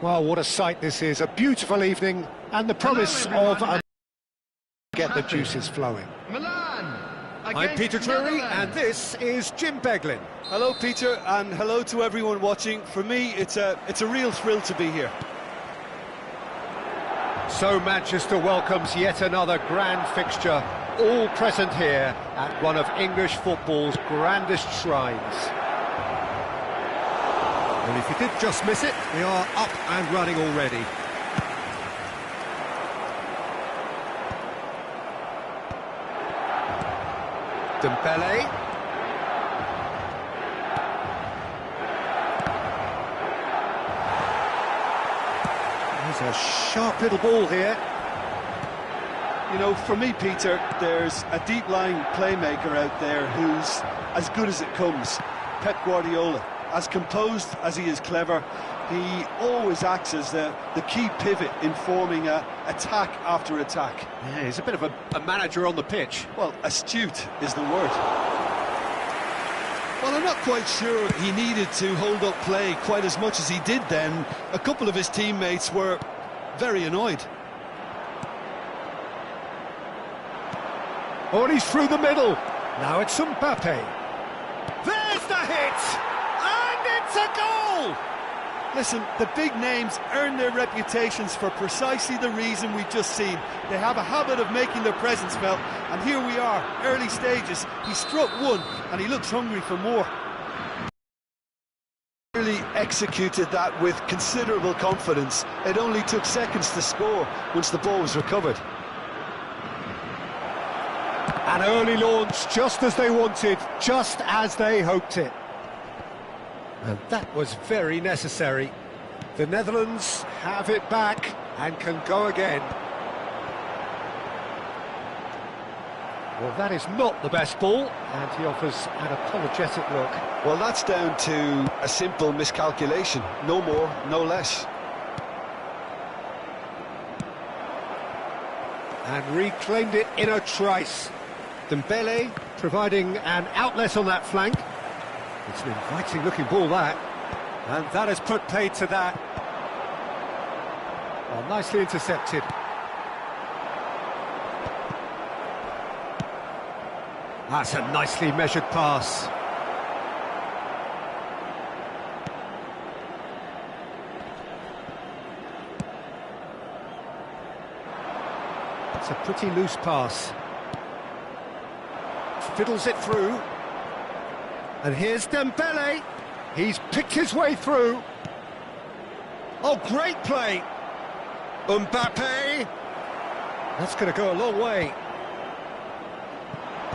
Well, what a sight this is. A beautiful evening and the promise of get the juices flowing. Milan. I'm Peter Drury, and this is Jim Beglin. Hello, Peter, and hello to everyone watching. For me, it's a real thrill to be here. So Manchester welcomes yet another grand fixture, all present here at one of English football's grandest shrines. And if you did just miss it, we are up and running already. Dembele. There's a sharp little ball here. You know, for me, Peter, there's a deep-lying playmaker out there who's as good as it comes. Pep Guardiola. As composed as he is clever, he always acts as the key pivot in forming attack after attack. Yeah, he's a bit of a manager on the pitch. Well, astute is the word. Well, I'm not quite sure he needed to hold up play quite as much as he did then. A couple of his teammates were very annoyed. Oh, and he's through the middle. Now it's Mbappe. There's the hit! And it's a goal! Listen, the big names earn their reputations for precisely the reason we've just seen. They have a habit of making their presence felt, and here we are, early stages. He struck one, and he looks hungry for more. Really executed that with considerable confidence. It only took seconds to score once the ball was recovered. An early launch, just as they wanted, just as they hoped it. And that was very necessary. The Netherlands have it back and can go again. Well, that is not the best ball, and he offers an apologetic look. Well, that's down to a simple miscalculation. No more, no less. And reclaimed it in a trice. Dembele providing an outlet on that flank. It's an inviting-looking ball, that. And that has put paid to that. Well, nicely intercepted. That's a nicely measured pass. It's a pretty loose pass. Fiddles it through. And here's Dembele. He's picked his way through. Oh, great play. Mbappe. That's going to go a long way.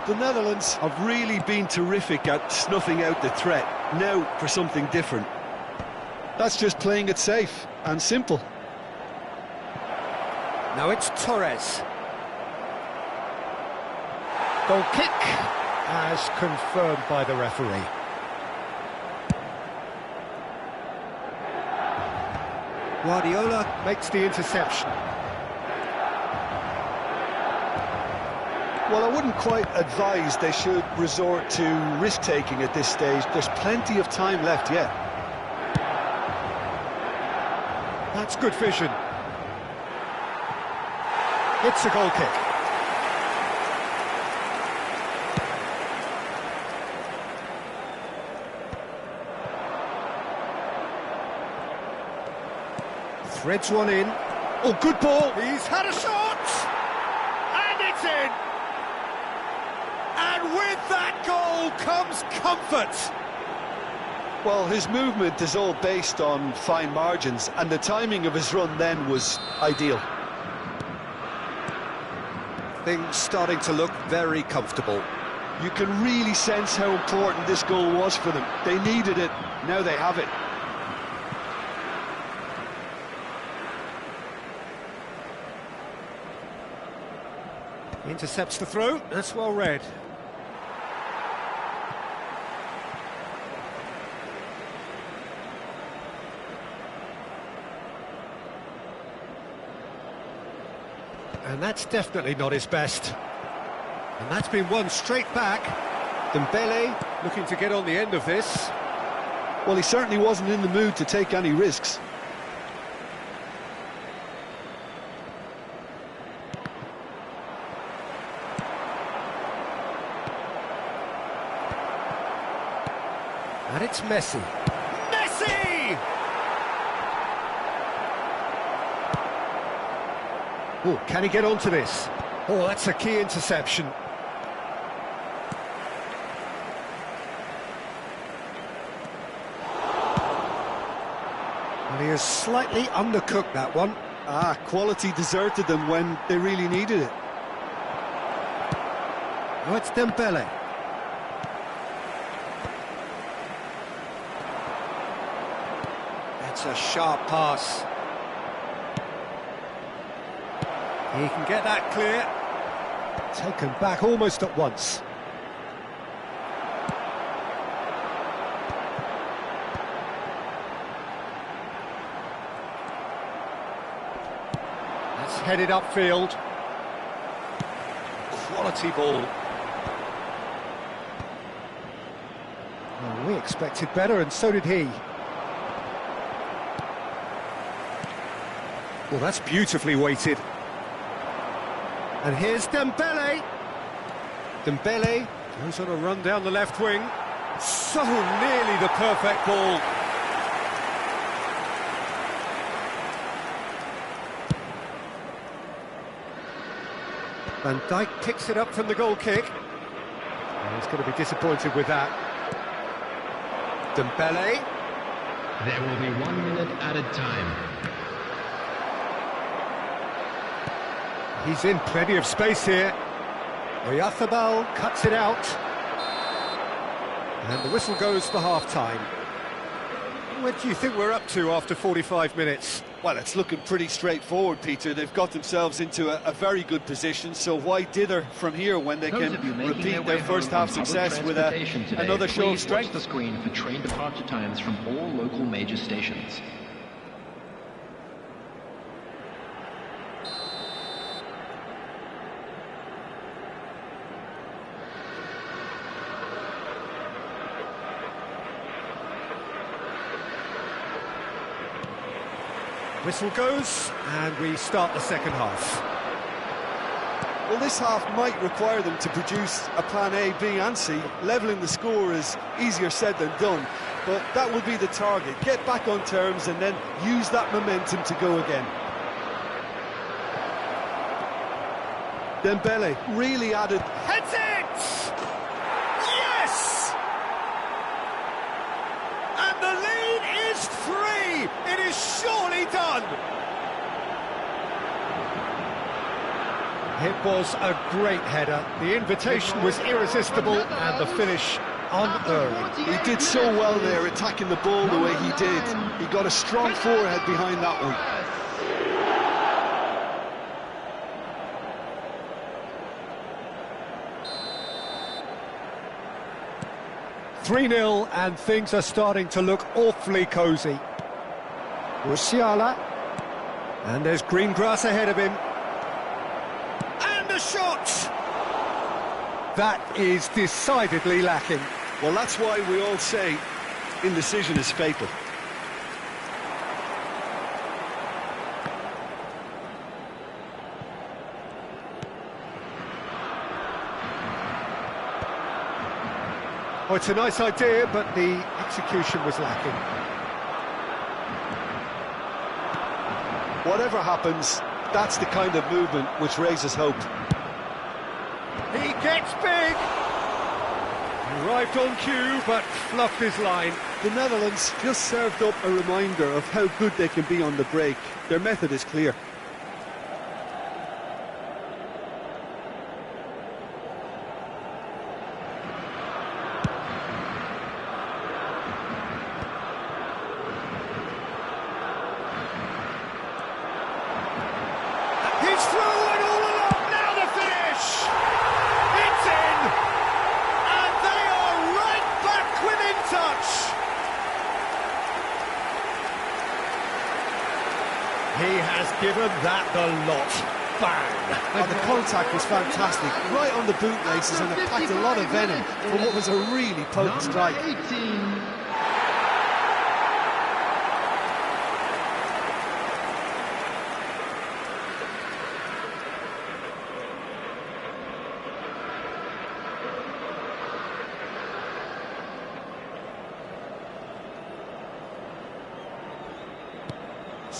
The Netherlands have really been terrific at snuffing out the threat. Now for something different. That's just playing it safe and simple. Now it's Torres. Goal kick, as confirmed by the referee. Guardiola makes the interception. Well, I wouldn't quite advise they should resort to risk-taking at this stage. There's plenty of time left yet. That's good vision. It's a goal kick. Threads one in. Oh, good ball. He's had a shot. And it's in. And with that goal comes comfort. Well, his movement is all based on fine margins, and the timing of his run then was ideal. Things starting to look very comfortable. You can really sense how important this goal was for them. They needed it. Now they have it. Intercepts the throw. That's well read. And that's definitely not his best. And that's been won straight back. Dembele looking to get on the end of this. Well, he certainly wasn't in the mood to take any risks. it's Messi. Messi! Oh, can he get onto this? Oh, that's a key interception. And he has slightly undercooked that one. Quality deserted them when they really needed it. Oh, it's Dembele. That's a sharp pass. He can get that clear. Taken back almost at once. That's headed upfield. Quality ball. Well, we expected better, and so did he. Well, that's beautifully weighted. And here's Dembele. Dembele goes on a run down the left wing. So nearly the perfect ball. Van Dijk picks it up from the goal kick. And he's going to be disappointed with that. Dembele. There will be 1 minute added time. He's in plenty of space here. Oyarzabal cuts it out. And the whistle goes for half-time. Where do you think we're up to after 45 minutes? Well, it's looking pretty straightforward, Peter. They've got themselves into a very good position, so why dither from here when they can repeat their first half success with another show of strength? Watch the screen for train departure times from all local major stations. Whistle goes, and we start the second half. Well, this half might require them to produce a plan A, B and C. Levelling the score is easier said than done, but that will be the target. Get back on terms and then use that momentum to go again. Dembele really added... Heads it! Yes! And the lead is 3! It is surely done! It was a great header. The invitation was irresistible and the finish unerring. He did so well there, attacking the ball the way he did. He got a strong forehead behind that one. 3-0 and things are starting to look awfully cosy. Musiala. And there's green grass ahead of him. And a shot! That is decidedly lacking. Well, that's why we all say indecision is fatal. Oh, it's a nice idea, but the execution was lacking. Whatever happens, that's the kind of movement which raises hope. He gets big! Arrived on cue, but fluffed his line. The Netherlands just served up a reminder of how good they can be on the break. Their method is clear. He's through and all along, now the finish! It's in! And they are right back within touch! He has given that the lot. Bang! And the contact was fantastic, right on the bootlaces, and it packed a lot of venom for what was a really potent strike. Number 18.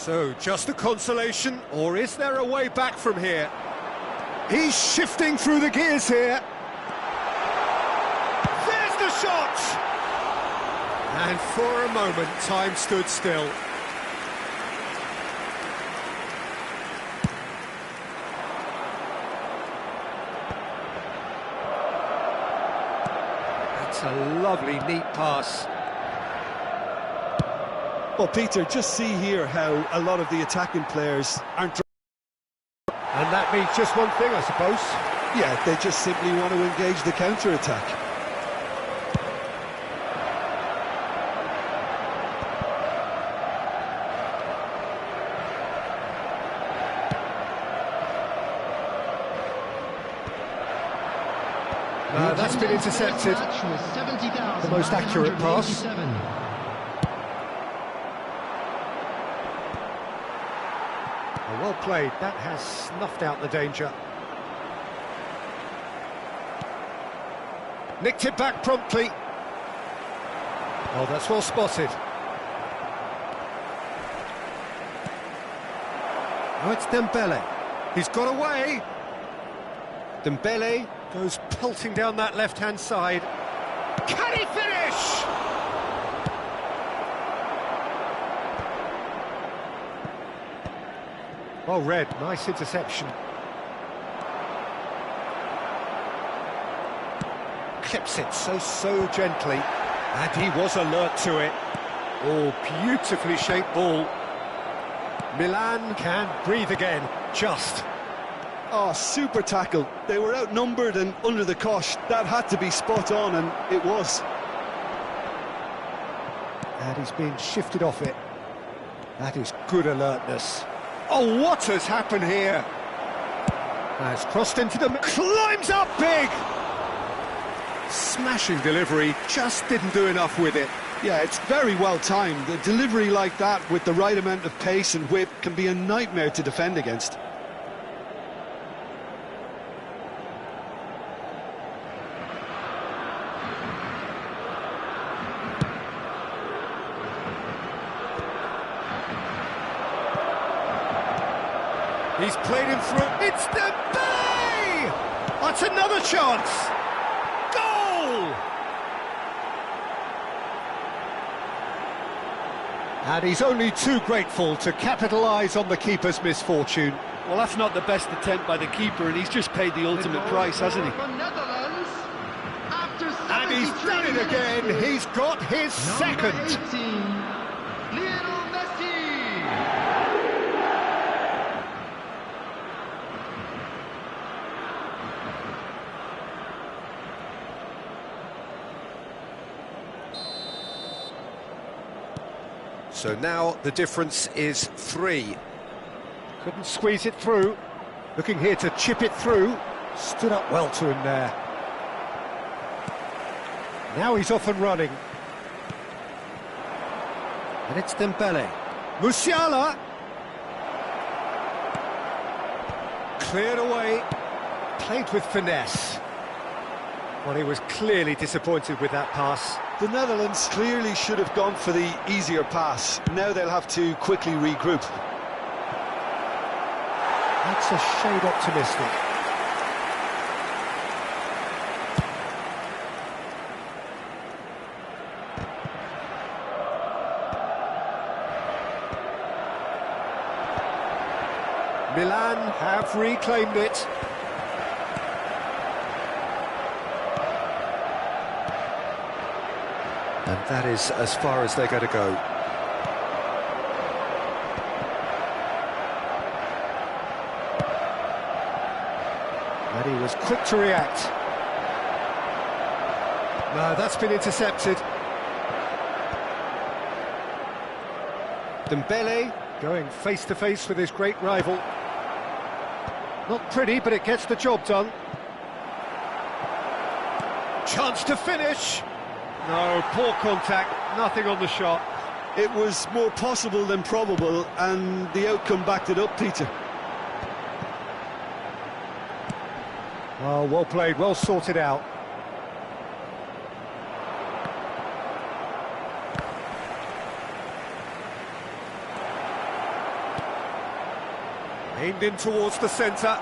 So, just a consolation, or is there a way back from here? He's shifting through the gears here. There's the shot! And for a moment, time stood still. That's a lovely, neat pass. Well, Peter, just see here how a lot of the attacking players aren't... And that means just one thing, I suppose. Yeah, they just simply want to engage the counter-attack. That's been intercepted. The most accurate pass. Well played, that has snuffed out the danger. Nicked it back promptly. Oh, that's well spotted. Oh, it's Dembele. He's got away. Dembele goes pelting down that left-hand side. Can he finish? Well read, nice interception. Clips it so gently, and he was alert to it. Oh, beautifully shaped ball. Milan can breathe again, just. Oh, super tackle. They were outnumbered and under the cosh. That had to be spot on, and it was. And he's being shifted off it. That is good alertness. Oh, what has happened here? Has crossed into them, climbs up big! Smashing delivery, just didn't do enough with it. Yeah, it's very well timed. A delivery like that with the right amount of pace and whip can be a nightmare to defend against. He's played him through. It's Dembele! That's another chance. Goal! And he's only too grateful to capitalise on the keeper's misfortune. Well, that's not the best attempt by the keeper, and he's just paid the ultimate price, hasn't he? And he's done it again. He's got his second. So now the difference is 3. Couldn't squeeze it through. Looking here to chip it through. Stood up well to him there. Now he's off and running. And it's Dembele. Musiala! Cleared away. Played with finesse. Well, he was clearly disappointed with that pass. The Netherlands clearly should have gone for the easier pass. Now they'll have to quickly regroup. That's a shade optimistic. Milan have reclaimed it. And that is as far as they're going to go. And he was quick to react. No, that's been intercepted. Dembele going face-to-face with his great rival. Not pretty, but it gets the job done. Chance to finish. No, poor contact, nothing on the shot. It was more possible than probable, and the outcome backed it up, Peter. Oh, well played, well sorted out. Aimed in towards the centre.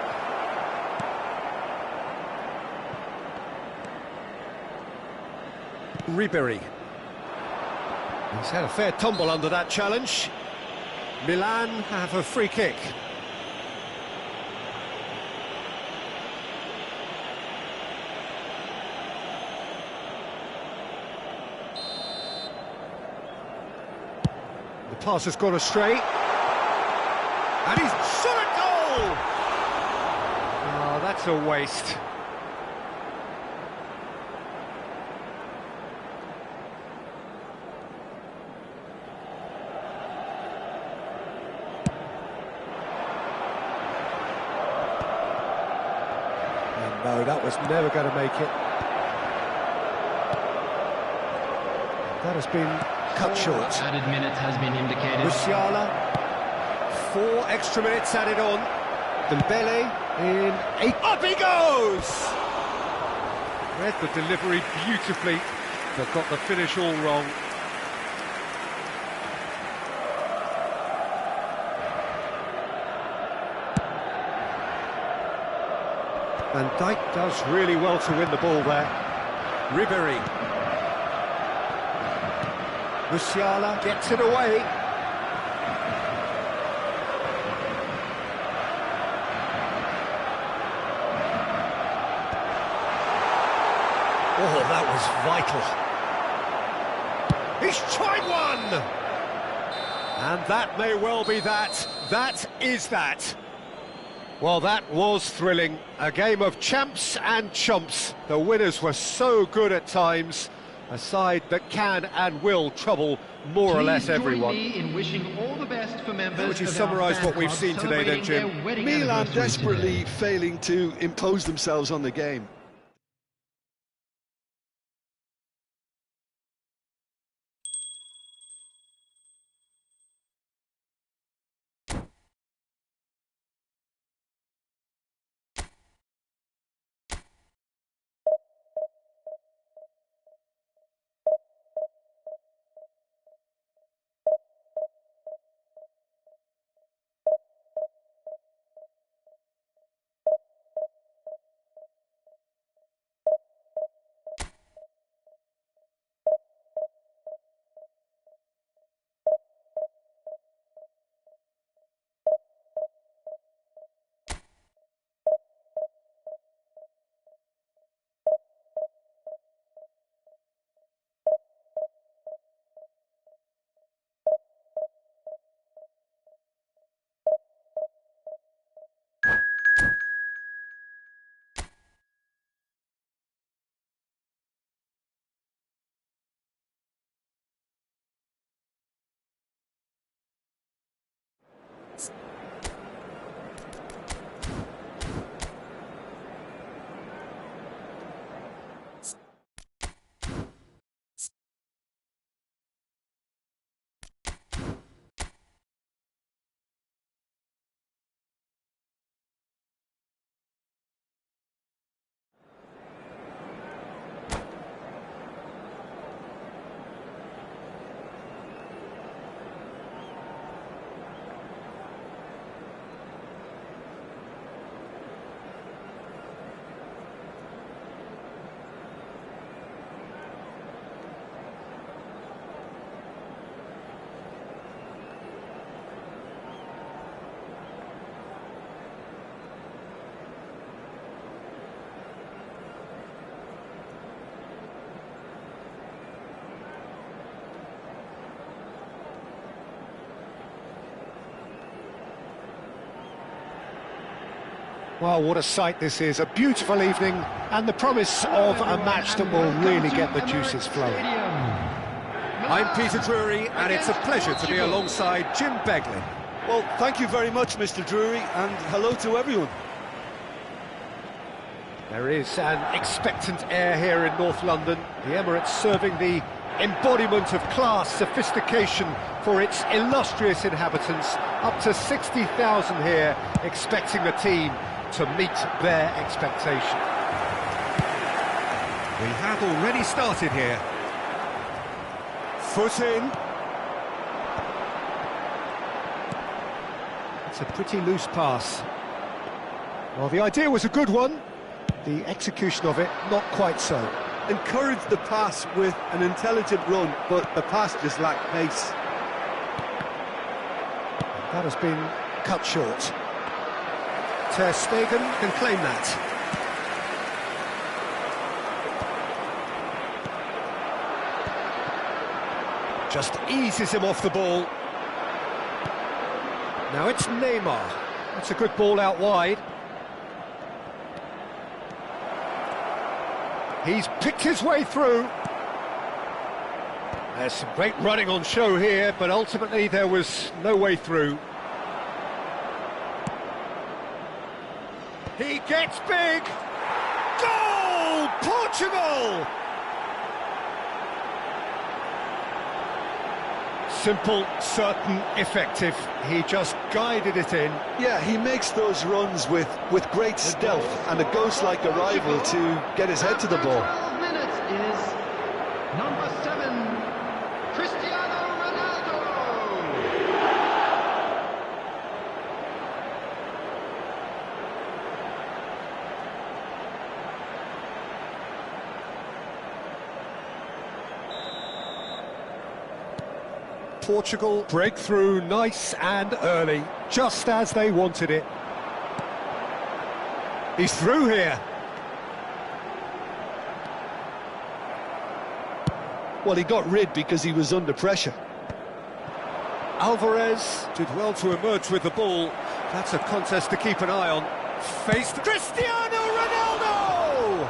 Ribery. He's had a fair tumble under that challenge. Milan have a free kick. The pass has gone astray. And he's shot a goal! Oh, that's a waste. No, that was never going to make it. That has been cut short. Added minutes has been indicated. Musiala, 4 extra minutes added on. Dembele in 8. Up he goes! Read the delivery beautifully, but got the finish all wrong. Van Dijk does really well to win the ball there. Ribery. Musiala gets it away. Oh, that was vital. He's tried one! And that may well be that. That is that. Well, that was thrilling. A game of champs and chumps. The winners were so good at times. A side that can and will trouble more or less everyone. Please join me in wishing all the best for members. How would you of our summarise fan what we've club seen today then, celebrating Jim? their wedding Milan anniversary desperately today. failing to impose themselves on the game. Well, what a sight this is. A beautiful evening and the promise of a match that will really get the juices flowing. I'm Peter Drury, and it's a pleasure to be alongside Jim Beglin. Well, thank you very much, Mr. Drury, and hello to everyone. There is an expectant air here in North London. The Emirates serving the embodiment of class, sophistication for its illustrious inhabitants. Up to 60,000 here, expecting the team to meet their expectation. We have already started here. Foot in. That's a pretty loose pass. Well, the idea was a good one. The execution of it, not quite so. Encouraged the pass with an intelligent run, but the pass just lacked pace. That has been cut short. Ter Stegen can claim that. Just eases him off the ball. Now it's Neymar. That's a good ball out wide. He's picked his way through. There's some great running on show here, but ultimately there was no way through. He gets big! Goal! Portugal! Simple, certain, effective. He just guided it in. Yeah, he makes those runs with great stealth and a ghost-like arrival to get his head to the ball. 12 minutes is number 7, Cristiano Ronaldo. Portugal break through nice and early, just as they wanted it. He's through here. Well, he got rid because he was under pressure. Alvarez did well to emerge with the ball. That's a contest to keep an eye on. Faced Cristiano Ronaldo!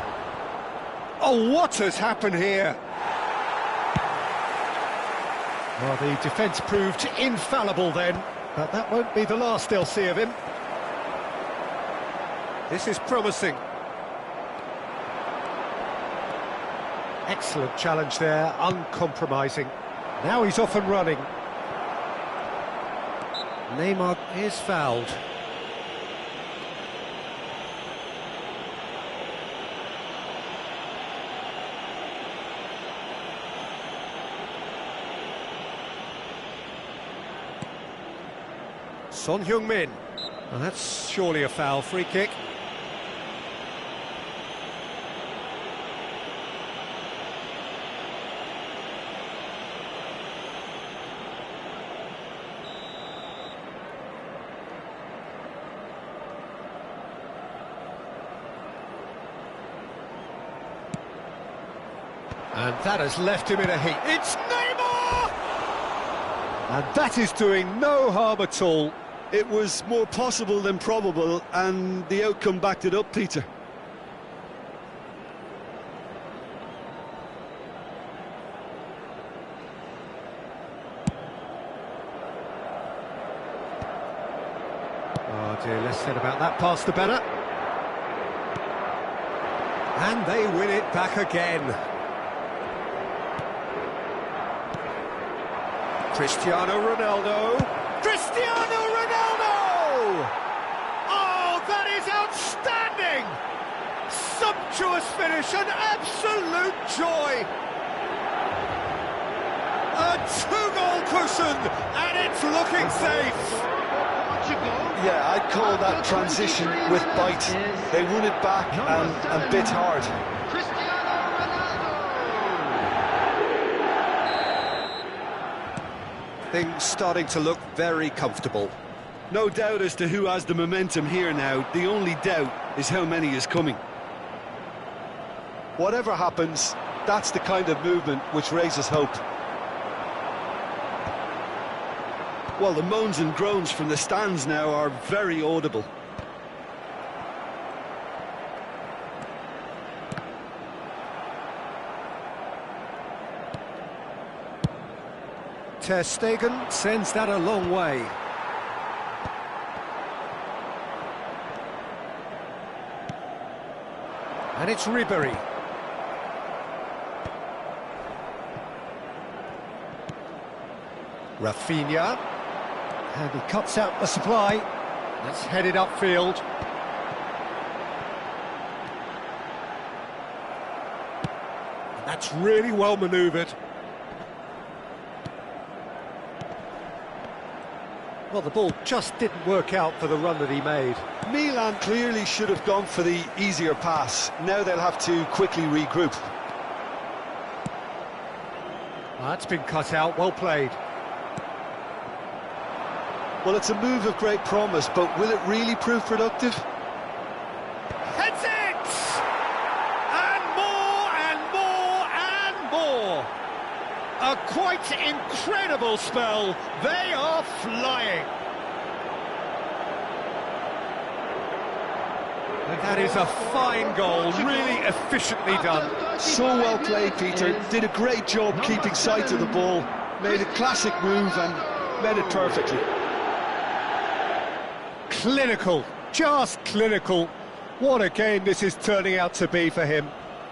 Oh, what has happened here? Well, the defence proved infallible then, but that won't be the last they'll see of him. This is promising. Excellent challenge there, uncompromising. Now he's off and running. Neymar is fouled. Son Heung-min. Well, that's surely a foul. Free kick. And that has left him in a heap. It's Neymar! And that is doing no harm at all. It was more possible than probable, and the outcome backed it up, Peter. Oh dear, less said about that pass the better. And they win it back again. Cristiano Ronaldo. Cristiano Ronaldo! Oh, that is outstanding! Sumptuous finish, an absolute joy! A two-goal cushion, and it's looking safe! Yeah, I'd call that transition with bite. They won it back and bit hard. Things starting to look very comfortable. No doubt as to who has the momentum here now. The only doubt is how many is coming. Whatever happens, that's the kind of movement which raises hope. Well, the moans and groans from the stands now are very audible. Ter Stegen sends that a long way. And it's Ribery. Rafinha. And he cuts out the supply. That's headed upfield. And that's really well manoeuvred. Well, the ball just didn't work out for the run that he made. Milan clearly should have gone for the easier pass. Now they'll have to quickly regroup. That's been cut out, well played. Well, it's a move of great promise, but will it really prove productive? Heads it! And more and more and more! A quite incredible spell. They are flying. And that is a fine goal, really efficiently done. So well played, Peter. Did a great job keeping sight of the ball. Made a classic move and made it perfectly. Clinical, just clinical. What a game this is turning out to be for him.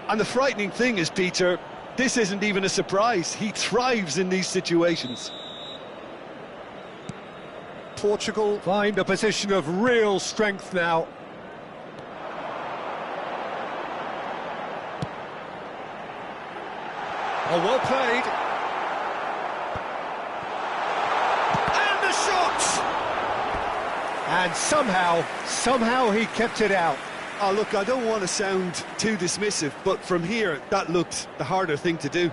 And the frightening thing is, Peter, this isn't even a surprise. He thrives in these situations. Portugal find a position of real strength now. Oh, well played. And the shot! And somehow he kept it out. Oh, look, I don't want to sound too dismissive, but from here, that looked the harder thing to do.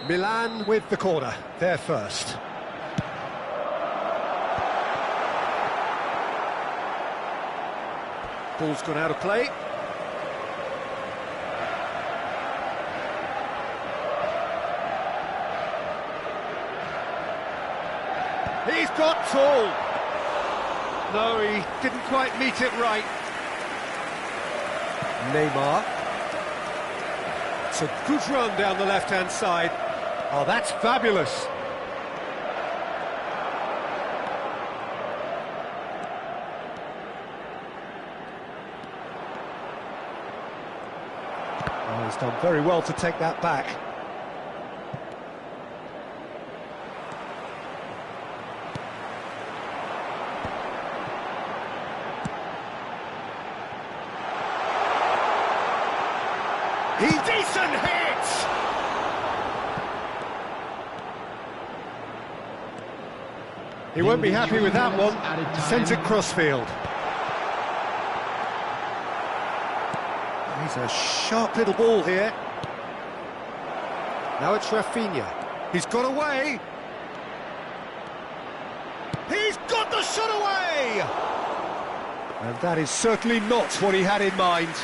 Milan with the corner, they're first. Ball's gone out of play. He's got tall. No, he didn't quite meet it right. Neymar. It's a good run down the left-hand side. Oh, that's fabulous. Oh, he's done very well to take that back. Decent hit! He won't be happy with that one. Sent it crossfield. He's a sharp little ball here. Now it's Rafinha. He's got away. He's got the shot away! And that is certainly not what he had in mind.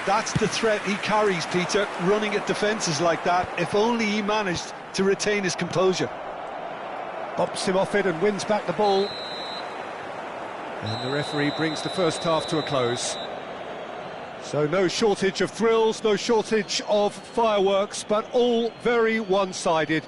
That's the threat he carries, Peter, running at defences like that. If only he managed to retain his composure. Bumps him off it and wins back the ball. And the referee brings the first half to a close. So no shortage of thrills, no shortage of fireworks, but all very one-sided.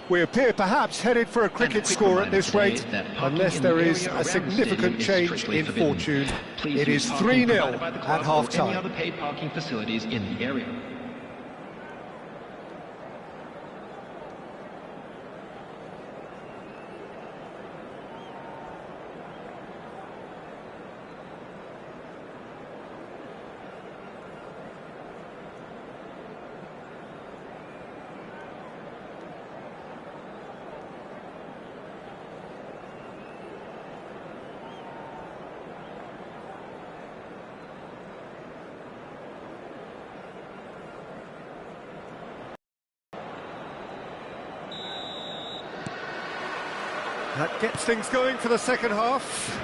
We appear perhaps headed for a cricket score at this rate, unless there is a significant change in fortune. It is 3-0 at half-time. Any other paid parking facilities in the area. That gets things going for the second half.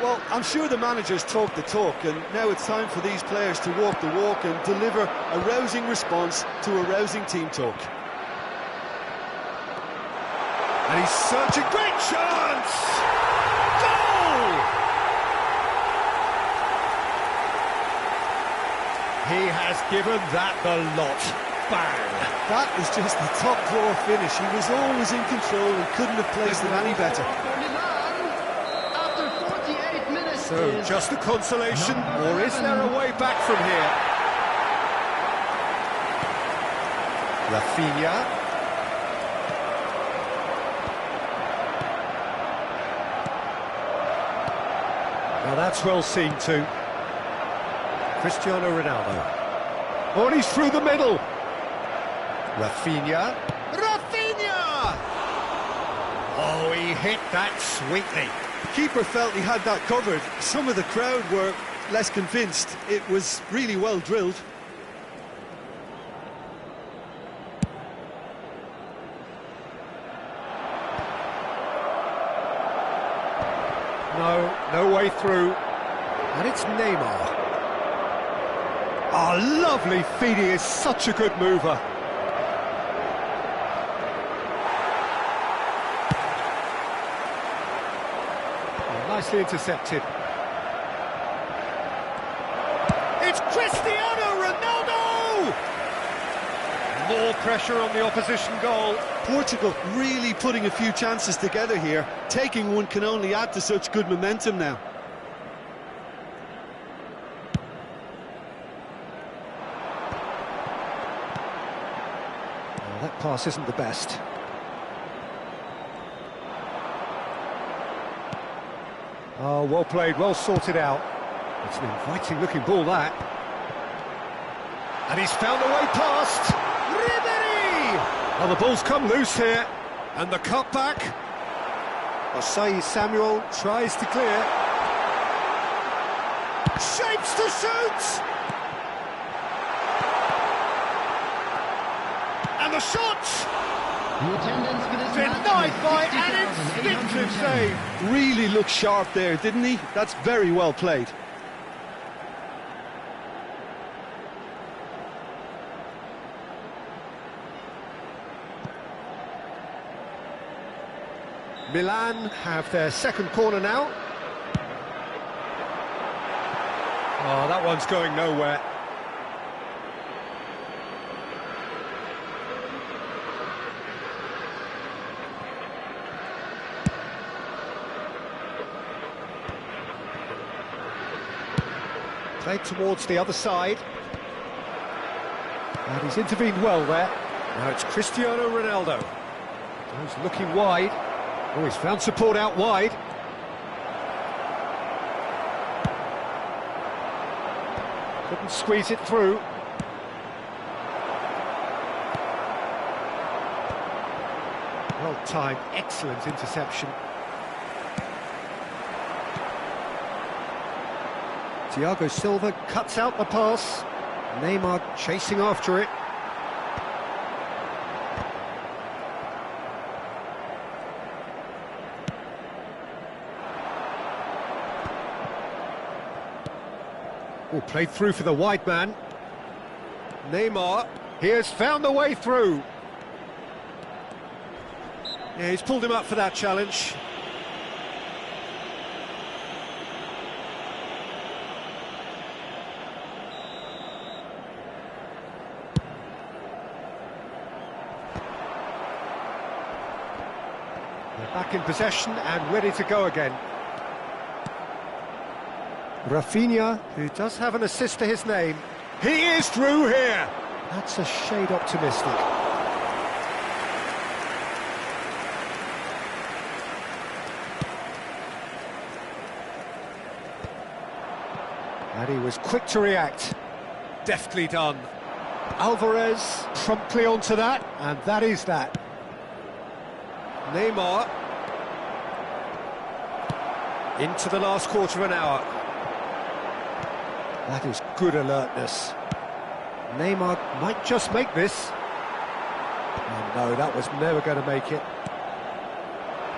Well, I'm sure the managers talk the talk, and now it's time for these players to walk the walk and deliver a rousing response to a rousing team talk. And he's searching. Great chance! Goal! He has given that the lot. Bang! That is just the top drawer finish. He was always in control and couldn't have placed it any better. So, just a consolation, or is there a way back from here? Rafinha. Now that's well seen too. Cristiano Ronaldo. Oh, and he's through the middle. Rafinha. Rafinha! Oh, he hit that sweetly. Keeper felt he had that covered. Some of the crowd were less convinced. It was really well drilled. No way through. And it's Neymar. Oh, lovely feed. He is such a good mover. Oh, nicely intercepted. It's Cristiano Ronaldo! More pressure on the opposition goal. Portugal really putting a few chances together here. Taking one can only add to such good momentum now. Well, that pass isn't the best. Oh, well played, well sorted out. It's an inviting looking ball, that. And he's found a way past. Ribery! Well, the ball's come loose here. And the cutback. Osai Samuel tries to clear. Shapes to shoot! And the shot! The attendance for this match Denied by was an instinctive 60,810. save. Really looked sharp there, didn't he? That's very well played. Milan have their second corner now. Oh, that one's going nowhere. Played towards the other side. And he's intervened well there. Now it's Cristiano Ronaldo. He's looking wide. Oh, he's found support out wide. Couldn't squeeze it through. Well timed, excellent interception. Thiago Silva cuts out the pass. Neymar chasing after it. Oh, played through for the wide man. Neymar, he has found the way through. Yeah, he's pulled him up for that challenge. They're back in possession and ready to go again. Rafinha, who does have an assist to his name. He is through here! That's a shade optimistic. And he was quick to react. Deftly done. Alvarez promptly onto that, and that is that. Neymar. Into the last quarter of an hour. That is good alertness. Neymar might just make this. Oh no, that was never going to make it.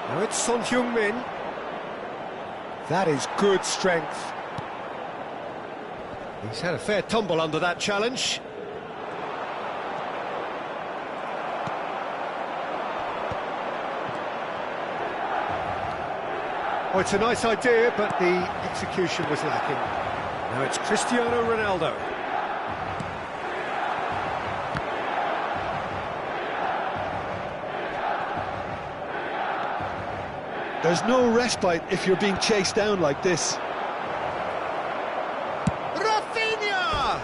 Now it's Son Heung-min. That is good strength. He's had a fair tumble under that challenge. Oh, it's a nice idea, but the execution was lacking. Now it's Cristiano Ronaldo. There's no respite if you're being chased down like this. Rafinha!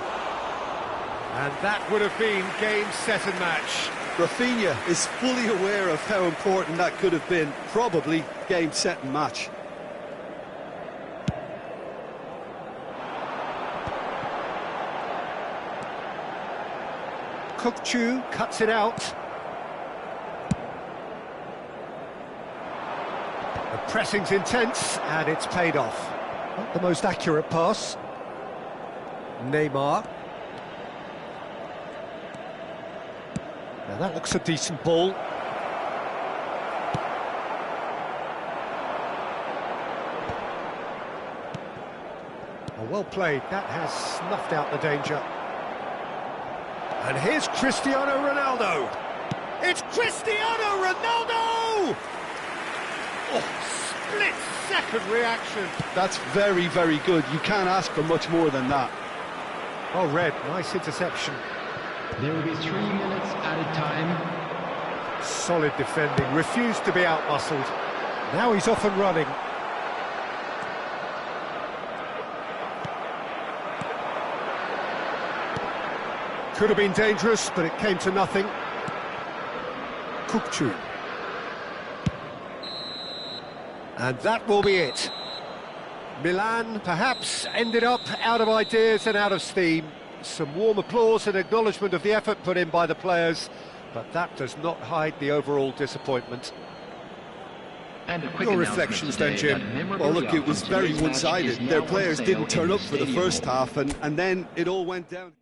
And that would have been game, set and match. Rafinha is fully aware of how important that could have been. Probably game, set and match. Kukçu cuts it out. The pressing's intense, and it's paid off. Not the most accurate pass. Neymar. Now that looks a decent ball. Oh, well played. That has snuffed out the danger. And here's Cristiano Ronaldo. It's Cristiano Ronaldo! Oh, split-second reaction. That's very, very good. You can't ask for much more than that. Oh, Red, nice interception. There will be 3 minutes added time. Solid defending, refused to be out-muscled. Now he's off and running. Could have been dangerous, but it came to nothing. Kukçu. And that will be it. Milan perhaps ended up out of ideas and out of steam. Some warm applause and acknowledgement of the effort put in by the players, but that does not hide the overall disappointment. And a quick Your announcement reflections then, today Jim? that Well, look, it was memorabilia very from today's match one-sided. is now Their on players sale didn't turn in up for the Stadium first Hall. half, and then it all went down.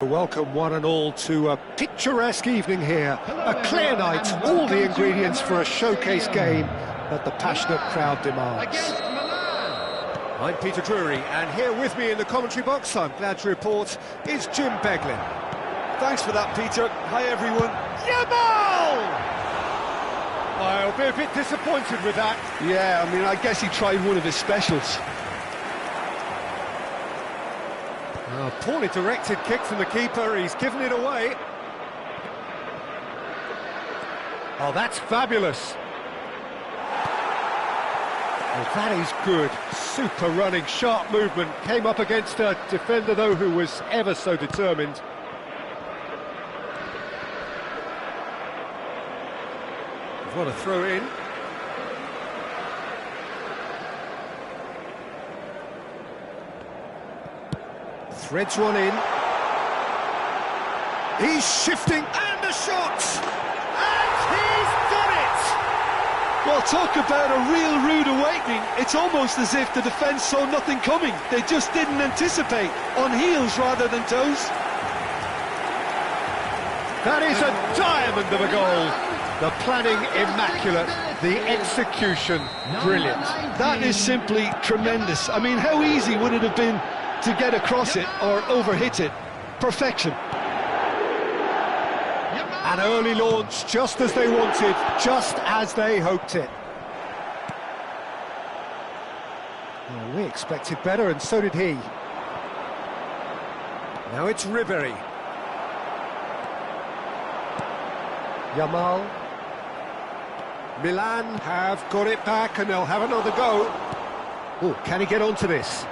Welcome one and all to a picturesque evening here. A clear night, all the ingredients for a showcase game that the passionate crowd demands. I'm Peter Drury, and here with me in the commentary box, I'm glad to report, is Jim Beglin. Thanks for that, Peter. Hi, everyone. Yamal! I'll be a bit disappointed with that. Yeah, I mean, I guess he tried one of his specials. Oh, poorly directed kick from the keeper, he's given it away. Oh, that's fabulous. Oh, that is good. Super running, sharp movement. Came up against a defender, though, who was ever so determined. What a throw in. Threads one in. He's shifting, and the shot! And he's done it! Well, talk about a real rude awakening. It's almost as if the defence saw nothing coming. They just didn't anticipate. On heels rather than toes. That is a diamond of a goal. The planning immaculate, the execution brilliant. That is simply tremendous. I mean, how easy would it have been to get across it or overhit it? Perfection. An early launch, just as they wanted, just as they hoped it. Well, we expected better, and so did he. Now it's Ribery. Yamal. Milan have got it back, and they'll have another go. Oh, can he get onto this?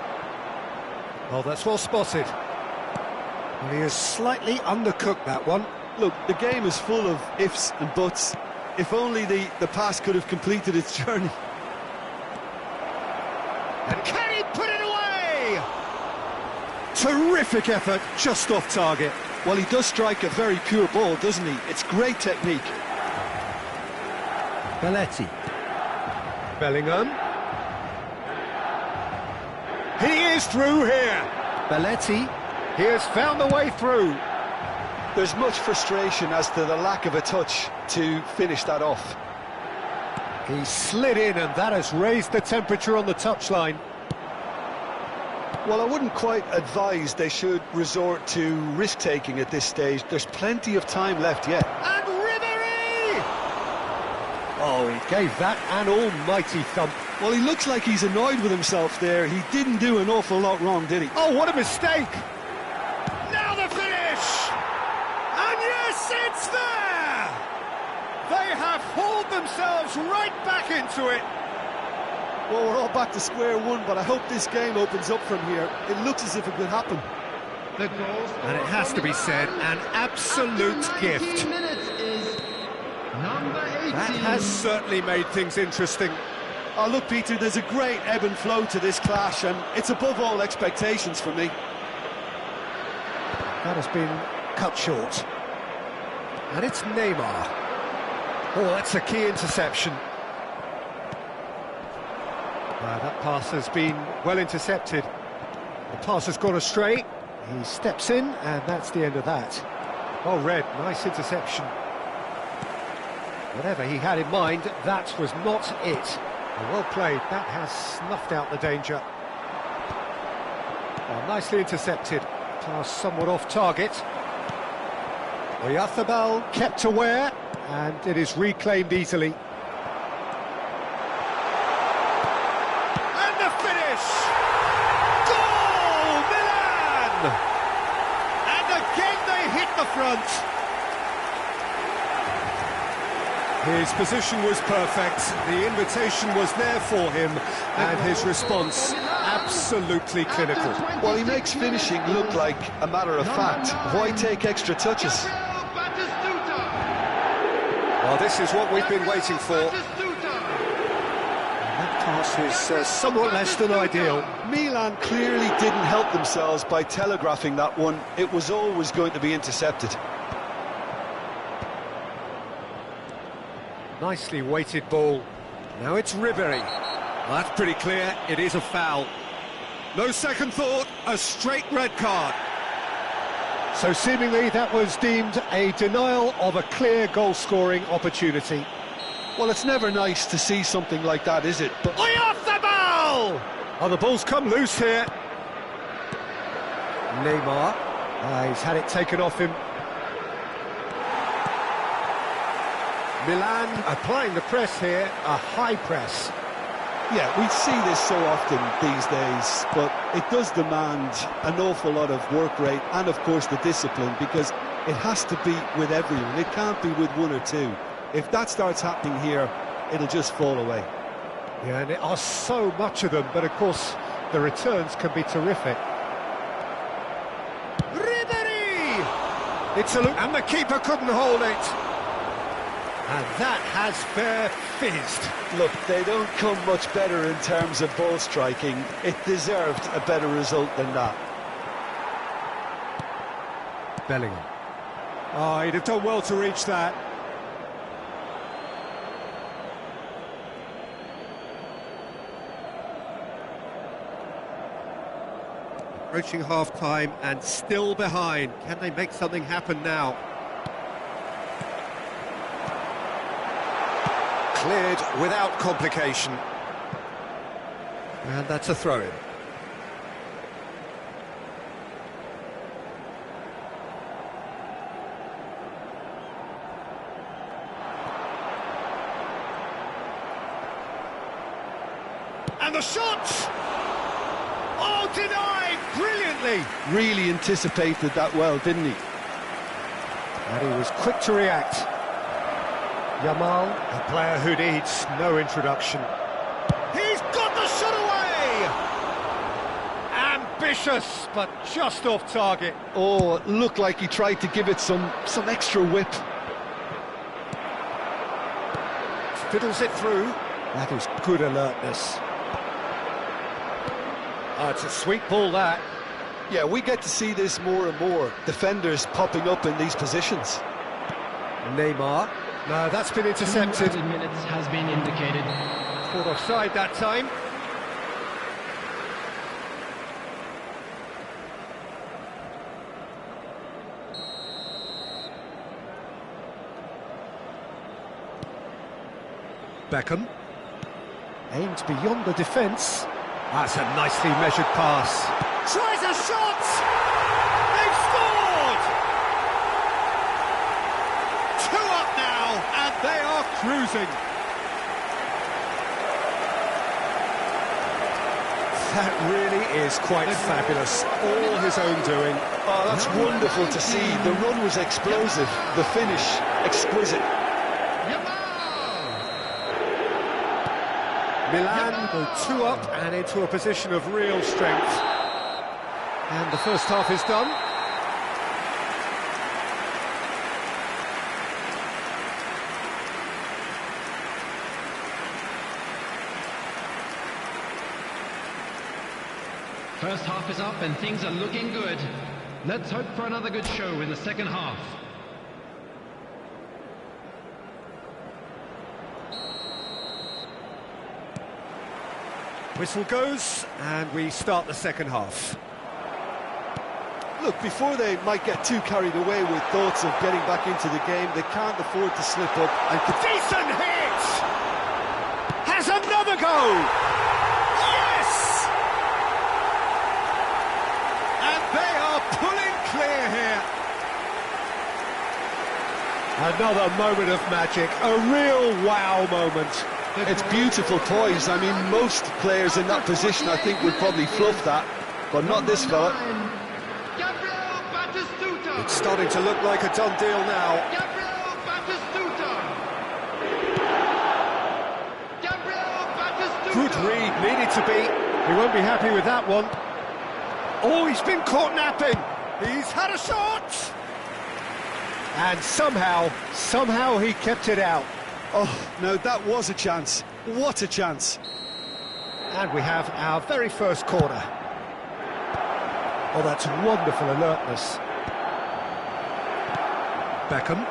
Oh, that's well spotted. Well, he has slightly undercooked that one. Look, the game is full of ifs and buts. If only the pass could have completed its journey. And can he put it away? Terrific effort, just off target. Well, he does strike a very pure ball, doesn't he? It's great technique. Belletti. Bellingham. He is through here. Belletti. He has found the way through. There's much frustration as to the lack of a touch to finish that off. He slid in, and that has raised the temperature on the touchline. Well, I wouldn't quite advise they should resort to risk-taking at this stage. There's plenty of time left yet. And Ribery! Oh, he gave that an almighty thump. Well, he looks like he's annoyed with himself there. He didn't do an awful lot wrong, did he? Oh, what a mistake! Now the finish! And yes, it's there! They have hauled themselves right back into it. Well, we're all back to square one, but I hope this game opens up from here. It looks as if it could happen. And it has to be said, an absolute gift. That has certainly made things interesting. Oh, look, Peter, there's a great ebb and flow to this clash, and it's above all expectations for me. That has been cut short. And it's Neymar. Oh, that's a key interception. That pass has been well intercepted. The pass has gone astray. He steps in, and that's the end of that. Oh, Red, nice interception. Whatever he had in mind, that was not it. Well played, that has snuffed out the danger. Oh, nicely intercepted. Pass somewhat off target. Oyarzábal kept aware, and it is reclaimed easily. And the finish! Goal, Milan! And again they hit the front. His position was perfect, the invitation was there for him, and his response absolutely clinical. Well, he makes finishing look like a matter of fact. Why take extra touches? Well, this is what we've been waiting for. And that pass is somewhat less than ideal. Milan clearly didn't help themselves by telegraphing that one. It was always going to be intercepted. Nicely weighted ball. Now it's Ribery. Well, that's pretty clear, it is a foul. No second thought, a straight red card. So seemingly that was deemed a denial of a clear goal-scoring opportunity. Well, it's never nice to see something like that, is it? But Way off the ball! Oh, the ball's come loose here. Neymar. He's had it taken off him. Milan applying the press here, a high press. yeah, we see this so often these days, but it does demand an awful lot of work rate and, of course, the discipline, because it has to be with everyone. It can't be with one or two. If that starts happening here, it'll just fall away. Yeah, and there are so much of them, but of course the returns can be terrific. Ribery! It's a look, and the keeper couldn't hold it. And that has fair fizzed. Look, they don't come much better in terms of ball striking. It deserved a better result than that. Bellingham. Oh, he'd have done well to reach that. Approaching half-time and still behind. Can they make something happen now? Cleared without complication. And that's a throw-in. And the shot! Oh, denied brilliantly! Really anticipated that well, didn't he? And he was quick to react. Yamal, a player who needs no introduction. He's got the shot away! Ambitious, but just off target. Oh, it looked like he tried to give it some extra whip. Fiddles it through. That is good alertness. Oh, it's a sweet ball, that. Yeah, we get to see this more and more. Defenders popping up in these positions. Neymar. No, that's been intercepted. 2 minutes has been indicated. Caught offside that time. Beckham. Aimed beyond the defence. That's a nicely measured pass. Tries a shot! They've scored! 2 up now, and they are cruising. That really is quite fabulous. All his own doing. Oh, that's wonderful to see. The run was explosive, the finish exquisite. Milan go 2 up and into a position of real strength. And the first half is done. First half is up and things are looking good. Let's hope for another good show in the second half. Whistle goes, and we start the second half. Look, before they might get too carried away with thoughts of getting back into the game, they can't afford to slip up. And Decent hit! Has another go! Yes! And they are pulling clear here. Another moment of magic, a real wow moment. it's beautiful poise. I mean, most players in that position, I think, would probably fluff that, but not this fella. It's starting to look like a done deal now. Good read, needed to be. He won't be happy with that one. Oh, he's been caught napping. He's had a shot. And somehow he kept it out. Oh, no, that was a chance. What a chance. And we have our very first corner. Oh, that's wonderful alertness. Beckham.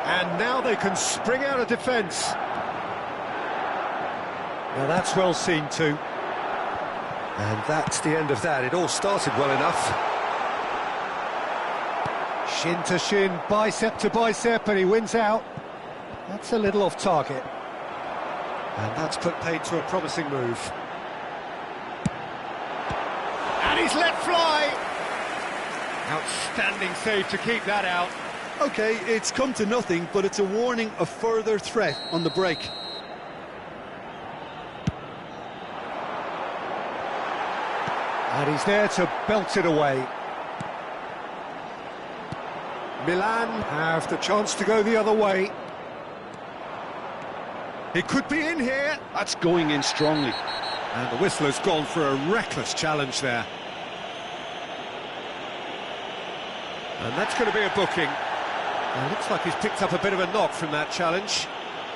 And now they can spring out of defence. Now that's well seen too. And that's the end of that. It all started well enough. Shin to shin, bicep to bicep, and he wins out. That's a little off target. And that's put paid to a promising move. And he's let fly. Outstanding save to keep that out. OK, it's come to nothing, but it's a warning of further threat on the break. And he's there to belt it away. Milan have the chance to go the other way. He could be in here. That's going in strongly. And the whistler's gone for a reckless challenge there. And that's going to be a booking. And it looks like he's picked up a bit of a knock from that challenge.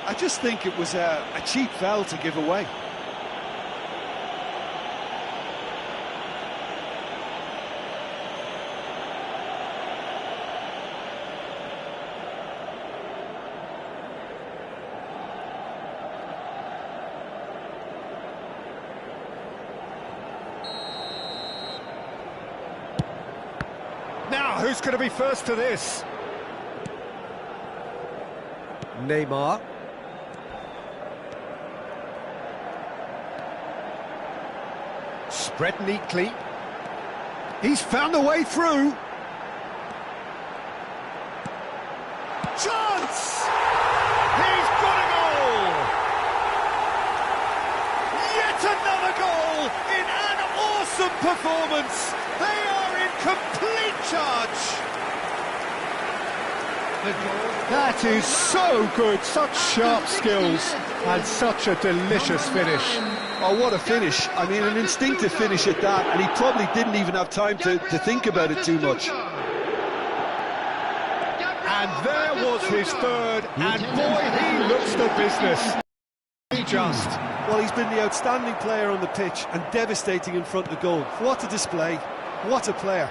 I just think it was a cheap foul to give away. Now, who's going to be first to this? Neymar. Spread neatly. He's found a way through. Chance! He's got a goal! Yet another goal in an awesome performance. They are in complete charge. That is so good, such sharp skills, and such a delicious finish. Oh, what a finish. I mean, an instinctive finish at that, and he probably didn't even have time to think about it too much. And there was his third, and boy, he looks the business. Just. Well, he's been the outstanding player on the pitch and devastating in front of goal. What a display. What a player.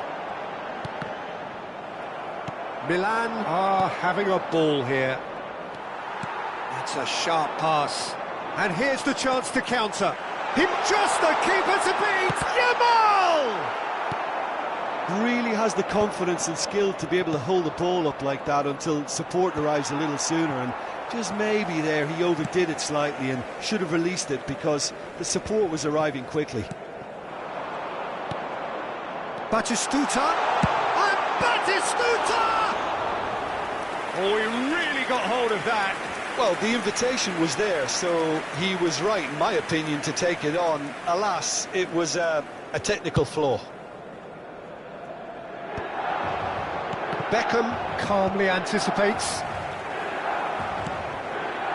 Milan are having a ball here. That's a sharp pass. And here's the chance to counter. Him just the keeper to beat. Yamal! Really has the confidence and skill to be able to hold the ball up like that until support arrives a little sooner, and just maybe there he overdid it slightly and should have released it because the support was arriving quickly. Batistuta. And Batistuta! Oh, he really got hold of that. Well, the invitation was there, so he was right, in my opinion, to take it on. Alas, it was a technical flaw. Beckham calmly anticipates.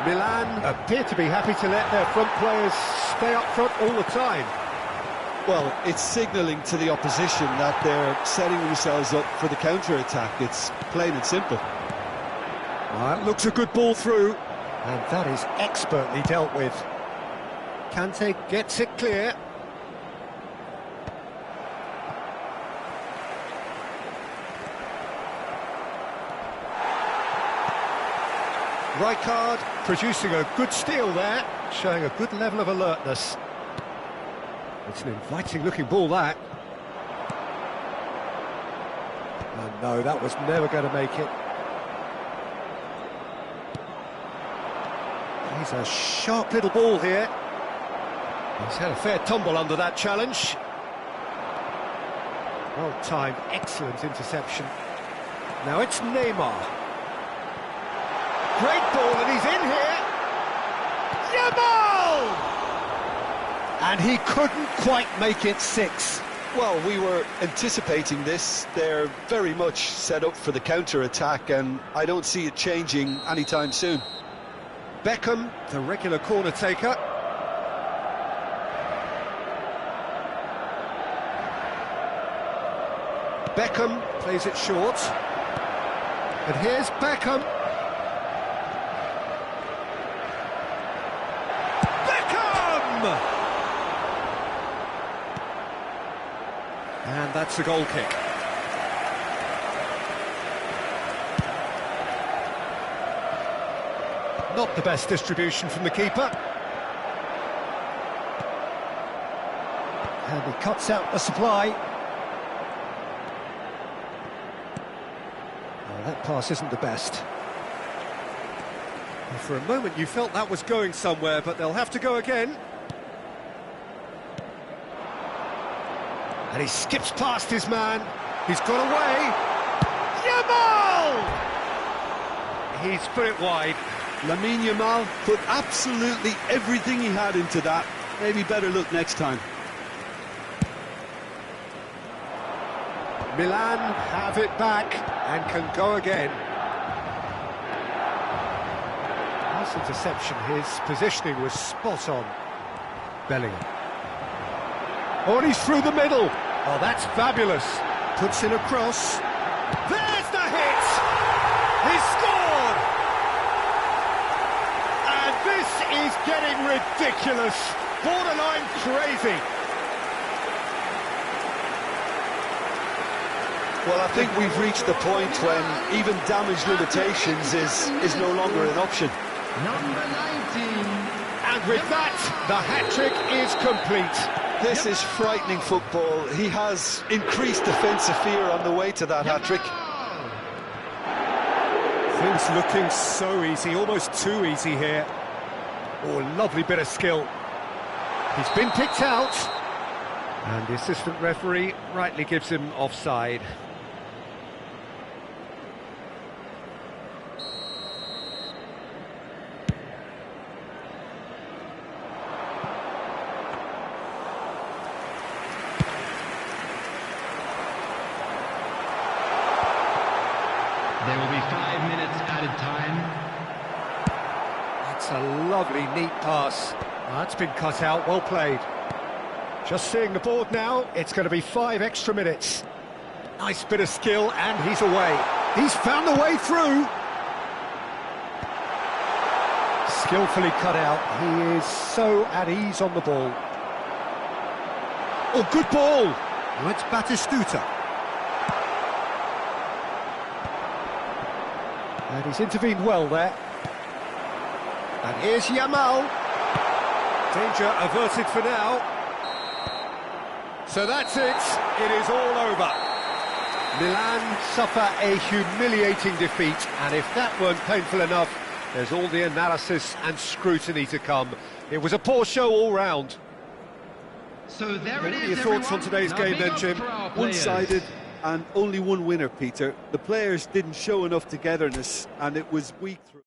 Milan appear to be happy to let their front players stay up front all the time. Well, it's signalling to the opposition that they're setting themselves up for the counter-attack. It's plain and simple. That looks a good ball through, and that is expertly dealt with. Kante gets it clear. Rijkaard producing a good steal there, showing a good level of alertness. It's an inviting-looking ball, that. And no, that was never going to make it. He's a sharp little ball here. He's had a fair tumble under that challenge. Well-timed, excellent interception. Now it's Neymar. Great ball, and he's in here. Yamal! And he couldn't quite make it 6. Well, we were anticipating this. They're very much set up for the counter-attack, and I don't see it changing anytime soon. Beckham, the regular corner taker. Beckham plays it short. And here's Beckham. And that's a goal kick. Not the best distribution from the keeper. And he cuts out the supply. That pass isn't the best. And for a moment you felt that was going somewhere, but they'll have to go again. And he skips past his man. He's got away. Yamal! He's put it wide. Lamine Yamal put absolutely everything he had into that. Maybe better look next time. Milan have it back and can go again. Pass interception, his positioning was spot on. Bellingham. Oh, and he's through the middle. Oh, that's fabulous. Puts in a cross. There's the hit! He scored! And this is getting ridiculous. Borderline crazy. Well, I think we've reached the point when even damage limitations is no longer an option. Number 19. And with that, the hat-trick is complete. This is frightening football. He has increased defensive fear on the way to that hat-trick. Things looking so easy, almost too easy here. Oh, lovely bit of skill. He's been picked out. And the assistant referee rightly gives him offside. There will be 5 minutes added time. That's a lovely, neat pass. That's been cut out, well played. Just seeing the board now, it's going to be 5 extra minutes. Nice bit of skill, and he's away. He's found the way through. Skillfully cut out. He is so at ease on the ball. Oh, good ball. Now it's Batistuta. And he's intervened well there. And here's Yamal. Danger averted for now. So that's it. It is all over. Milan suffer a humiliating defeat, and if that weren't painful enough, there's all the analysis and scrutiny to come. It was a poor show all round. So there What it are is, your thoughts on everyone. today's Now game big then, up Jim? for our players. One-sided and only one winner, Peter. The players didn't show enough togetherness, and it was weak through.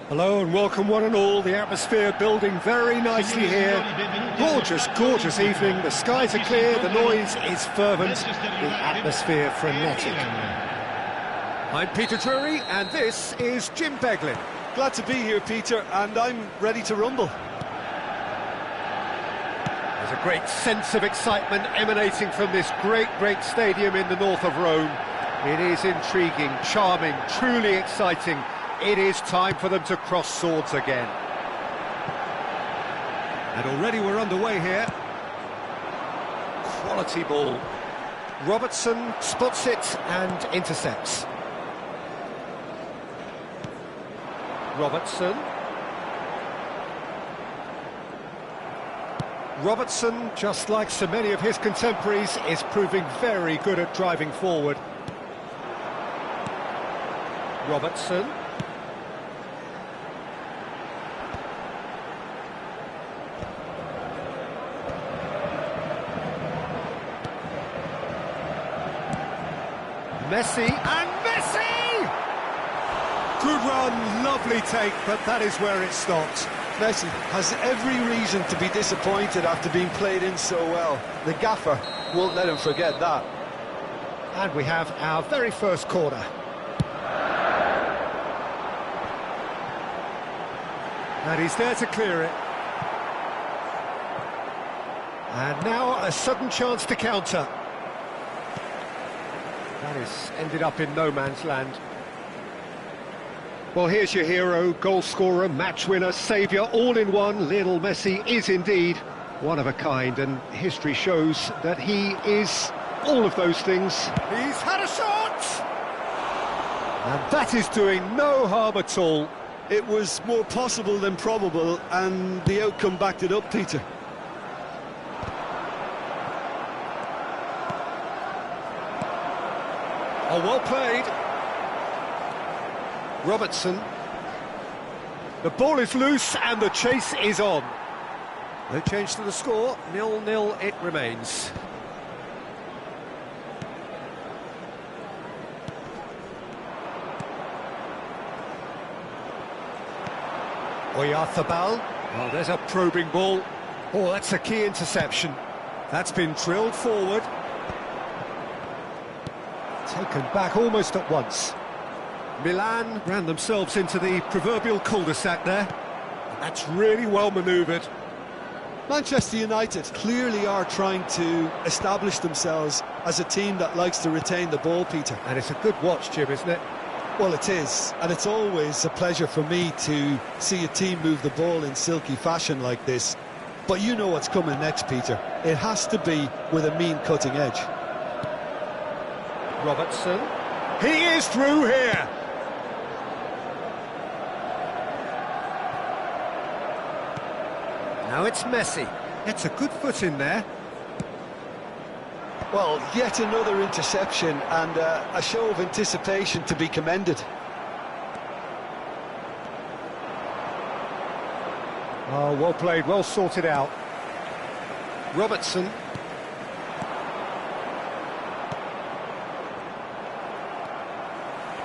Hello and welcome one and all. The atmosphere building very nicely here. Gorgeous, gorgeous evening. The skies are clear, the noise is fervent, the atmosphere frenetic. I'm Peter Drury and this is Jim Beglin. Glad to be here, Peter, and I'm ready to rumble. There's a great sense of excitement emanating from this great stadium in the north of Rome. It is intriguing, charming, truly exciting. It is time for them to cross swords again. And already we're underway here. Quality ball. Robertson spots it and intercepts. Robertson, just like so many of his contemporaries, is proving very good at driving forward. Robertson. Messi, and Messi! Good run, lovely take, but that is where it stopped. Messi has every reason to be disappointed after being played in so well. The gaffer won't let him forget that. And we have our very first corner. And he's there to clear it. And now a sudden chance to counter. That has ended up in no man's land. Well, here's your hero, goal scorer, match winner, saviour, all in one. Lionel Messi is indeed one of a kind, and history shows that he is all of those things. He's had a shot! And that is doing no harm at all. It was more possible than probable, and the outcome backed it up, Peter. Oh, well played. Robertson. The ball is loose and the chase is on. No change to the score, 0-0 it remains. Oyarzabal. Oh, there's a probing ball. Oh, that's a key interception. That's been drilled forward. Taken back almost at once. Milan ran themselves into the proverbial cul-de-sac there. That's really well manoeuvred. Manchester United clearly are trying to establish themselves as a team that likes to retain the ball, Peter. And it's a good watch, Jim, isn't it? Well, it is, and it's always a pleasure for me to see a team move the ball in silky fashion like this. But you know what's coming next, Peter. It has to be with a mean cutting edge. Robertson. He is through here. Now it's Messi. It's a good foot in there. Well, yet another interception and a show of anticipation to be commended. Oh, well played, well sorted out. Robertson.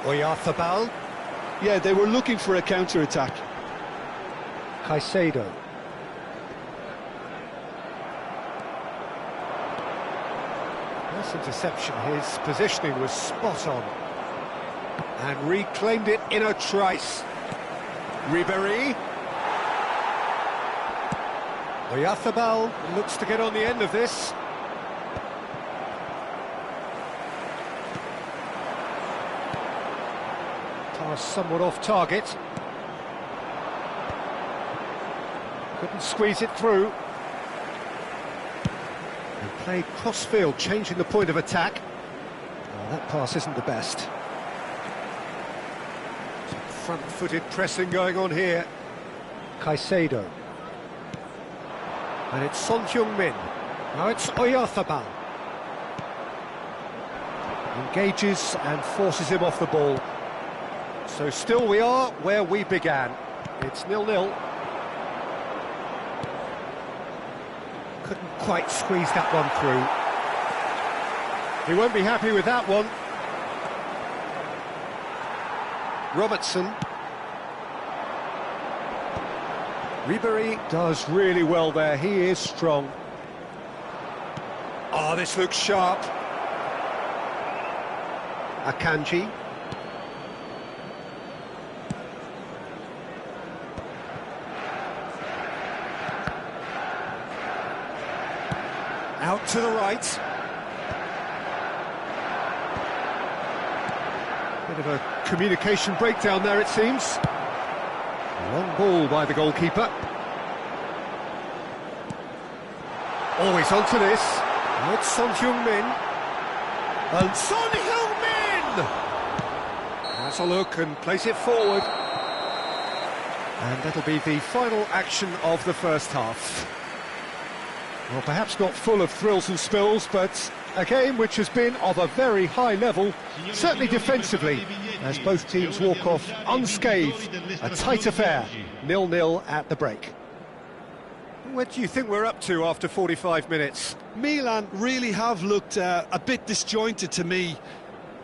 Oyarzabal. Yeah, they were looking for a counter-attack. Caicedo. Nice interception, his positioning was spot on. And reclaimed it in a trice. Ribéry. Oyarzabal looks to get on the end of this. Pass somewhat off target. Couldn't squeeze it through. And played cross-field, changing the point of attack. Oh, that pass isn't the best. Some front-footed pressing going on here. Caicedo. And it's Son Heung-min. Now it's Oyarzabal. Engages and forces him off the ball. So still we are where we began. It's 0-0. Couldn't quite squeeze that one through. He won't be happy with that one. Ribery does really well there, he is strong. Oh, this looks sharp. Akanji. Out to the right. Bit of a communication breakdown there, it seems. Long ball by the goalkeeper. Always onto this. It's Son Heung-min. And Son Heung-min has a look and plays it forward. And that'll be the final action of the first half. Well, perhaps not full of thrills and spills, but a game which has been of a very high level, certainly defensively, as both teams walk off unscathed. A tight affair, 0-0 at the break. What do you think we're up to after 45 minutes? Milan really have looked a bit disjointed to me.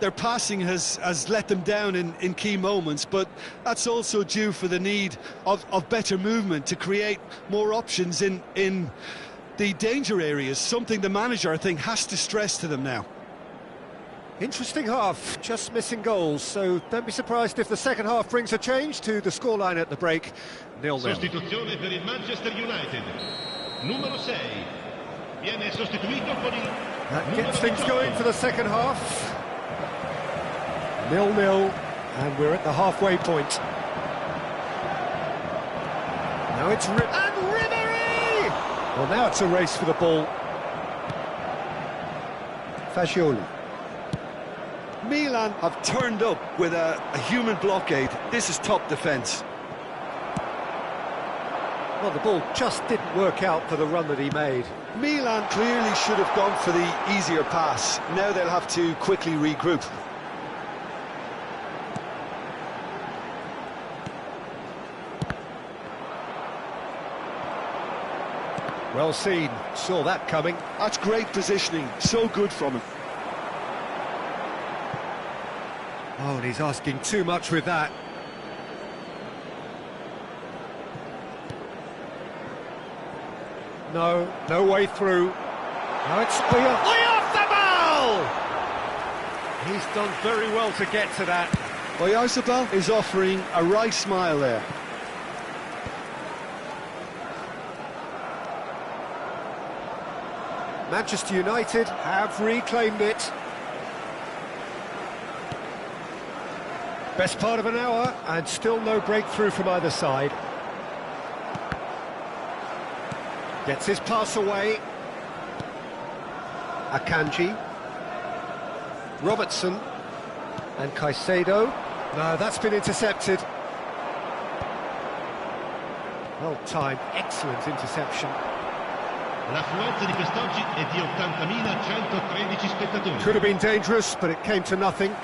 Their passing has let them down in key moments, but that's also due for the need of better movement to create more options in the danger areas, something the manager, I think, has to stress to them now. Interesting half, just missing goals, so don't be surprised if the second half brings a change to the scoreline at the break, 0-0. Sostituzione per il Manchester United. Numero 6. Viene sostituito con il That gets things going for the second half. 0-0, and we're at the halfway point. Now it's and Ribery! Well, now it's a race for the ball. Fagioli. Milan have turned up with a human blockade. This is top defence. Well, the ball just didn't work out for the run that he made. Milan clearly should have gone for the easier pass. Now they'll have to quickly regroup. Well seen, saw that coming. That's great positioning, so good from him. Oh, and he's asking too much with that. No way through. Now it's Oyarzabal! He's done very well to get to that. Oyarzabal is offering a right smile there. Manchester United have reclaimed it. Best part of an hour, and still no breakthrough from either side. Gets his pass away. Akanji. Robertson. And Caicedo. No, that's been intercepted. Well timed, excellent interception. L'affluenza di quest'oggi è di 80.113 spettatori. Could have been dangerous, but it came to nothing.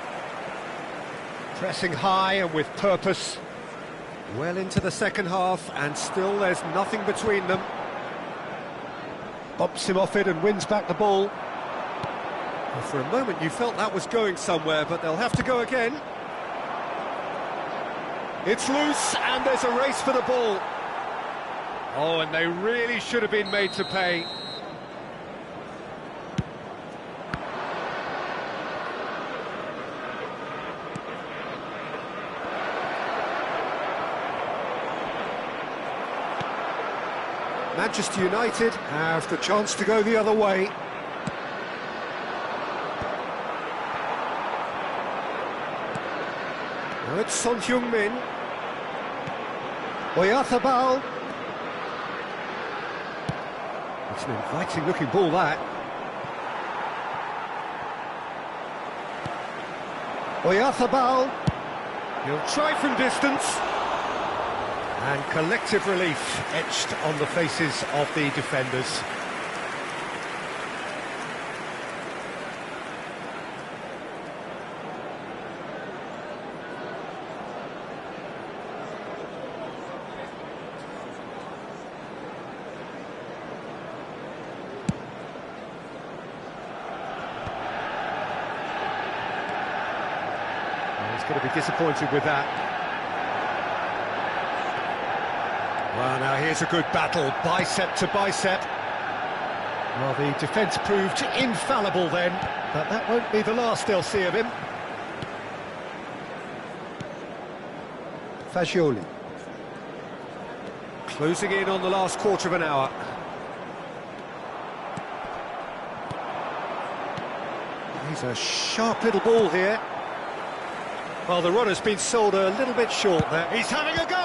Pressing high and with purpose. Well into the second half, and still there's nothing between them. Bumps him off it and wins back the ball. Well, for a moment you felt that was going somewhere, but they'll have to go again. It's loose, and there's a race for the ball. Oh, and they really should have been made to pay. Manchester United have the chance to go the other way. Now it's Son Heung-min. Oyarzabal. It's an inviting looking ball, that. Oyarzabal. He'll try from distance. And collective relief etched on the faces of the defenders. He's going to be disappointed with that. Well, now here's a good battle, bicep to bicep. Well, the defence proved infallible then, but that won't be the last they'll see of him. Fagioli. Closing in on the last quarter of an hour. He's a sharp little ball here. Well, the runner's been sold a little bit short there. He's having a go!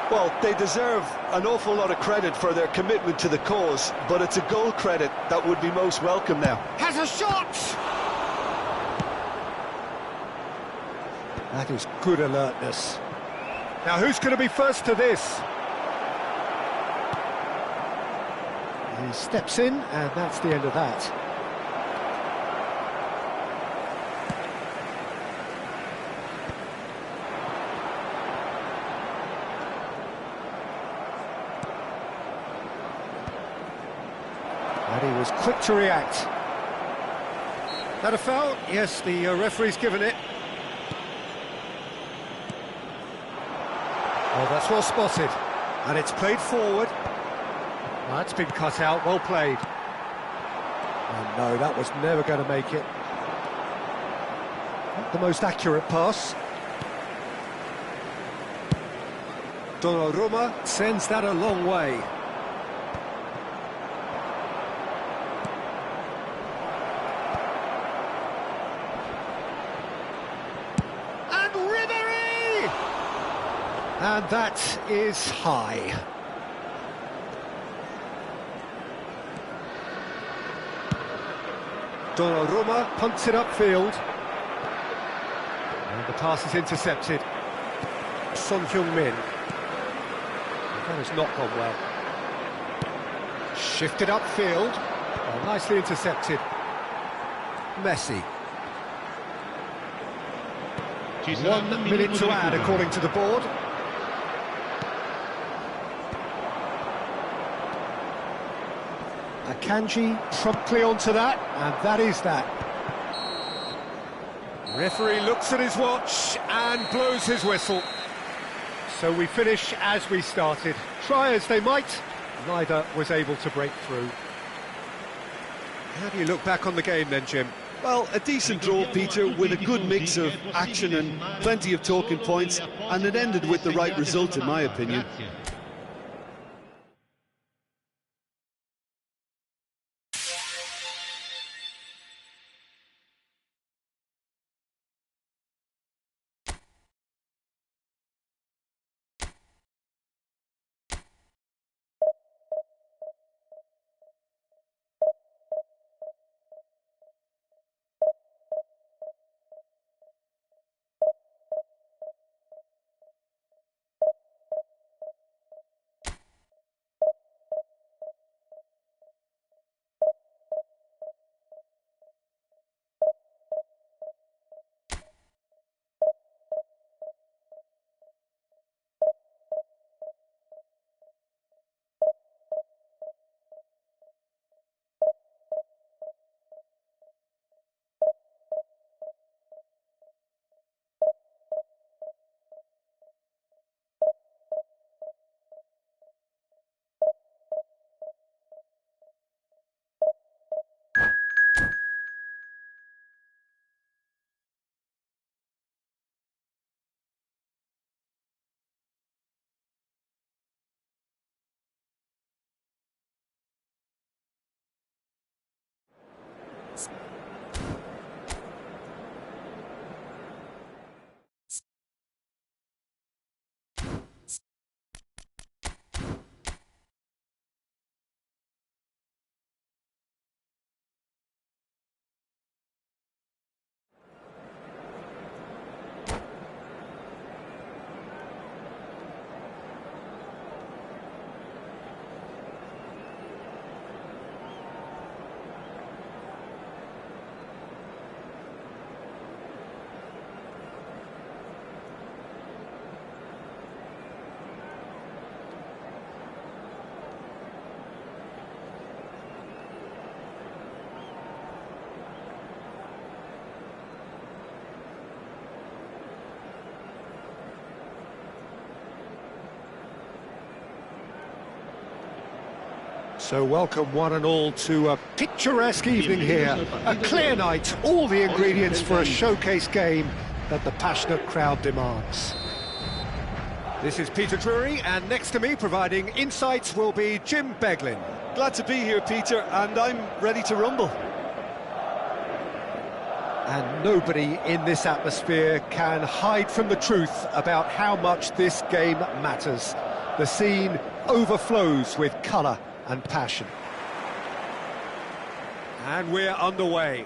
Well, they deserve an awful lot of credit for their commitment to the cause, but it's a goal credit that would be most welcome now. Has a shot! That is good alertness. Now, who's going to be first to this? He steps in, and that's the end of that. And he was quick to react. That a foul? Yes, the referee's given it. Oh, that's well spotted. And it's played forward. That's been cut out, well played. Oh no, that was never going to make it. Not the most accurate pass. Donnarumma sends that a long way. And that is high. Donnarumma punts it upfield. And the pass is intercepted. Son Heung-min. That has not gone well. Shifted upfield. Oh, nicely intercepted. Messi. 1 minute to add according to the board. Akanji promptly onto that, and that is that. Referee looks at his watch and blows his whistle. So we finish as we started. Try as they might, neither was able to break through. How do you look back on the game then, Jim? Well, a decent draw, Peter, with a good mix of action and plenty of talking points, and it ended with the right result, in my opinion. So welcome one and all to a picturesque evening here. A clear night, all the ingredients for a showcase game that the passionate crowd demands. This is Peter Drury, and next to me providing insights will be Jim Beglin. Glad to be here, Peter, and I'm ready to rumble. And nobody in this atmosphere can hide from the truth about how much this game matters. The scene overflows with colour and passion. And we're underway.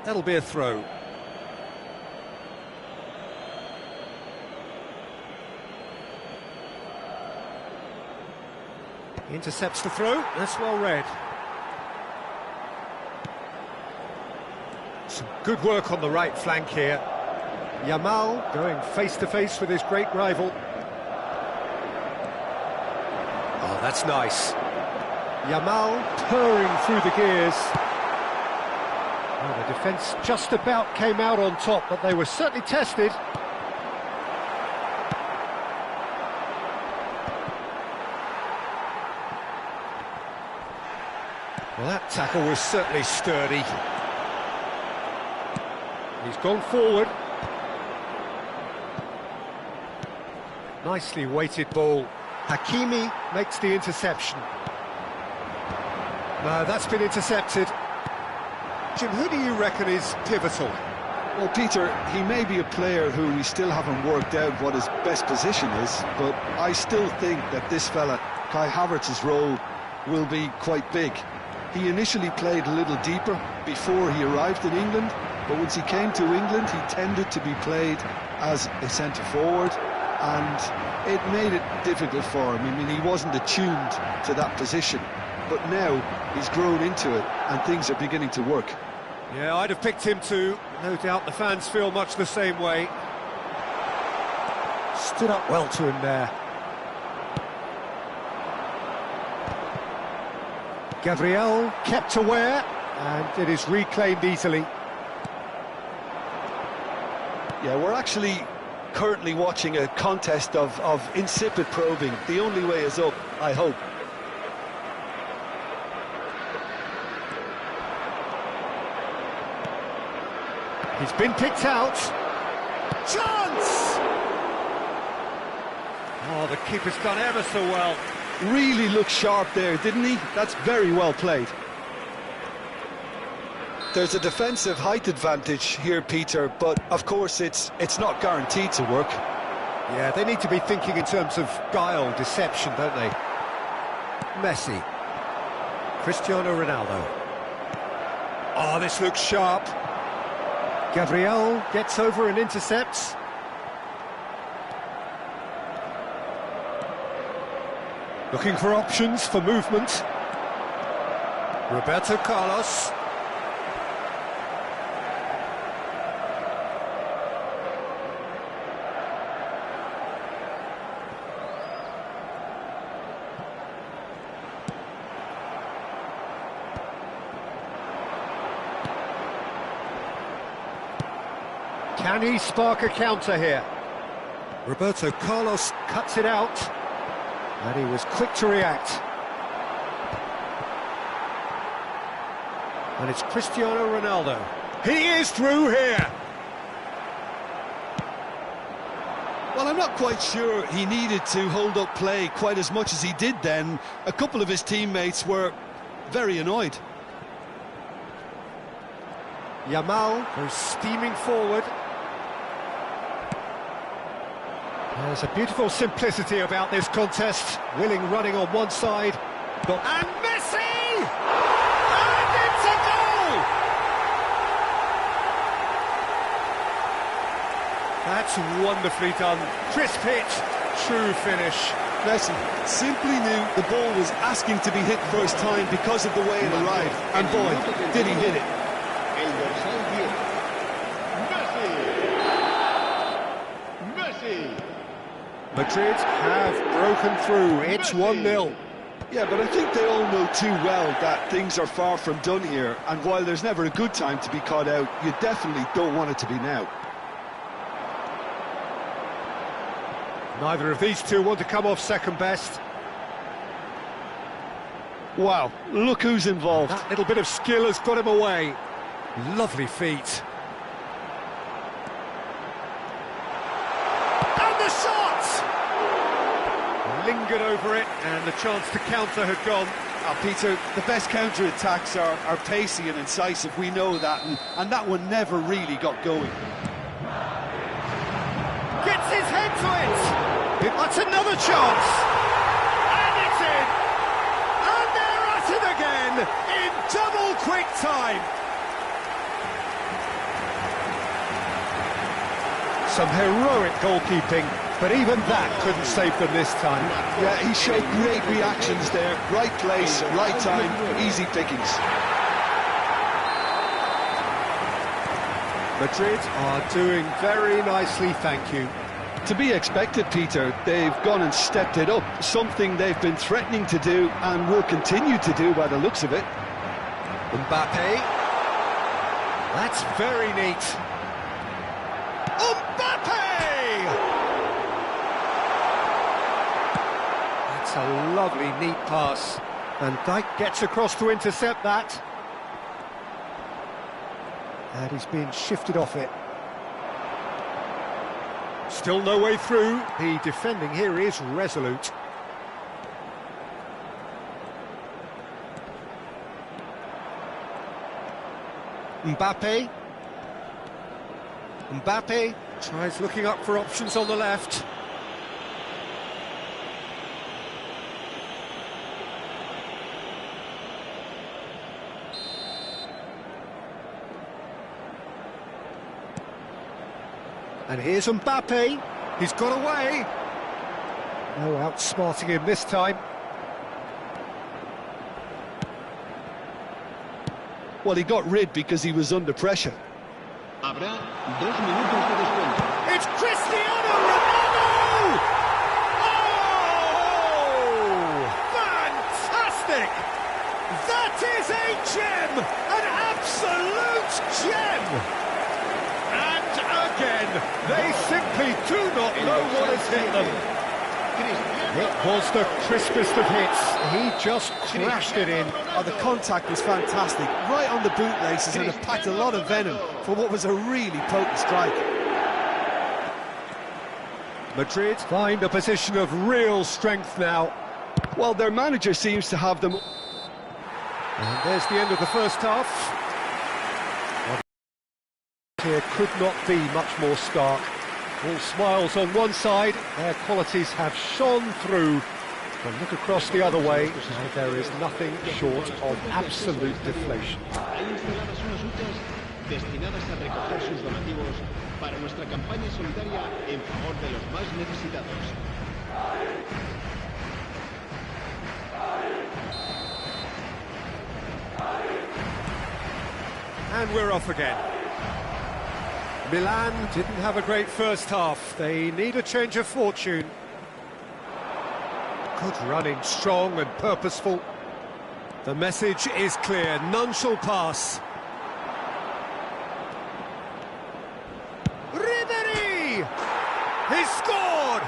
That'll be a throw. Intercepts the throw, that's well read. Some good work on the right flank here. Yamal going face-to-face with his great rival. Oh, that's nice. Yamal purring through the gears. Oh, the defence just about came out on top, but they were certainly tested. Well, that tackle was certainly sturdy. He's gone forward. Nicely weighted ball. Hakimi makes the interception. No, that's been intercepted. Jim, who do you reckon is pivotal? Well, Peter, he may be a player who we still haven't worked out what his best position is, but I still think that this fella, Kai Havertz's role, will be quite big. He initially played a little deeper before he arrived in England, but once he came to England, he tended to be played as a centre-forward, and it made it difficult for him. I mean, he wasn't attuned to that position, but now he's grown into it, and things are beginning to work. Yeah, I'd have picked him too. No doubt the fans feel much the same way. Stood up well to him there. Gabriel kept aware, and it is reclaimed easily. Yeah, we're actually currently watching a contest of insipid probing. The only way is up, I hope. He's been picked out. Chance! Oh, the keeper's done ever so well. Really looked sharp there, didn't he? That's very well played. There's a defensive height advantage here, Peter, but of course it's not guaranteed to work. Yeah, they need to be thinking in terms of guile, deception, don't they? Messi. Cristiano Ronaldo. Oh, this looks sharp. Gabriel gets over and intercepts. Looking for options for movement. Roberto Carlos. Can he spark a counter here? Roberto Carlos cuts it out, and he was quick to react. And it's Cristiano Ronaldo. He is through here! Well, I'm not quite sure he needed to hold up play quite as much as he did then. A couple of his teammates were very annoyed. Yamal goes steaming forward. There's a beautiful simplicity about this contest. Willing running on one side. And Messi! And it's a goal! That's wonderfully done. Crisp hit, true finish. Messi simply knew the ball was asking to be hit first time because of the way it arrived. And boy, did he hit it. Madrid have broken through. It's 1-0. Yeah, but I think they all know too well that things are far from done here, and while there's never a good time to be caught out, you definitely don't want it to be now. Neither of these two want to come off second best. Wow, look who's involved. That little bit of skill has got him away. Lovely feet. And the shot! Lingered over it, and the chance to counter had gone. Peter, the best counter-attacks are pacey and incisive, we know that, and that one never really got going. Gets his head to it! That's another chance! And it's in! And they're at it again, in double quick time! Some heroic goalkeeping, but even that couldn't save them this time. Yeah, he showed great reactions there. Right place, right time, easy pickings. Madrid are doing very nicely, thank you. To be expected, Peter. They've gone and stepped it up, something they've been threatening to do and will continue to do by the looks of it. Mbappe. That's very neat. Mbappe! That's a lovely, neat pass. Van Dijk gets across to intercept that. And he's being shifted off it. Still no way through. The defending here is resolute. Mbappe. Mbappe tries looking up for options on the left. And here's Mbappe. He's got away. No outsmarting him this time. Well, he got rid because he was under pressure. Habrá 2 minutos de descuento. It's Cristiano Ronaldo! Oh! Fantastic! That is a gem! An absolute gem! And again, they simply do not know what has hit them. It was the crispest of hits. He just crashed it in. Oh, the contact was fantastic, right on the bootlaces, and it packed a lot of venom for what was a really potent strike. Madrid find a position of real strength now. Well, their manager seems to have them. And there's the end of the first half. Here could not be much more stark. All smiles on one side, their qualities have shone through. But look across the other way, and there is nothing short of absolute deflation. Hay instaladas unas huchas destinadas a recoger sus donativos para nuestra campaña solidaria en favor de los más necesitados. And we're off again. Milan didn't have a great first half. They need a change of fortune. Good running, strong and purposeful. The message is clear, none shall pass. Ribery! He's scored!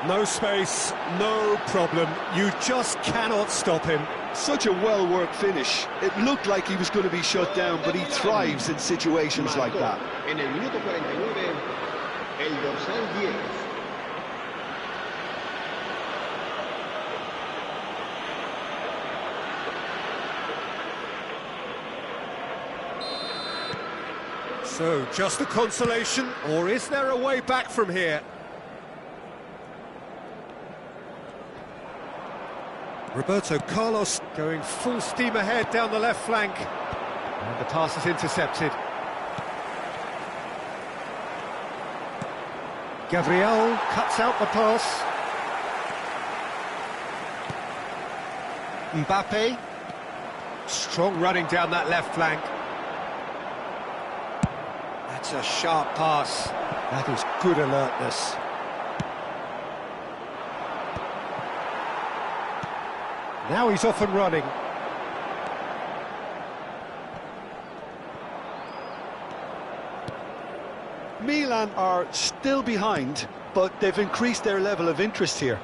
No space, no problem. You just cannot stop him. Such a well-worked finish. It looked like he was going to be shut down, but he thrives in situations like that. En el minuto 49, el dorsal 10. So, just a consolation, or is there a way back from here? Roberto Carlos going full steam ahead down the left flank. And the pass is intercepted. Gabriel cuts out the pass. Mbappe. Strong running down that left flank. That's a sharp pass. That is good alertness. Now he's off and running. Milan are still behind, but they've increased their level of interest here.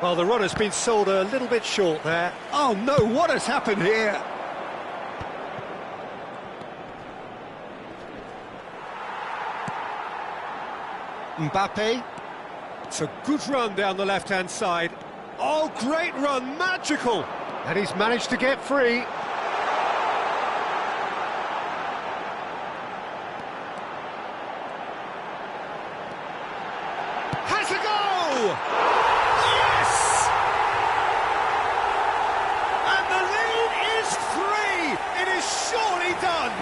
Well, the run has been sold a little bit short there. Oh no, what has happened here? Mbappe. It's a good run down the left-hand side. Oh, great run, magical! And he's managed to get free. Has a go! Yes! And the lead is 3! It is surely done!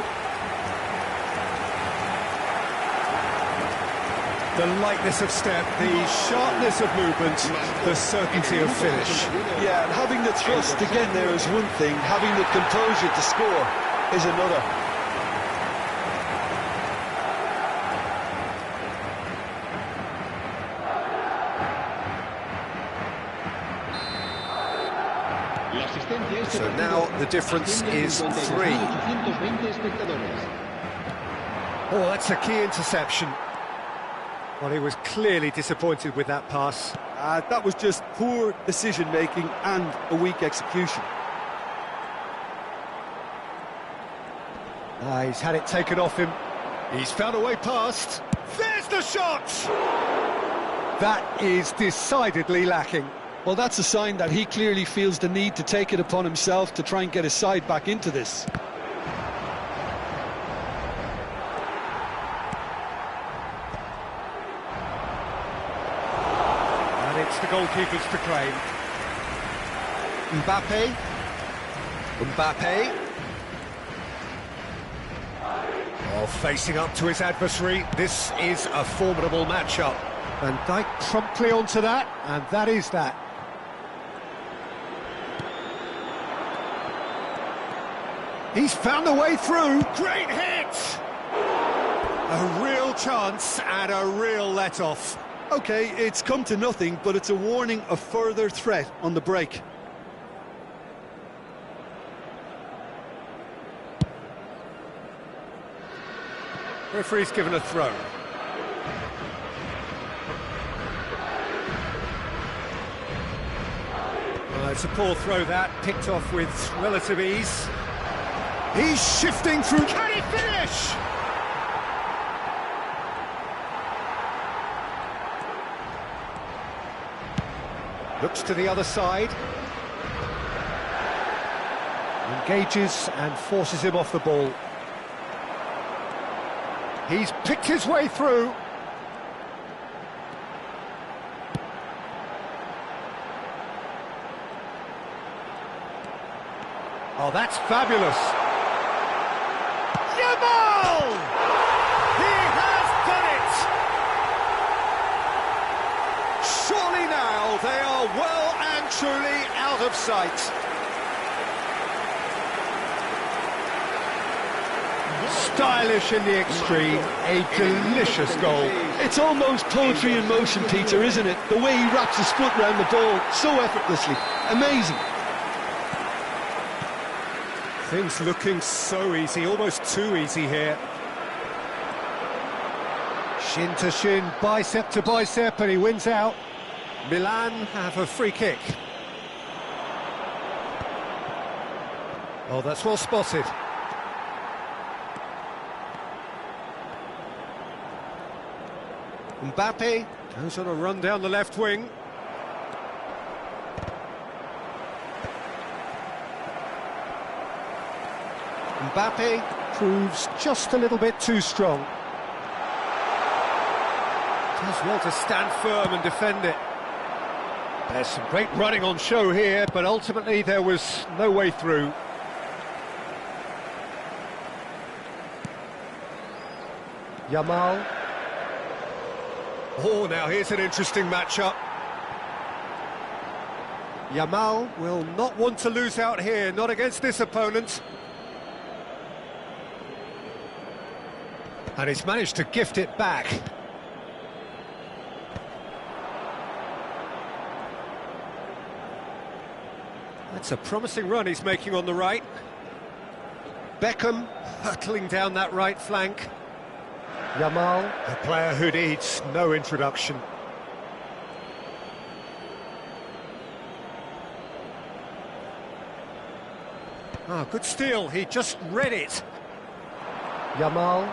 The lightness of step, the sharpness of movement, the certainty of finish. Yeah, and having the thrust to get there is one thing, having the composure to score is another. So now the difference is 3. Oh, that's a key interception. Well, he was clearly disappointed with that pass. That was just poor decision-making and a weak execution. He's had it taken off him. He's found a way past. There's the shot! That is decidedly lacking. Well, that's a sign that he clearly feels the need to take it upon himself to try and get his side back into this. It's the goalkeepers to claim. Mbappe. Oh, facing up to his adversary. This is a formidable matchup. Van Dijk promptly onto that, and that is that. He's found a way through. Great hit! A real chance and a real let-off. OK, it's come to nothing, but it's a warning of further threat on the break. Referee's given a throw. It's a poor throw that, picked off with relative ease. He's shifting through. Can he finish? Looks to the other side. Engages and forces him off the ball. He's picked his way through. Oh, that's fabulous. Yamal! He has done it! Surely now they are well and truly out of sight. Stylish in the extreme, a delicious goal. It's almost poetry in motion, Peter, isn't it? The way he wraps his foot round the ball so effortlessly. Amazing. Things looking so easy, almost too easy here. Shin to shin, bicep to bicep, and he wins out. Milan have a free kick. Oh, that's well spotted. Mbappe goes on a run down the left wing. Mbappe proves just a little bit too strong. Does well to stand firm and defend it. There's some great running on show here, but ultimately there was no way through. Yamal. Oh, now here's an interesting matchup. Yamal will not want to lose out here, not against this opponent. And he's managed to gift it back. That's a promising run he's making on the right. Beckham hurtling down that right flank. Yamal, a player who needs no introduction. Ah, good steal, he just read it. Yamal.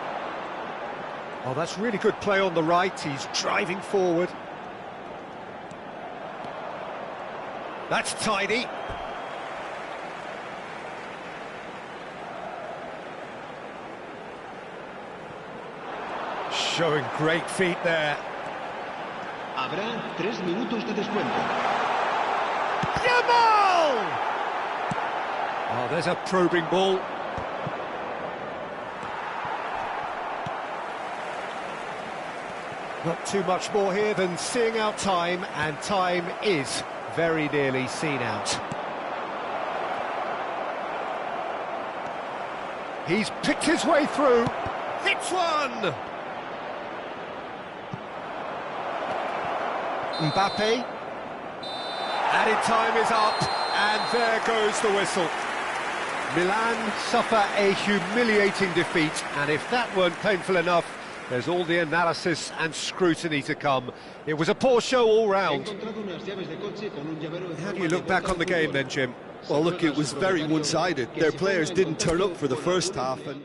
Oh, that's really good play on the right, he's driving forward. That's tidy. Showing great feet there. Habrá 3 minutos de descuento. Yamal! Oh, there's a probing ball. Not too much more here than seeing out time, and time is very nearly seen out. He's picked his way through. Hits one! Mbappe. Added time is up, and there goes the whistle. Milan suffer a humiliating defeat, and if that weren't painful enough, there's all the analysis and scrutiny to come. It was a poor show all round. How do you look back on the game then, Jim? Well, look, it was very one-sided. Their players didn't turn up for the first half, and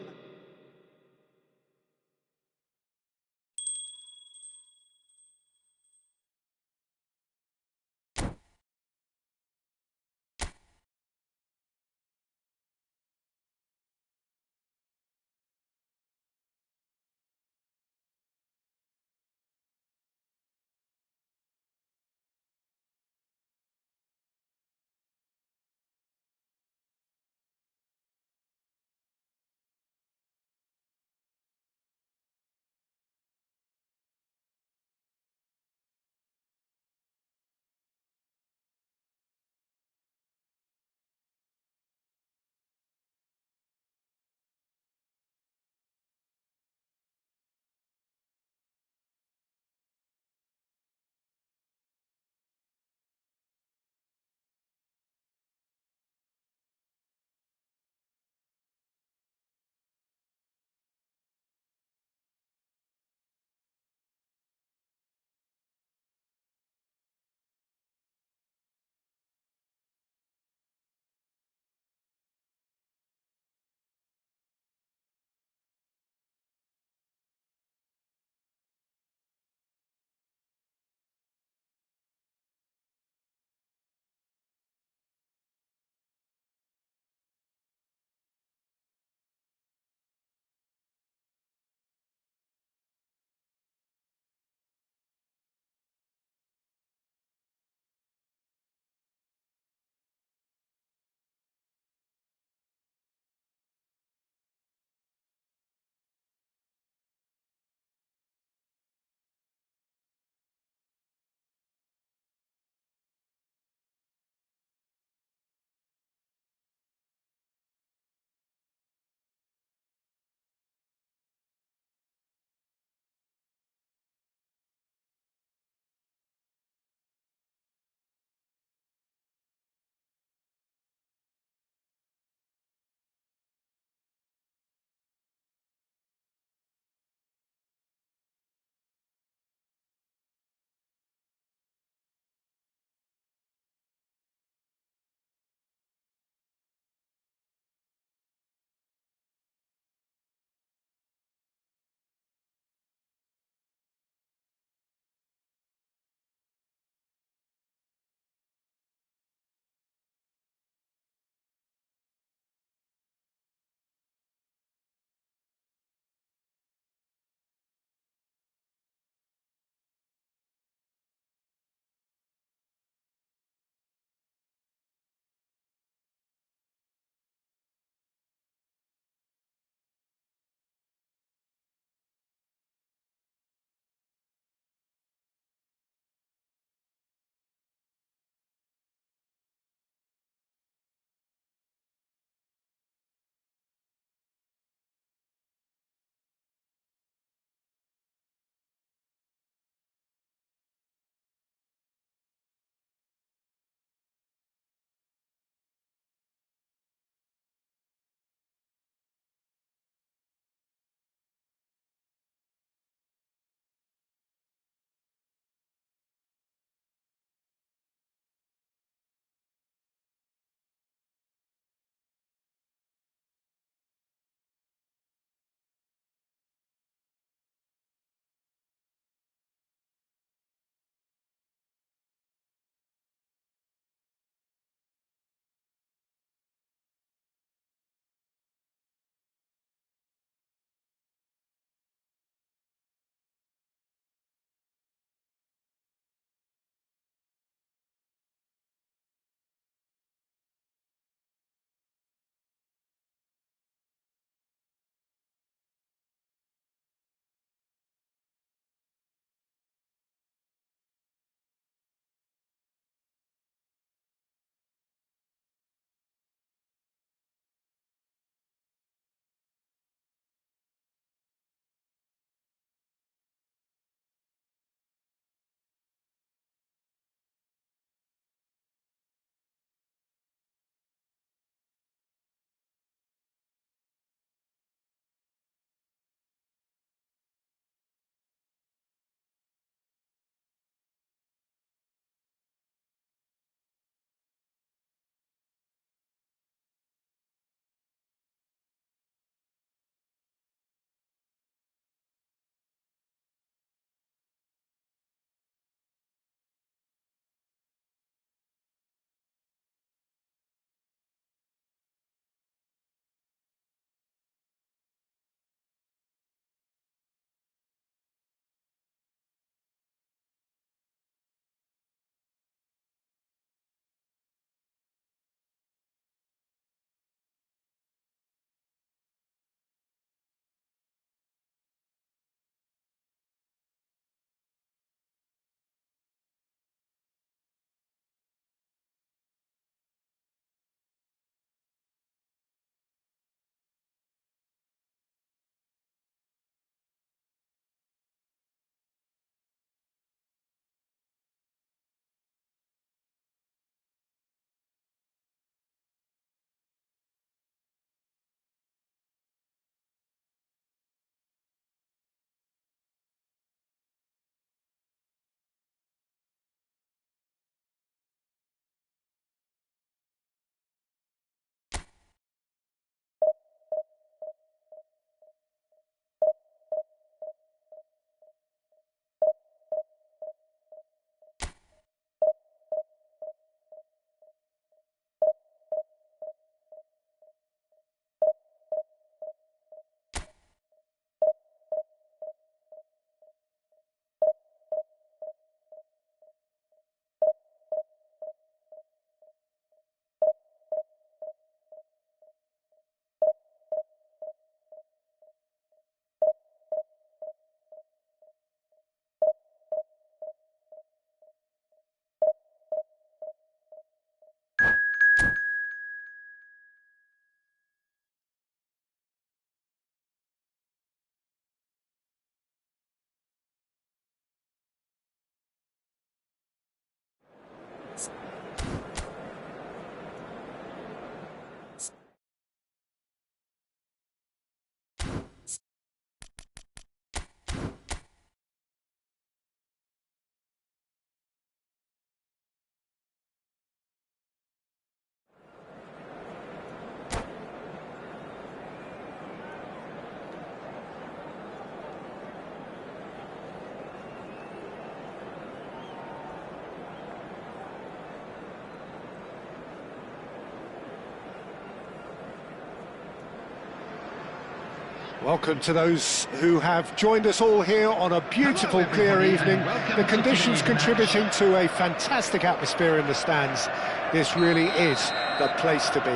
Welcome to those who have joined us all here on a beautiful, clear evening. The conditions contributing to a fantastic atmosphere in the stands. This really is the place to be.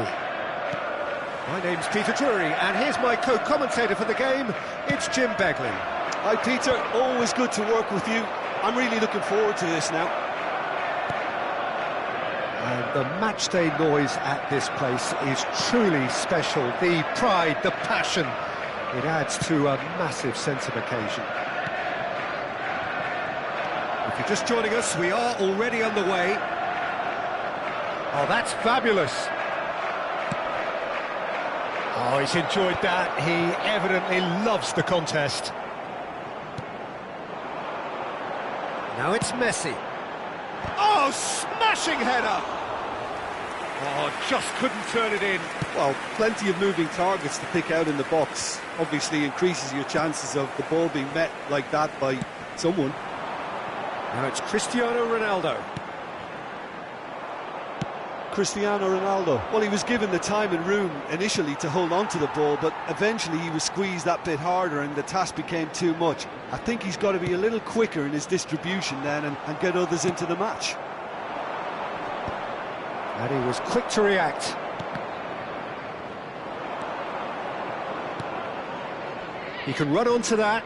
My name's Peter Drury, and here's my co-commentator for the game. It's Jim Begley. Hi, Peter. Always good to work with you. I'm really looking forward to this now. And the matchday noise at this place is truly special. The pride, the passion, it adds to a massive sense of occasion. If you're just joining us, we are already underway. Oh, that's fabulous. Oh, he's enjoyed that. He evidently loves the contest. Now it's Messi. Oh, smashing header! Oh, just couldn't turn it in. Well, plenty of moving targets to pick out in the box. Obviously increases your chances of the ball being met like that by someone. Now it's Cristiano Ronaldo. Cristiano Ronaldo. Well, he was given the time and room initially to hold on to the ball, but eventually he was squeezed that bit harder and the task became too much. I think he's got to be a little quicker in his distribution then and get others into the match. And he was quick to react. He can run onto that.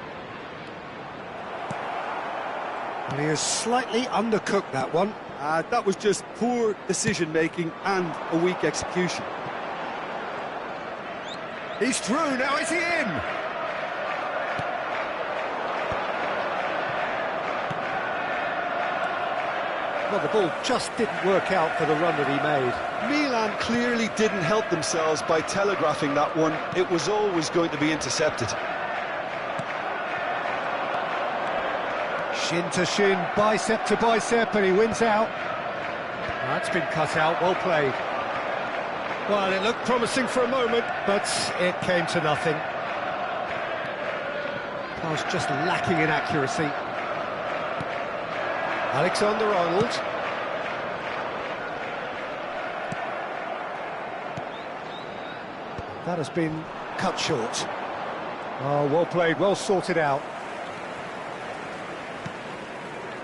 And he has slightly undercooked that one. That was just poor decision-making and a weak execution. He's through, now is he in? Well, the ball just didn't work out for the run that he made. Milan clearly didn't help themselves by telegraphing that one. It was always going to be intercepted. Shin to shin, bicep to bicep, and he wins out. That's been cut out, well played. Well, it looked promising for a moment, but it came to nothing. Pass just lacking in accuracy. Alexander-Arnold. That has been cut short. Oh, well played, well sorted out.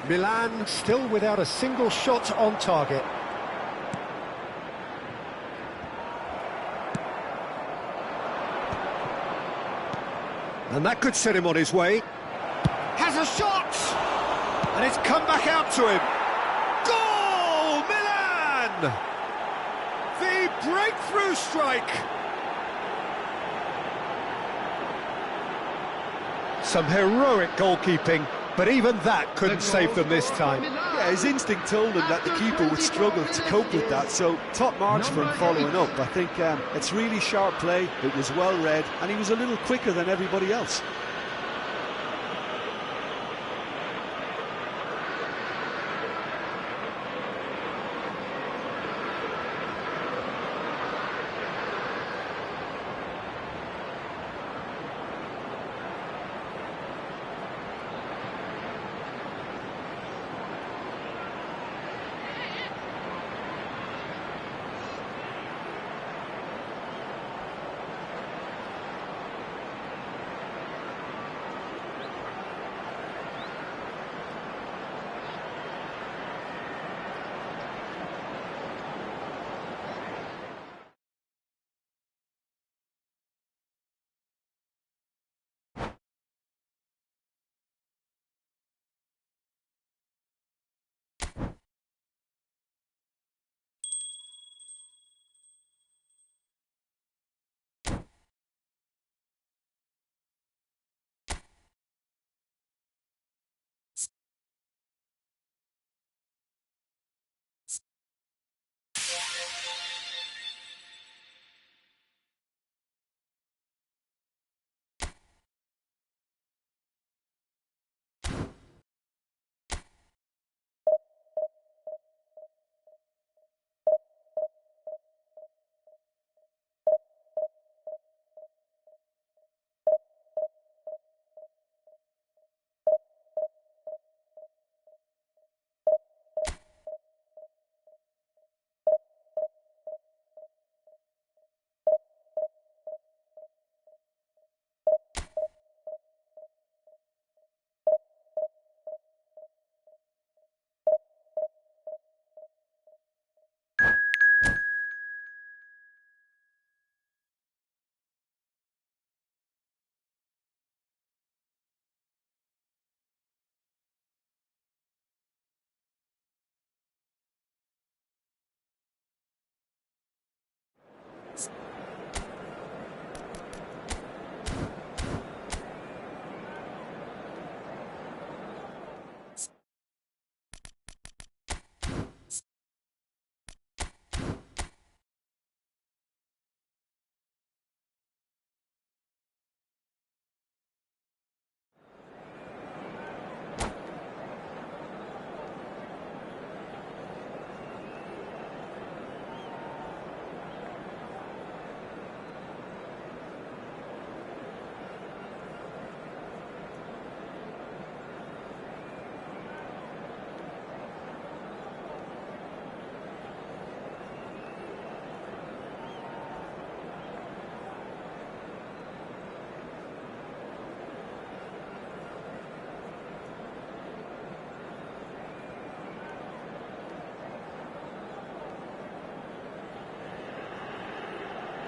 Milan still without a single shot on target. And that could set him on his way. Has a shot! And it's come back out to him. Goal! Milan! The breakthrough strike! Some heroic goalkeeping. But even that couldn't save them this time. Yeah, his instinct told him that the keeper would struggle to cope with that, so top marks for him following up. I think it's really sharp play, it was well read, and he was a little quicker than everybody else.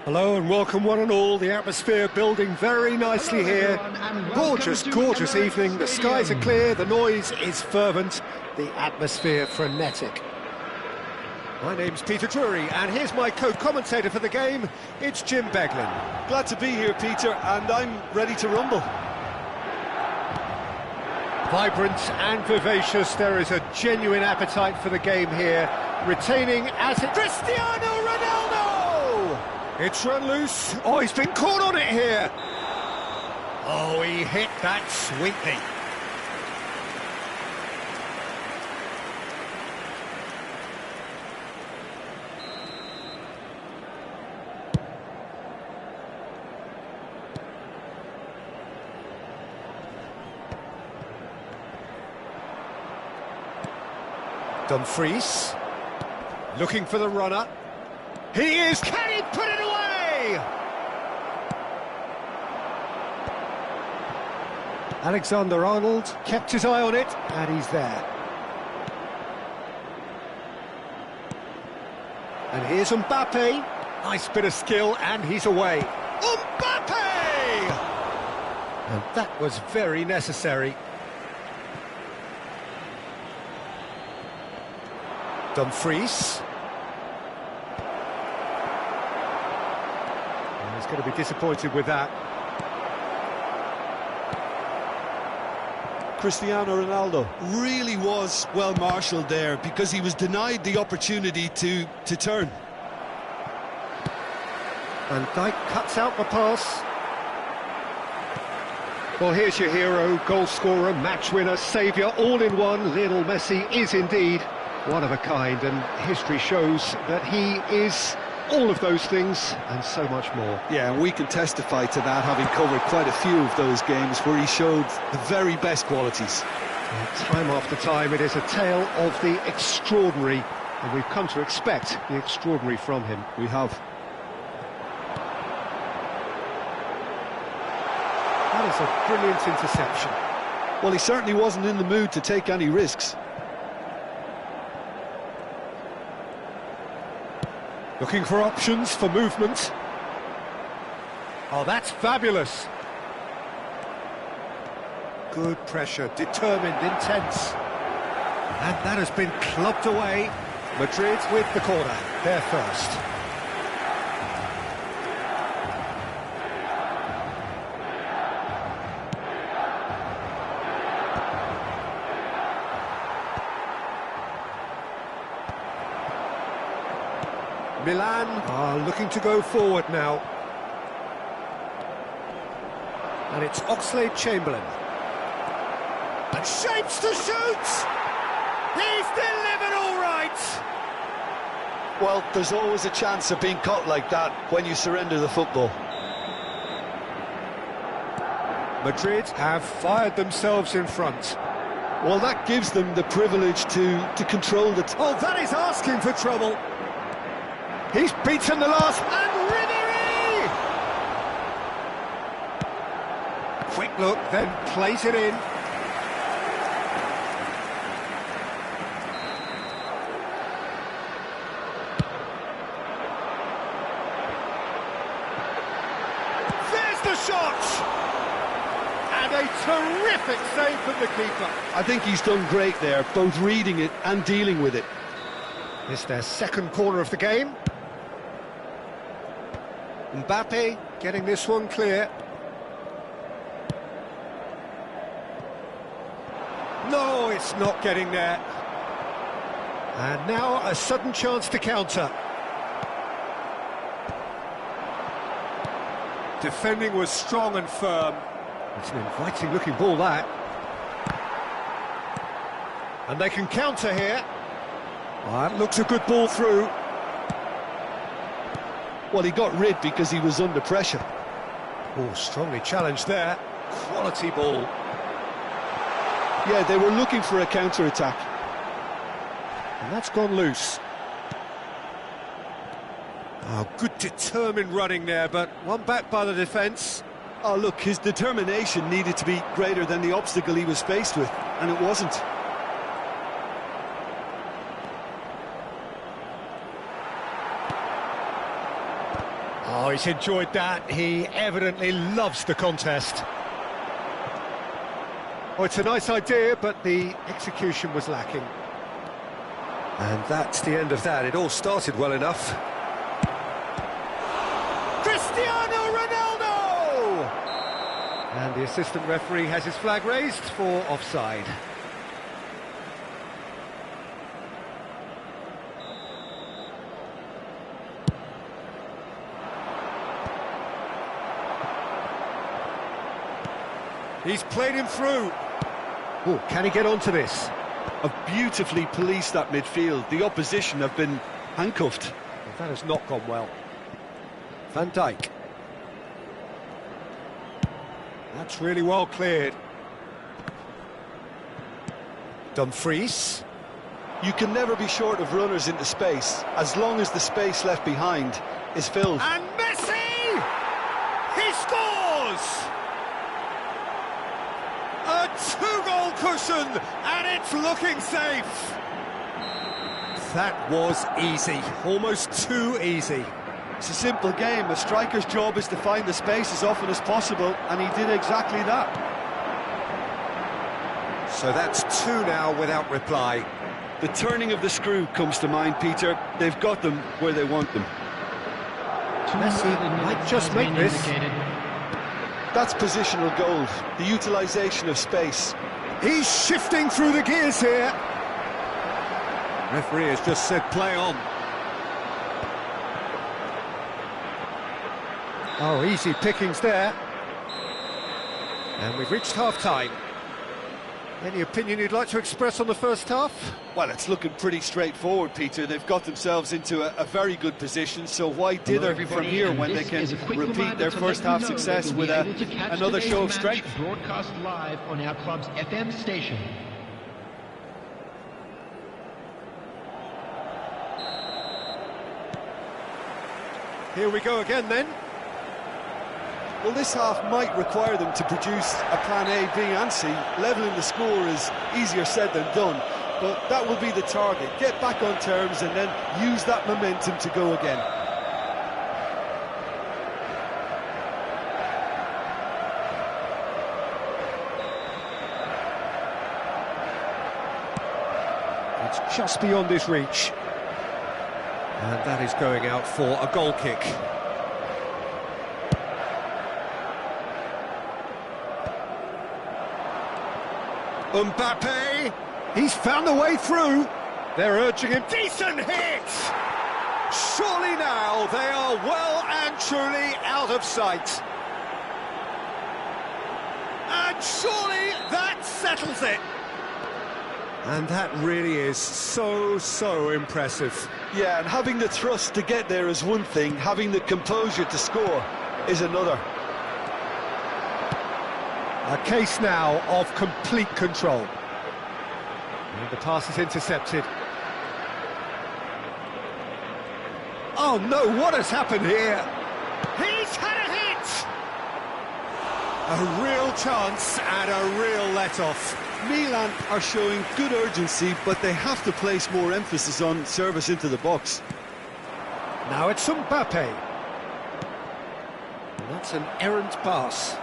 Hello and welcome one and all. The atmosphere building very nicely here. Gorgeous, gorgeous evening. The skies are clear, the noise is fervent, the atmosphere frenetic. My name's Peter Drury, and here's my co-commentator for the game. It's Jim Beglin. Glad to be here, Peter, and I'm ready to rumble. Vibrant and vivacious, there is a genuine appetite for the game here. Retaining as it... Cristiano Ronaldo! It's run loose. Oh, he's been caught on it here. Oh, he hit that sweetly. Dumfries, looking for the runner. He is, can he put it away? Alexander-Arnold kept his eye on it, and he's there. And here's Mbappe. Nice bit of skill, and he's away. Mbappe! And that was very necessary. Dumfries. He's going to be disappointed with that. Cristiano Ronaldo really was well marshalled there because he was denied the opportunity to turn. Van Dijk cuts out the pass. Well, here's your hero, goal scorer, match winner, saviour, all in one. Lionel Messi is indeed one of a kind, and history shows that he is all of those things and so much more. Yeah, and we can testify to that, having covered quite a few of those games where he showed the very best qualities. And time after time, it is a tale of the extraordinary, and we've come to expect the extraordinary from him. We have. That is a brilliant interception. Well, he certainly wasn't in the mood to take any risks. Looking for options for movement. Oh, that's fabulous. Good pressure, determined, intense. And that has been clubbed away. Madrid with the corner, they're first. Milan are looking to go forward now. And it's Oxlade-Chamberlain. And shapes to shoot! He's delivered all right! Well, there's always a chance of being caught like that when you surrender the football. Madrid have fired themselves in front. Well, that gives them the privilege to control the... Oh, that is asking for trouble! He's beaten the last, and Ribéry! Quick look, then plays it in. There's the shot! And a terrific save from the keeper. I think he's done great there, both reading it and dealing with it. It's their second corner of the game. Mbappe getting this one clear. No, it's not getting there. And now a sudden chance to counter. Defending was strong and firm. It's an inviting looking ball, that. And they can counter here. Well, that looks a good ball through. Well, he got rid because he was under pressure. Oh, strongly challenged there. Quality ball. Yeah, they were looking for a counter-attack. And that's gone loose. Oh, good determined running there, but one back by the defence. Oh, look, his determination needed to be greater than the obstacle he was faced with, and it wasn't. Oh, Oh, he's enjoyed that. He evidently loves the contest. Oh, it's a nice idea, but the execution was lacking. And that's the end of that. It all started well enough. Cristiano Ronaldo! And the assistant referee has his flag raised for offside. He's played him through. Oh, can he get onto this? Have beautifully policed that midfield. The opposition have been handcuffed. Well, that has not gone well. Van Dijk. That's really well cleared. Dumfries. You can never be short of runners into space, as long as the space left behind is filled. And Messi! He scores! A two-goal cushion, and it's looking safe. That was easy, almost too easy. It's a simple game. A striker's job is to find the space as often as possible, and he did exactly that. So that's two now without reply. The turning of the screw comes to mind, Peter. They've got them where they want them. Messi might just make this. That's positional gold, the utilisation of space. He's shifting through the gears here. Referee has just said play on. Oh, easy pickings there. And we've reached half-time. Any opinion you'd like to express on the first half? Well, it's looking pretty straightforward, Peter. They've got themselves into a very good position, so why dither from here when they can repeat their first half success with another show of strength? Broadcast live on our club's FM station. Here we go again then. Well, this half might require them to produce a plan A, B and C. Levelling the score is easier said than done, but that will be the target. Get back on terms and then use that momentum to go again. It's just beyond his reach. And that is going out for a goal kick. Mbappe, he's found a way through. They're urging him. Decent hit! Surely now they are well and truly out of sight. And surely that settles it. And that really is so impressive. Yeah, and having the thrust to get there is one thing, having the composure to score is another. A case now of complete control. And the pass is intercepted. Oh no, what has happened here? He's had a hit! A real chance and a real let-off. Milan are showing good urgency, but they have to place more emphasis on service into the box. Now it's Mbappe. And that's an errant pass.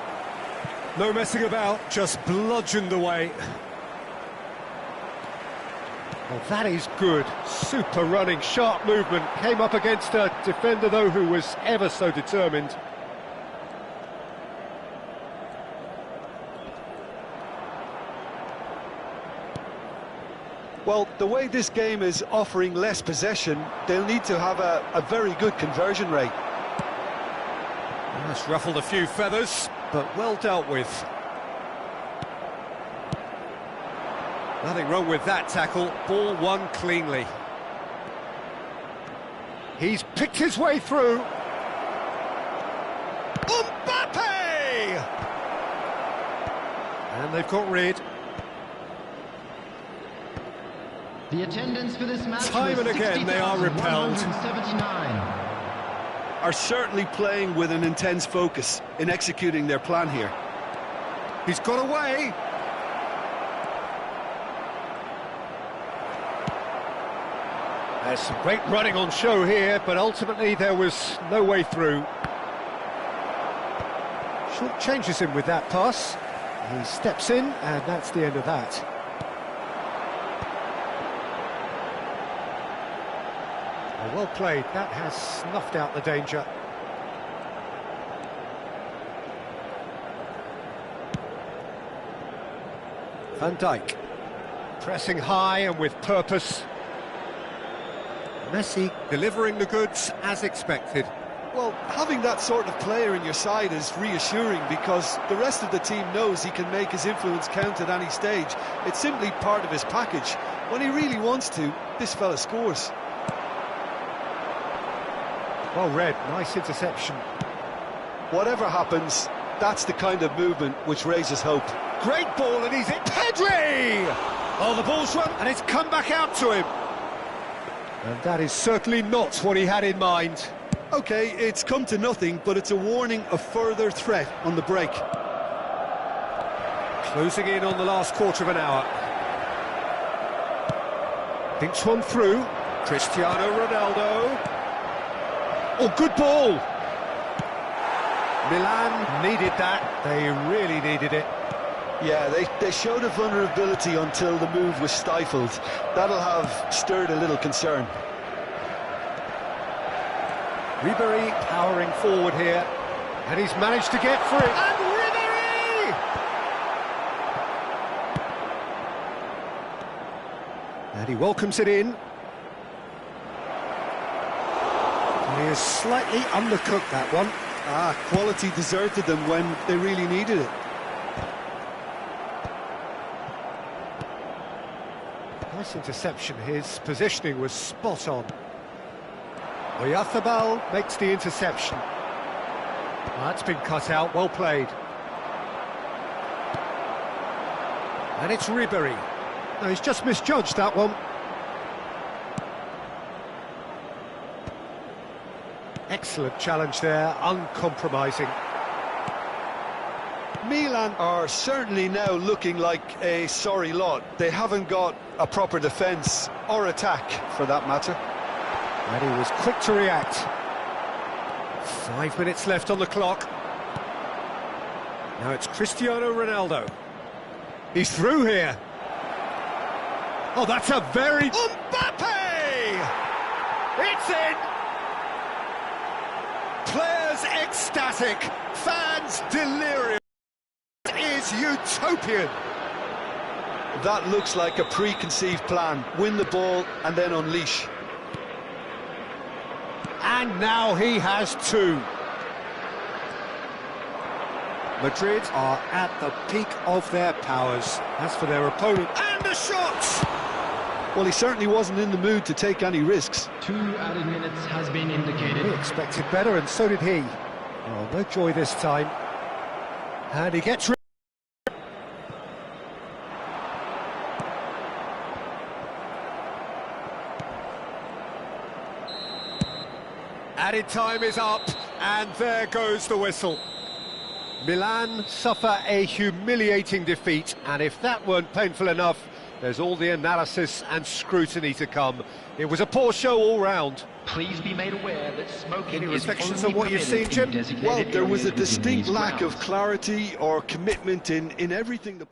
No messing about, just bludgeoned away. Well, that is good. Super running, sharp movement. Came up against a defender, though, who was ever so determined. Well, the way this game is offering less possession, they'll need to have a very good conversion rate. That's ruffled a few feathers, but well dealt with. Nothing wrong with that tackle. Ball won cleanly. He's picked his way through. Mbappe! And they've got rid. The attendance for this match Time and again they are repelled. 179. Are certainly playing with an intense focus in executing their plan here. He's got away. There's some great running on show here, but ultimately there was no way through. Short changes him with that pass. He steps in, and that's the end of that. Well played, that has snuffed out the danger. Van Dijk, pressing high and with purpose. Messi delivering the goods as expected. Well, having that sort of player in your side is reassuring because the rest of the team knows he can make his influence count at any stage. It's simply part of his package. When he really wants to, this fella scores. Well read, nice interception. Whatever happens, that's the kind of movement which raises hope. Great ball, and he's in. Pedri! Oh, the ball's run, and it's come back out to him. And that is certainly not what he had in mind. OK, it's come to nothing, but it's a warning of further threat on the break. Closing in on the last quarter of an hour. Thinks one through. Cristiano Ronaldo. Oh, good ball! Milan needed that. They really needed it. Yeah, they showed a vulnerability until the move was stifled. That'll have stirred a little concern. Ribery powering forward here, and he's managed to get through. And Ribery! And he welcomes it in. He has slightly undercooked that one. Quality deserted them when they really needed it. Nice interception, his positioning was spot on. Oyarzabal makes the interception. That's been cut out, well played. And it's Ribery. No, he's just misjudged that one. Excellent challenge there, uncompromising. Milan are certainly now looking like a sorry lot. They haven't got a proper defence or attack, for that matter. And he was quick to react. 5 minutes left on the clock. Now it's Cristiano Ronaldo. He's through here. Oh, that's a very... Mbappe! It's in! Players ecstatic, fans delirious. It is utopian. That looks like a preconceived plan. Win the ball and then unleash. And now he has two. Madrid are at the peak of their powers. As for their opponent, and the shots! Well, he certainly wasn't in the mood to take any risks. 2 added minutes has been indicated. He expected better, and so did he. Oh, no joy this time. And he gets... Added time is up, and there goes the whistle. Milan suffer a humiliating defeat, and if that weren't painful enough, there's all the analysis and scrutiny to come. It was a poor show all round. Please be made aware that smoking Any is reflections only on what you've permitted seen, in Jim? designated Well, there was a areas within distinct these lack of grounds. clarity or commitment in everything the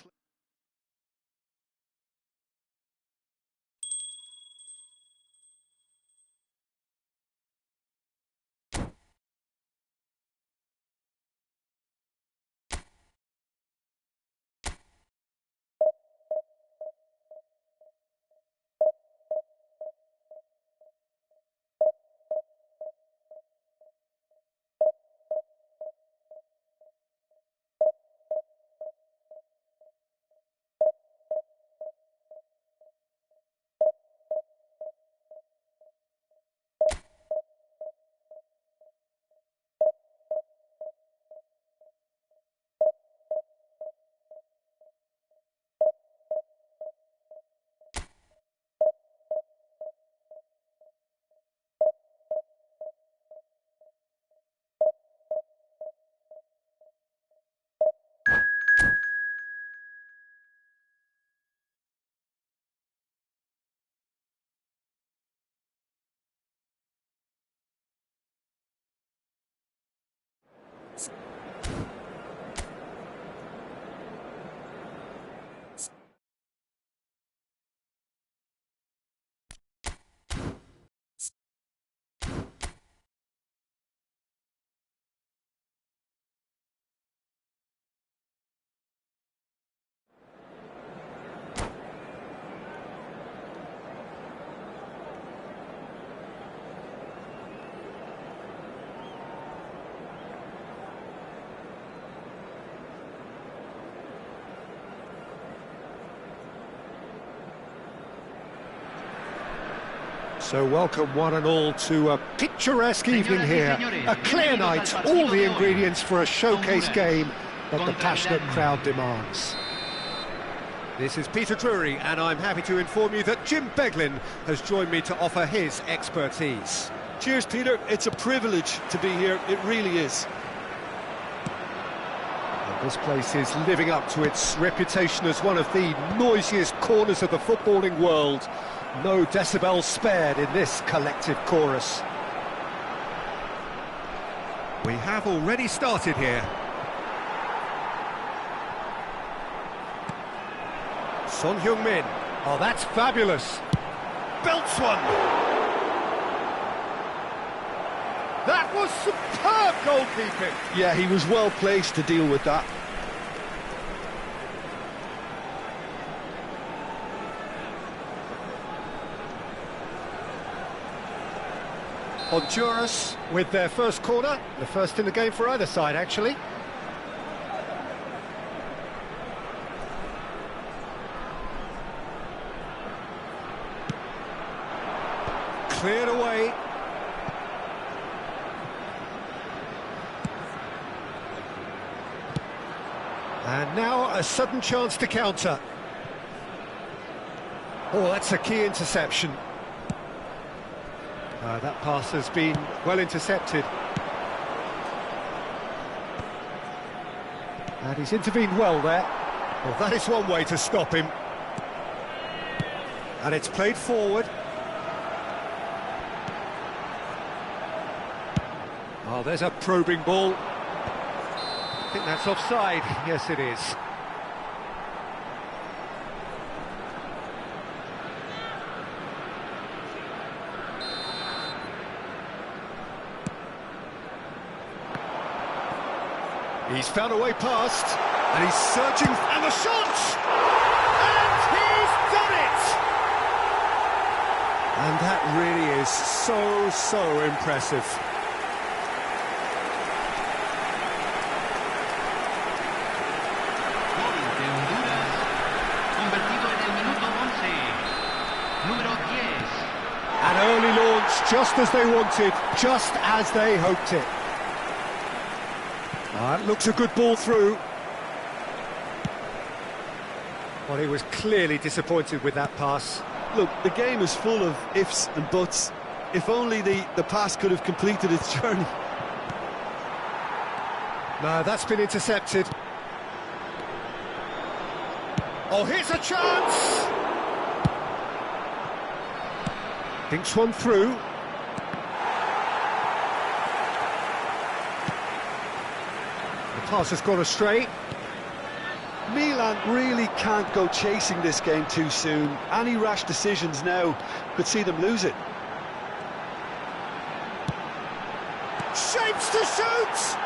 So welcome one and all to a picturesque evening here. A clear night, all the ingredients for a showcase game that the passionate crowd demands. This is Peter Drury, and I'm happy to inform you that Jim Beglin has joined me to offer his expertise. Cheers, Peter. It's a privilege to be here. It really is. And this place is living up to its reputation as one of the noisiest corners of the footballing world. No decibels spared in this collective chorus. We have already started here. Son Heung-min. Oh, that's fabulous. Belts one. That was superb goalkeeping. Yeah, he was well placed to deal with that. Honduras with their first corner, the first in the game for either side, actually. Cleared away. And now a sudden chance to counter. Oh, that's a key interception. That pass has been well intercepted. And he's intervened well there. Well, that is one way to stop him. And it's played forward. Oh, there's a probing ball. I think that's offside. Yes, it is. He's found a way past, and he's searching, and the shot! And he's done it! And that really is so impressive. Gol de Honduras, convertido en el minuto 11, número 10. An early launch, just as they wanted, just as they hoped it. It looks a good ball through. Well, he was clearly disappointed with that pass. Look, the game is full of ifs and buts. If only the pass could have completed its journey. No, that's been intercepted. Oh, here's a chance! Thinks one through. The pass has gone astray. Milan really can't go chasing this game too soon. Any rash decisions now could see them lose it. Shapes to shoot!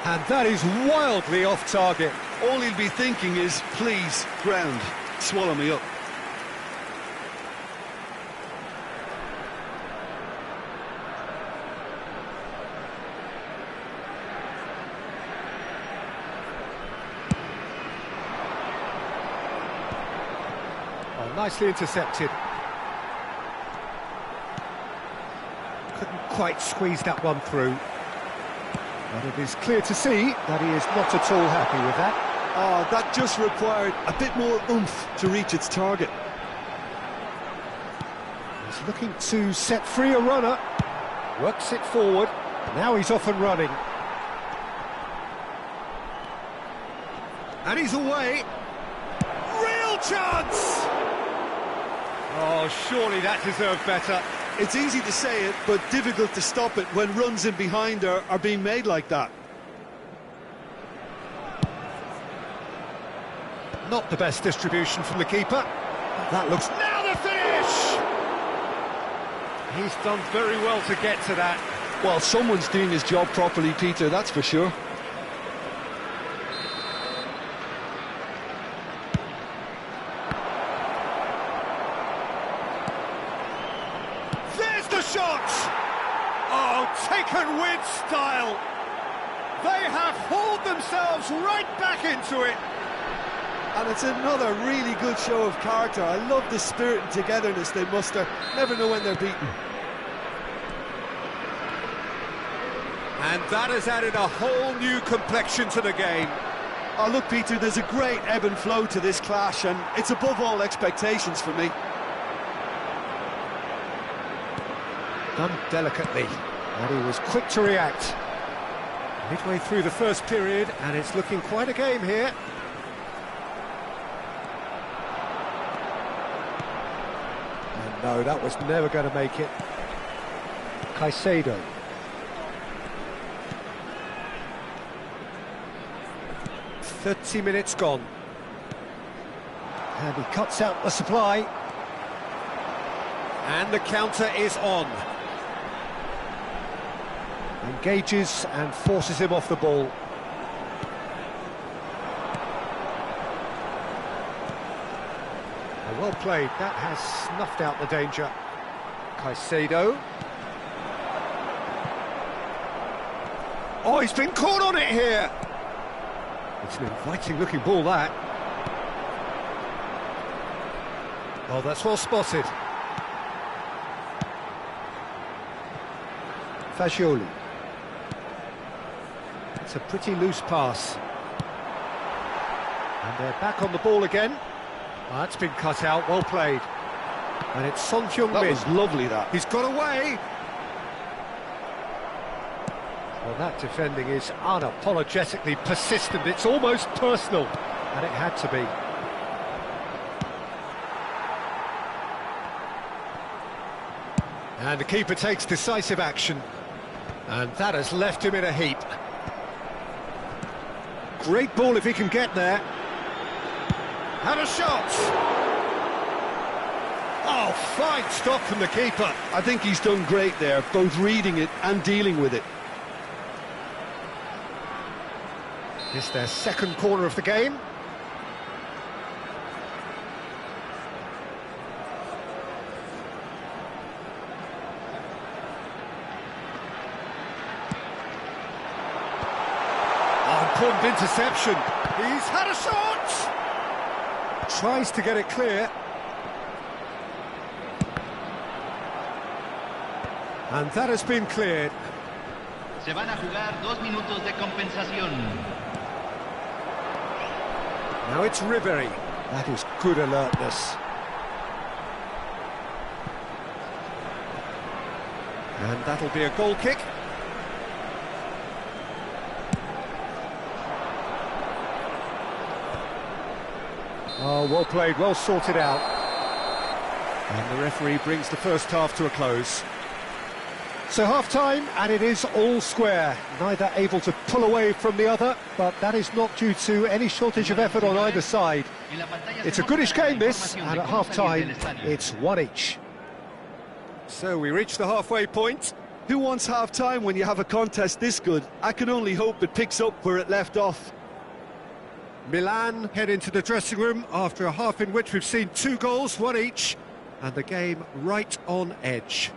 And that is wildly off target. All he'll be thinking is, please, ground, swallow me up. Oh, nicely intercepted. Couldn't quite squeeze that one through. But it is clear to see that he is not at all happy with that. Oh, that just required a bit more oomph to reach its target. He's looking to set free a runner. Works it forward. Now he's off and running. And he's away. Real chance! Oh, surely that deserved better. It's easy to say it, but difficult to stop it when runs in behind are being made like that. Not the best distribution from the keeper. That looks... Now the finish! He's done very well to get to that. Well, someone's doing his job properly, Peter, that's for sure. Shot! Oh, taken with style. They have hauled themselves right back into it. And it's another really good show of character. I love the spirit and togetherness they muster. Never know when they're beaten. And that has added a whole new complexion to the game. Oh, look, Peter, there's a great ebb and flow to this clash, and it's above all expectations for me. Done delicately, and he was quick to react. Midway through the first period, and it's looking quite a game here. And no, that was never going to make it. Caicedo. "30 minutes gone." And he cuts out the supply. And the counter is on. Engages and forces him off the ball. Well played, that has snuffed out the danger. Caicedo. Oh, he's been caught on it here! It's an inviting looking ball, that. Oh, that's well spotted. Fagioli. It's a pretty loose pass. And they're back on the ball again. Oh, that's been cut out, well played. And it's Son Heung-min. That was lovely, that. He's got away. Well, that defending is unapologetically persistent. It's almost personal. And it had to be. And the keeper takes decisive action. And that has left him in a heap. Great ball if he can get there. And a shot! Oh, fine stop from the keeper. I think he's done great there, both reading it and dealing with it. It's their second corner of the game. Important interception. He's had a shot! Tries to get it clear. And that has been cleared. Se van a jugar 2 minutos de compensación. Now it's Ribery. That is good alertness. And that'll be a goal kick. Oh, well played, well sorted out. And the referee brings the first half to a close. So half-time, and it is all square. Neither able to pull away from the other, but that is not due to any shortage of effort on either side. It's a goodish game, this, and at half-time, it's 1 each. So we reach the halfway point. Who wants half-time when you have a contest this good? I can only hope it picks up where it left off. Milan head into the dressing room after a half in which we've seen 2 goals, 1 each, and the game right on edge.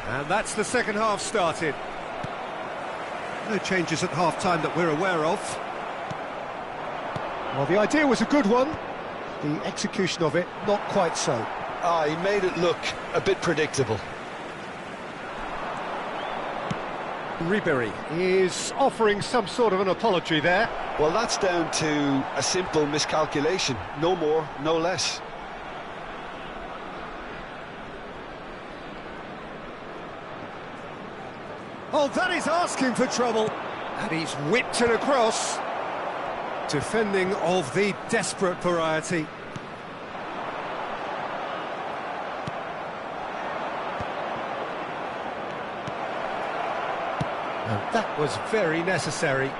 And that's the second half started. No changes at half-time that we're aware of. Well, the idea was a good one. The execution of it, not quite so. He made it look a bit predictable. Ribery is offering some sort of an apology there. Well, that's down to a simple miscalculation. No more, no less. Oh, that is asking for trouble. And he's whipped it across. Defending of the desperate variety. that was very necessary.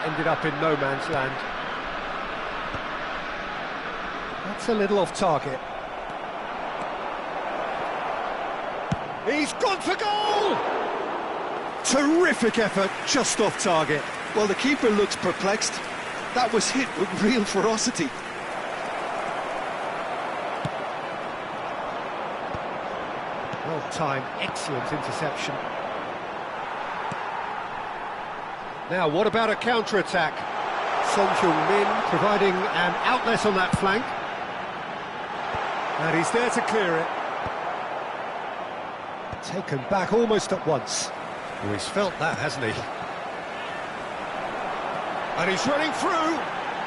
Ended up in no man's land. That's a little off target. He's gone for goal! Terrific effort, just off target. Well, the keeper looks perplexed. That was hit with real ferocity. Well timed, excellent interception. Now, what about a counter-attack? Son Heung-min providing an outlet on that flank. And he's there to clear it. Taken back almost at once. Oh, he's felt that, hasn't he? And he's running through.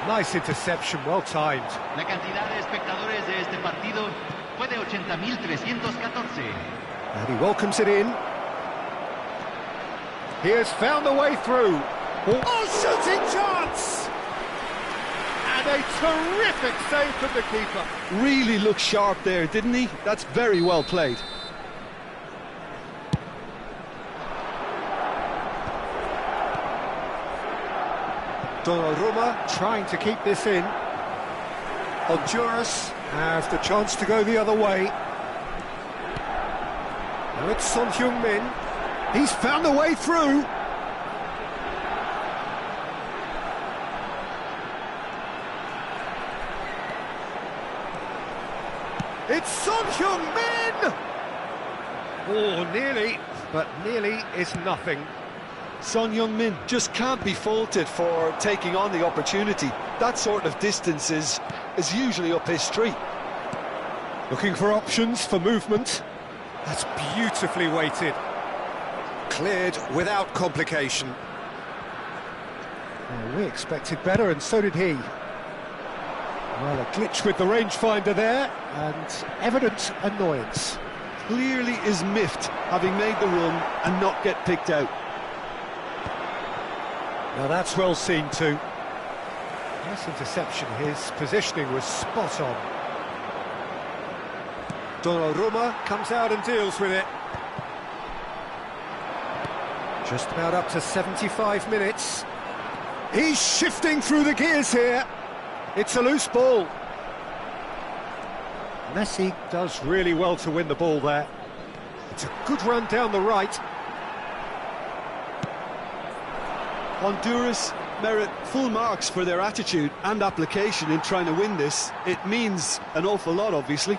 Nice interception, well timed. La cantidad de espectadores de este partido fue de 80.314. And he welcomes it in. He has found the way through. Oh, shooting chance! And a terrific save from the keeper. Really looked sharp there, didn't he? That's very well played. Donnarumma trying to keep this in. Honduras have the chance to go the other way. Now it's Son Heung-min. He's found the way through. It's Son Heung-min! Oh, nearly, but nearly is nothing. Son Heung-min just can't be faulted for taking on the opportunity. That sort of distance is usually up his street. Looking for options for movement. That's beautifully weighted. Cleared without complication. Well, we expected better, and so did he. Well, a glitch with the rangefinder there, and evident annoyance. Clearly is miffed, having made the run and not get picked out. Now that's well seen too. Nice interception, his positioning was spot on. Donnarumma comes out and deals with it. Just about up to 75 minutes. He's shifting through the gears here. It's a loose ball. Messi does really well to win the ball there. It's a good run down the right. Honduras merit full marks for their attitude and application in trying to win this. It means an awful lot, obviously.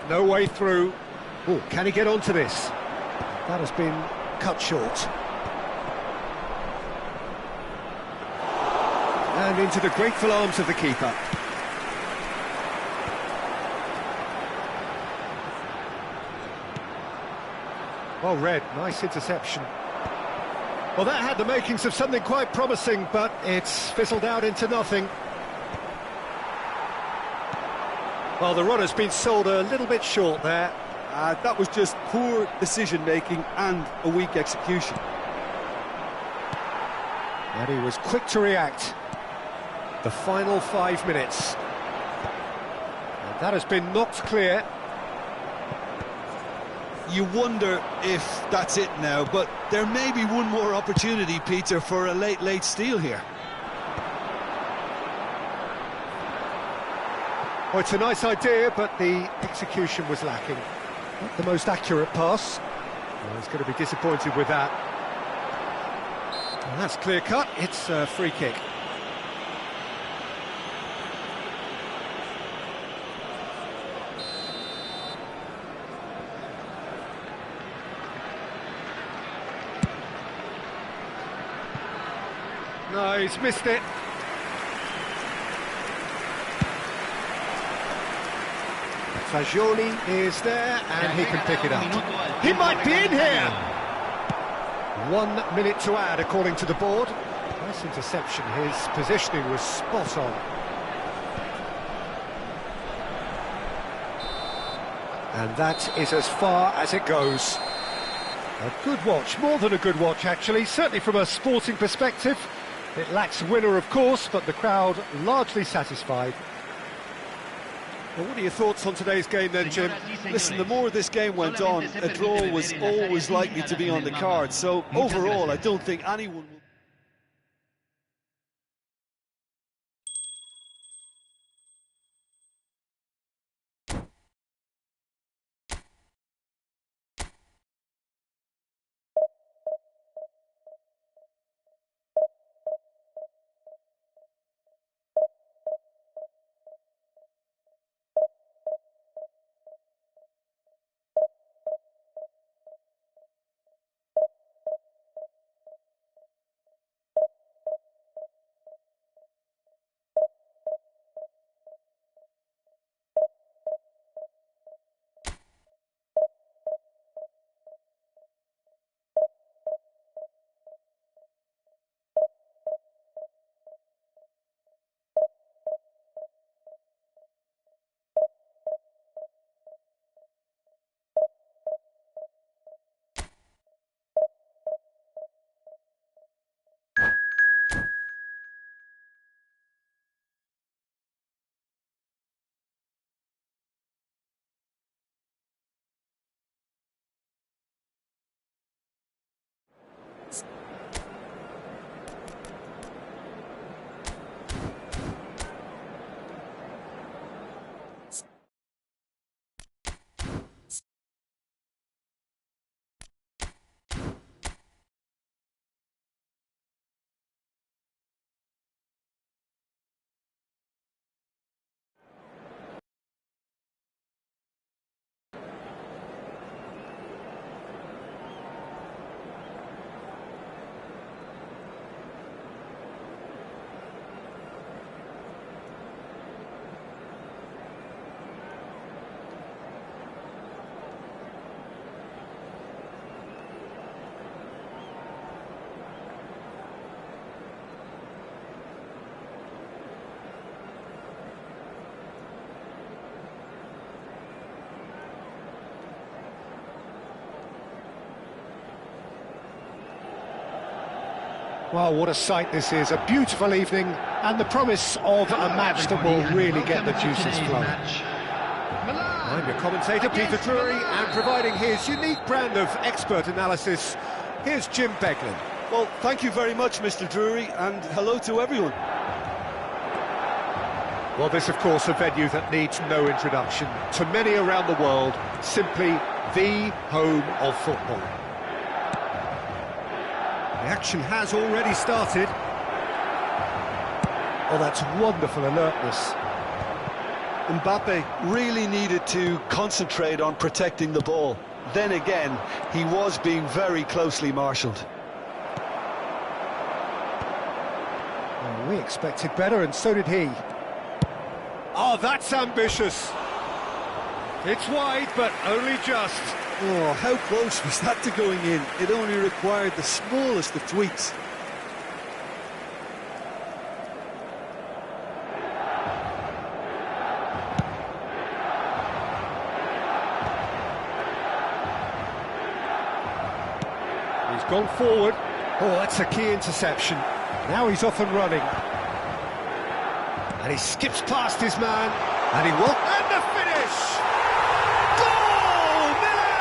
No way through. Oh, can he get onto this? That has been cut short. And into the grateful arms of the keeper. Well read, nice interception. Well, that had the makings of something quite promising, but it's fizzled out into nothing. Well, the run has been sold a little bit short there. That was just poor decision-making and a weak execution. And he was quick to react. The final 5 minutes. And that has been knocked clear. You wonder if that's it now, but there may be one more opportunity, Peter, for a late steal here. Well, it's a nice idea, but the execution was lacking. Not the most accurate pass. Well, he's going to be disappointed with that. And that's clear cut. It's a free kick. No, he's missed it. Fagioli is there, and he can pick it up. He might be in here! 1 minute to add, according to the board. Nice interception, his positioning was spot on. And that is as far as it goes. A good watch, more than a good watch actually, certainly from a sporting perspective. It lacks a winner, of course, but the crowd largely satisfied. Well, what are your thoughts on today's game then, Jim? Listen, the more this game went on, a draw was always likely to be on the card. So overall, I don't think anyone will... Well, what a sight this is, a beautiful evening, and the promise of a match that will really get the juices flowing. I'm your commentator, Peter Drury, and providing his unique brand of expert analysis, here's Jim Beglin. Well, thank you very much, Mr. Drury, and hello to everyone. Well, this, of course, a venue that needs no introduction. To many around the world, simply the home of football. The action has already started. Oh, that's wonderful alertness. Mbappe really needed to concentrate on protecting the ball. Then again, he was being very closely marshalled. Oh, we expected better, and so did he. Oh, that's ambitious. It's wide, but only just. Oh, how close was that to going in? It only required the smallest of tweaks. He's gone forward. Oh, that's a key interception. Now he's off and running. And he skips past his man. And he will... And the finish! Goal! Milan!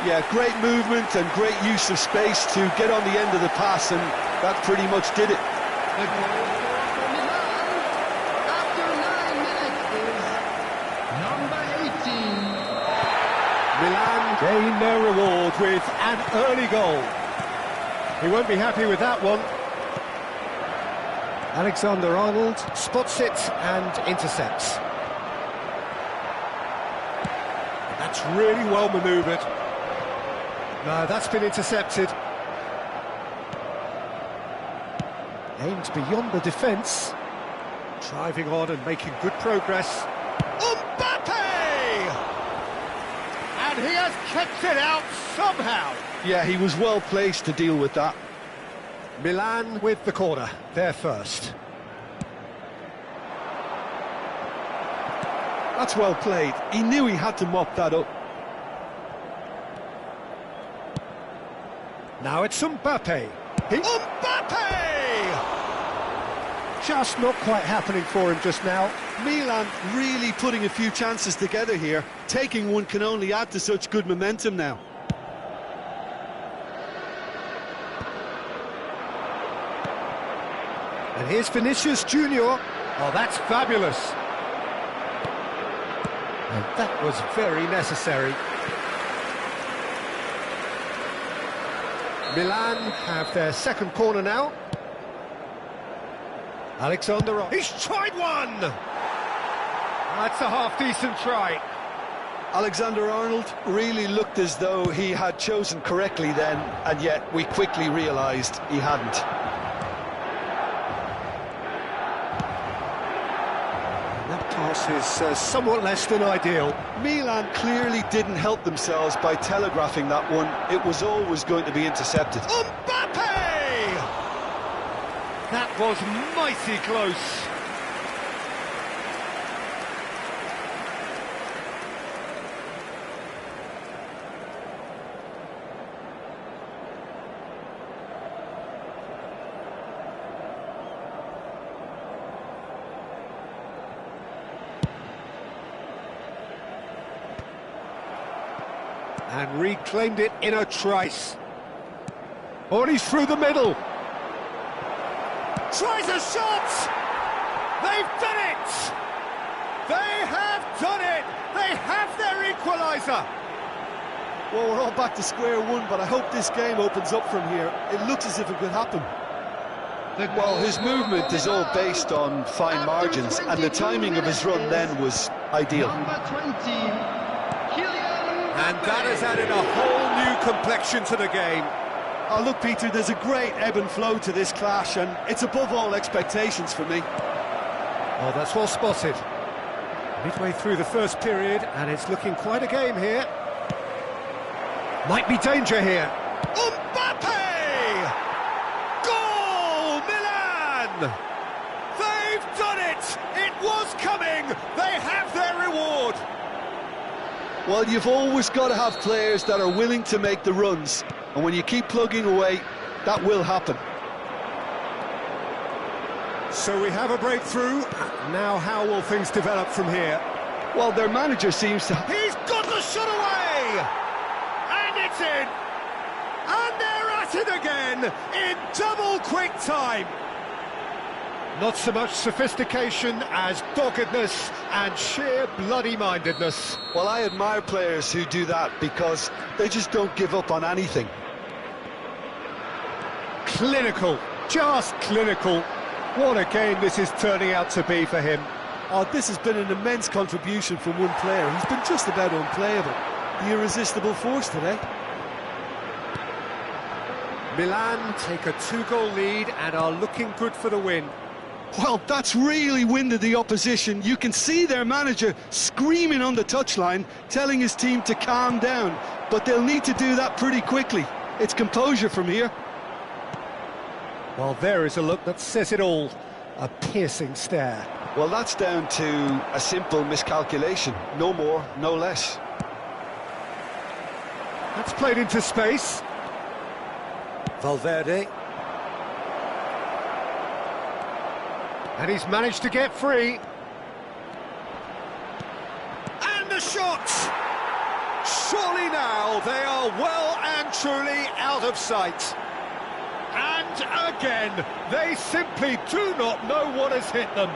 Yeah, great movement and great use of space to get on the end of the pass, and that pretty much did it. The goal for Milan after 9 minutes is number 18. Milan gain their reward with an early goal. He won't be happy with that one. Alexander-Arnold spots it and intercepts. That's really well manoeuvred. No, that's been intercepted. Aimed beyond the defence. Driving on and making good progress. Mbappe! And he has kept it out somehow. Yeah, he was well placed to deal with that. Milan with the corner, they're first. That's well played. He knew he had to mop that up. Now it's Mbappe. Mbappe! Just not quite happening for him just now. Milan really putting a few chances together here. Taking one can only add to such good momentum now. And here's Vinicius Junior. Oh, that's fabulous. And that was very necessary. Milan have their second corner now. Alexander, He's tried one! That's a half-decent try. Alexander-Arnold really looked as though he had chosen correctly then, and yet we quickly realised he hadn't. That pass is somewhat less than ideal. Milan clearly didn't help themselves by telegraphing that one. It was always going to be intercepted. Mbappe! That was mighty close. And reclaimed it in a trice. Oh, and he's through the middle. Tries a shot! They've done it! They have done it! They have their equaliser! Well, we're all back to square one, but I hope this game opens up from here. It looks as if it could happen. Well, his movement is all based on fine margins, and the timing of his run then was ideal. And that has added a whole new complexion to the game. Oh, look, Peter, there's a great ebb and flow to this clash, and it's above all expectations for me. Oh, that's well spotted. Midway through the first period, and it's looking quite a game here. Might be danger here. Mbappe! Goal, Milan! They've done it! It was coming! They have their reward! Well, you've always got to have players that are willing to make the runs, and when you keep plugging away, that will happen. So we have a breakthrough. Now how will things develop from here? Well, their manager seems to... He's got the shot away! And it's in! And they're at it again in double quick time! Not so much sophistication as doggedness and sheer bloody-mindedness. Well, I admire players who do that because they just don't give up on anything. Clinical, just clinical. What a game this is turning out to be for him. Oh, this has been an immense contribution from one player. He's been just about unplayable. The irresistible force today. Milan take a 2-goal lead and are looking good for the win. Well, that's really winded the opposition. You can see their manager screaming on the touchline, telling his team to calm down. But they'll need to do that pretty quickly. It's composure from here. Well, there is a look that says it all. A piercing stare. Well, that's down to a simple miscalculation. No more, no less. That's played into space. Valverde. And he's managed to get free. And the shot! Surely now they are well and truly out of sight. And again, they simply do not know what has hit them.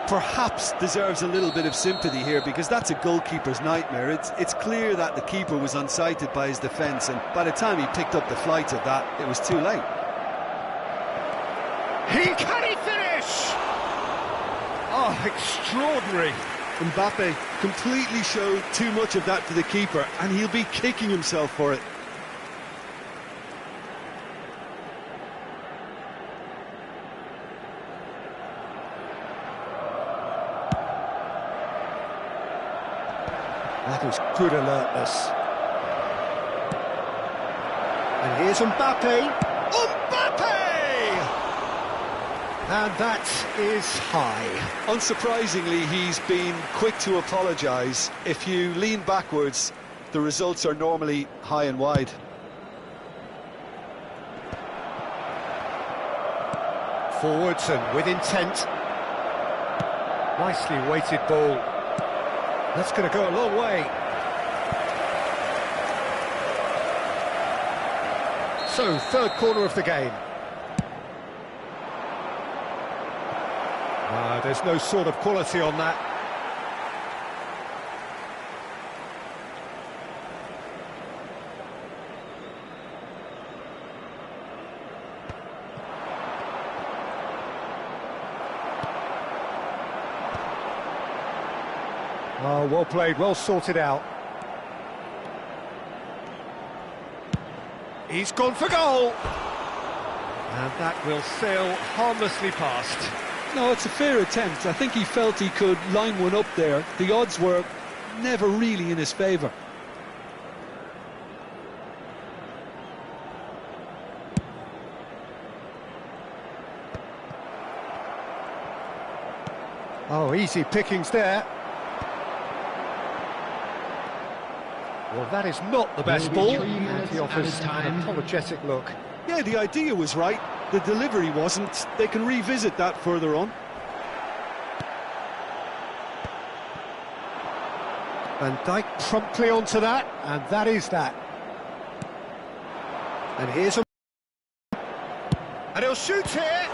Perhaps deserves a little bit of sympathy here because that's a goalkeeper's nightmare. It's clear that the keeper was unsighted by his defence, and by the time he picked up the flight of that, it was too late. Can he finish? Oh, extraordinary. Mbappe completely showed too much of that to the keeper, and he'll be kicking himself for it. That is good alertness. And here's Mbappe. Mbappe! And that is high. Unsurprisingly, he's been quick to apologise. If you lean backwards, the results are normally high and wide. Forwards and with intent. Nicely weighted ball. That's going to go a long way. So, third corner of the game. There's no sort of quality on that. Oh, well played, well sorted out. He's gone for goal! And that will sail harmlessly past. No, it's a fair attempt. I think he felt he could line one up there. The odds were never really in his favour. Oh, easy pickings there. Well, that is not the best ball. And he offers an apologetic look. Yeah, the idea was right. The delivery wasn't. They can revisit that further on. Van Dijk promptly onto that, and that is that. And here's a... And he'll shoot here!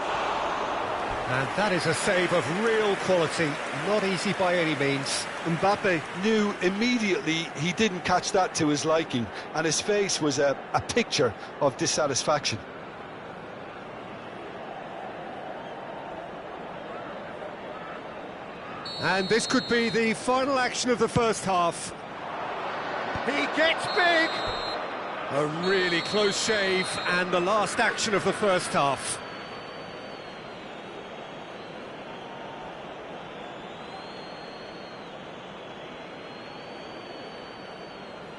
And that is a save of real quality, not easy by any means. Mbappe knew immediately he didn't catch that to his liking, and his face was a picture of dissatisfaction. And this could be the final action of the first half. He gets big! A really close shave, and the last action of the first half.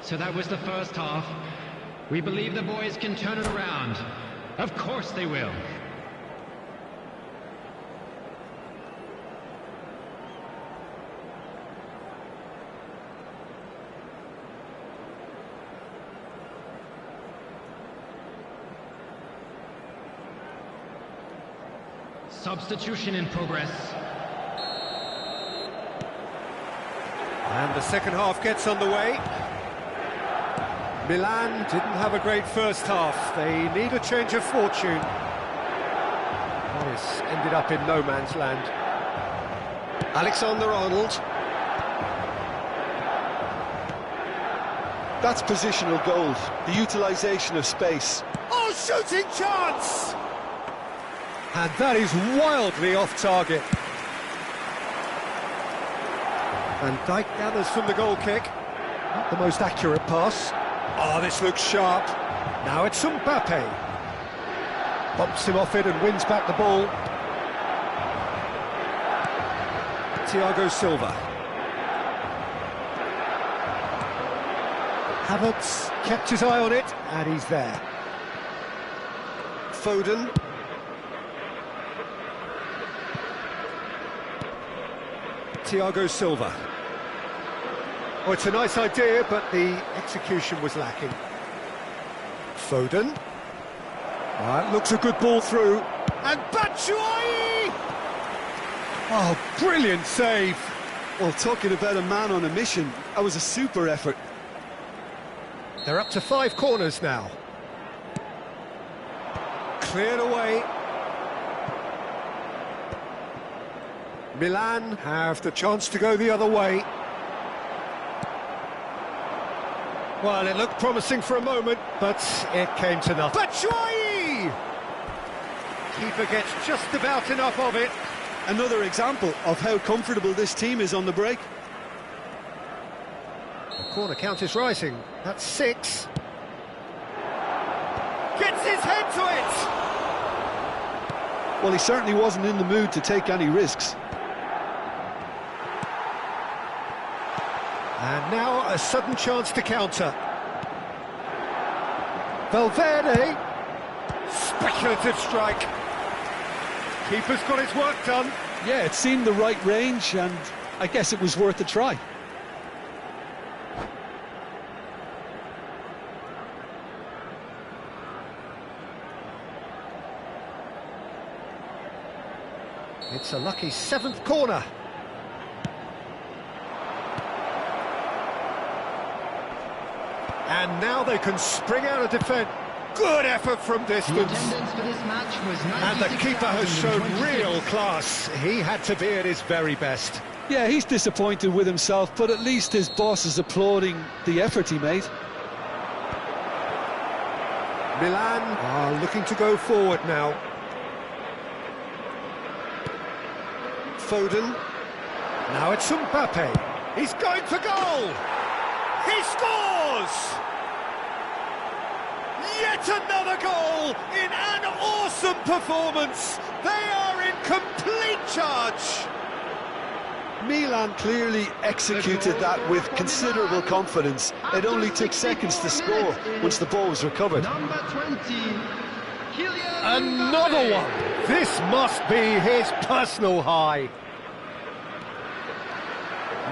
So that was the first half. We believe the boys can turn it around. Of course they will. Substitution in progress. And the second half gets underway. Milan didn't have a great first half. They need a change of fortune. This ended up in no man's land. Alexander-Arnold. That's positional gold, the utilisation of space. Oh, shooting chance! And that is wildly off target. Van Dijk gathers from the goal kick. Not the most accurate pass. Oh, this looks sharp. Now it's Mbappe. Bumps him off it and wins back the ball. Thiago Silva. Havertz kept his eye on it, and he's there. Foden. Thiago Silva. Oh, it's a nice idea, but the execution was lacking. Foden. Looks a good ball through. And Batshuayi! Oh, brilliant save. Well, talking about a man on a mission, that was a super effort. They're up to 5 corners now. Cleared away. Milan have the chance to go the other way. Well, it looked promising for a moment, but it came to nothing. Batshuayi! Keeper gets just about enough of it. Another example of how comfortable this team is on the break. The corner count is rising. That's 6. Gets his head to it! Well, he certainly wasn't in the mood to take any risks. And now a sudden chance to counter. Valverde. Speculative strike. Keeper's got his work done. Yeah, it seemed the right range, and I guess it was worth a try. It's a lucky 7th corner. And now they can spring out of defence. Good effort from distance. The attendance for this match was And the keeper has shown real class. He had to be at his very best. Yeah, he's disappointed with himself, but at least his boss is applauding the effort he made. Milan are looking to go forward now. Foden. Now it's Mbappe. He's going for goal. He scores! Yet another goal in an awesome performance. They are in complete charge. Milan clearly executed that with considerable confidence. It only took seconds to score once the ball was recovered. Number 20, Kylian Another Mbappe. one. This must be his personal high.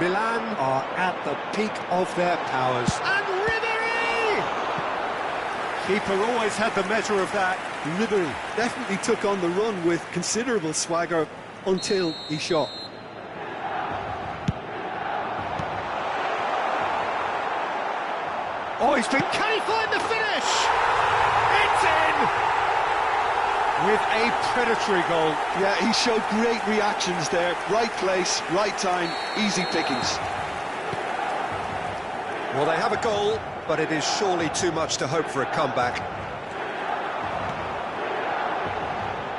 Milan are at the peak of their powers. And Ribéry! Keeper always had the measure of that. Ribery definitely took on the run with considerable swagger until he shot. Oh, can he find the finish? It's in! With a predatory goal. Yeah, he showed great reactions there. Right place, right time, easy pickings. Well, they have a goal, but it is surely too much to hope for a comeback.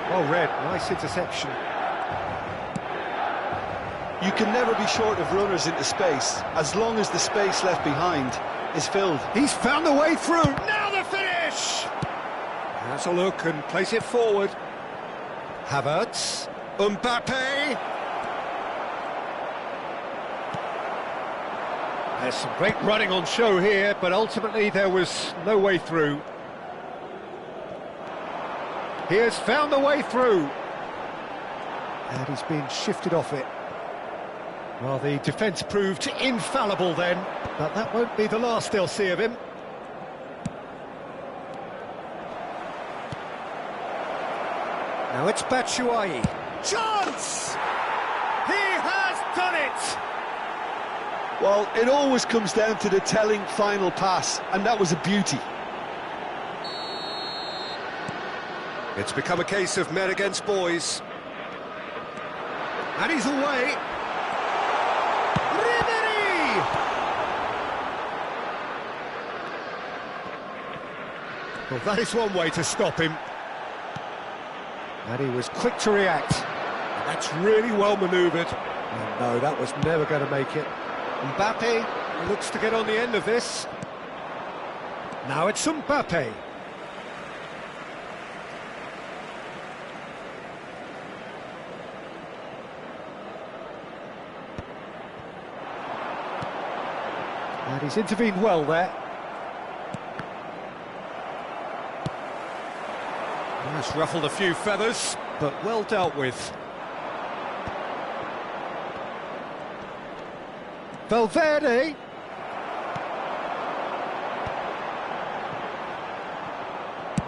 Well read, nice interception. You can never be short of runners into space, as long as the space left behind is filled. He's found a way through. Now the finish! Has a look and plays it forward. Havertz. Mbappe. There's some great running on show here, but ultimately there was no way through. He has found the way through. And he's been shifted off it. Well, the defence proved infallible then, but that won't be the last they'll see of him. Now it's Batshuayi. Chance! He has done it! Well, it always comes down to the telling final pass, and that was a beauty. It's become a case of men against boys. And he's away. Ribéry! Well, that is one way to stop him. And he was quick to react. And that's really well manoeuvred. And no, that was never going to make it. Mbappe looks to get on the end of this. Now it's Mbappe. And he's intervened well there. That's ruffled a few feathers, but well dealt with. Valverde.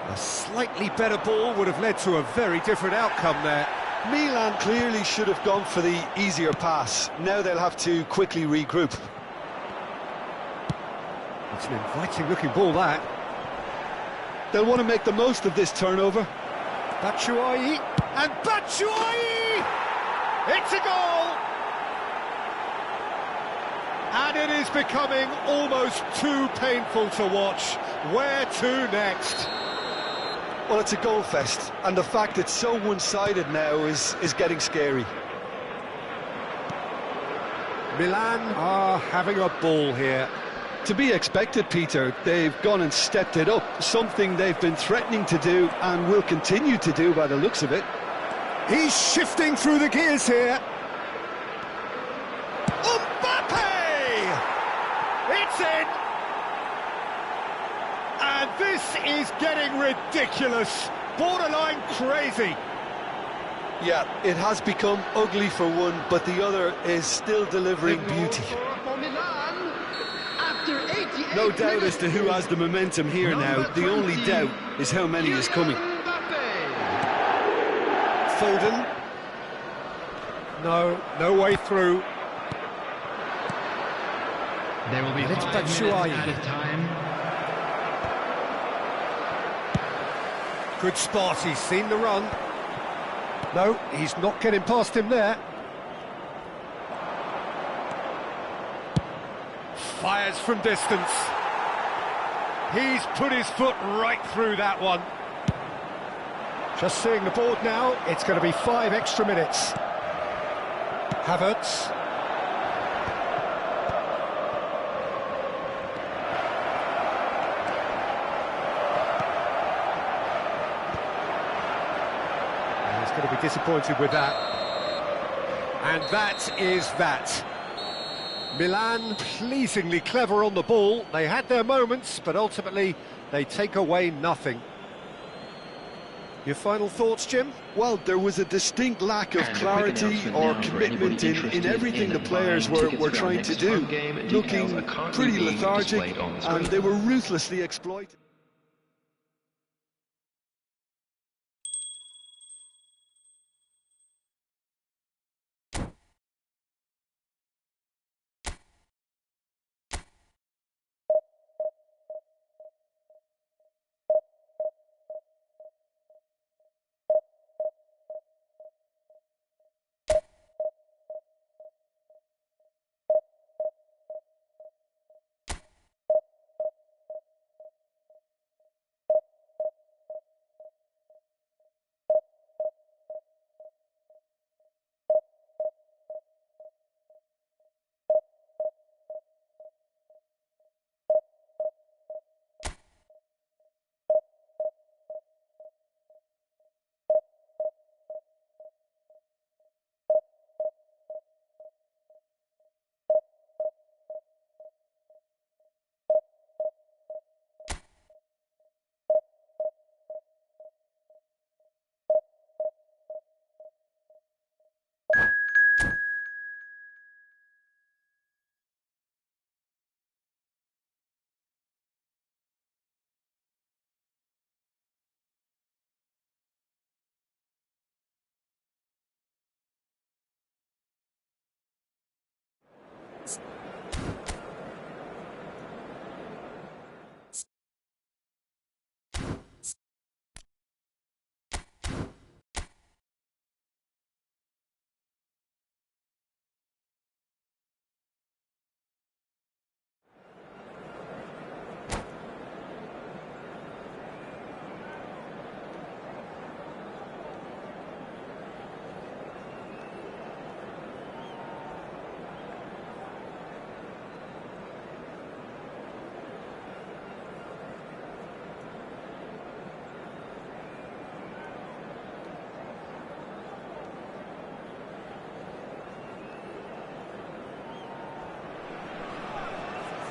A slightly better ball would have led to a very different outcome there. Milan clearly should have gone for the easier pass. Now they'll have to quickly regroup. It's an inviting-looking ball, that. They'll want to make the most of this turnover. Batshuayi, and Batshuayi! It's a goal! And it is becoming almost too painful to watch. Where to next? Well, it's a goal fest, and the fact it's so one-sided now is getting scary. Milan are having a ball here. To be expected, Peter. They've gone and stepped it up, something they've been threatening to do and will continue to do by the looks of it. He's shifting through the gears here. Mbappe! This is getting ridiculous, borderline crazy. Yeah, it has become ugly for one, but the other is still delivering beauty. No doubt as to who has the momentum here now. The only doubt is how many is coming. Foden. No way through. There will be And it's 5 minutes Batshuayi. added time. Good spot, he's seen the run. No, he's not getting past him there. Fires from distance. He's put his foot right through that one. Just seeing the board now, it's going to be 5 extra minutes. Havertz. And he's going to be disappointed with that. And that is that. Milan pleasingly clever on the ball. They had their moments, but ultimately they take away nothing. Your final thoughts, Jim? Well, there was a distinct lack of clarity or commitment in everything the players were trying to do. Looking pretty lethargic, and they were ruthlessly exploited.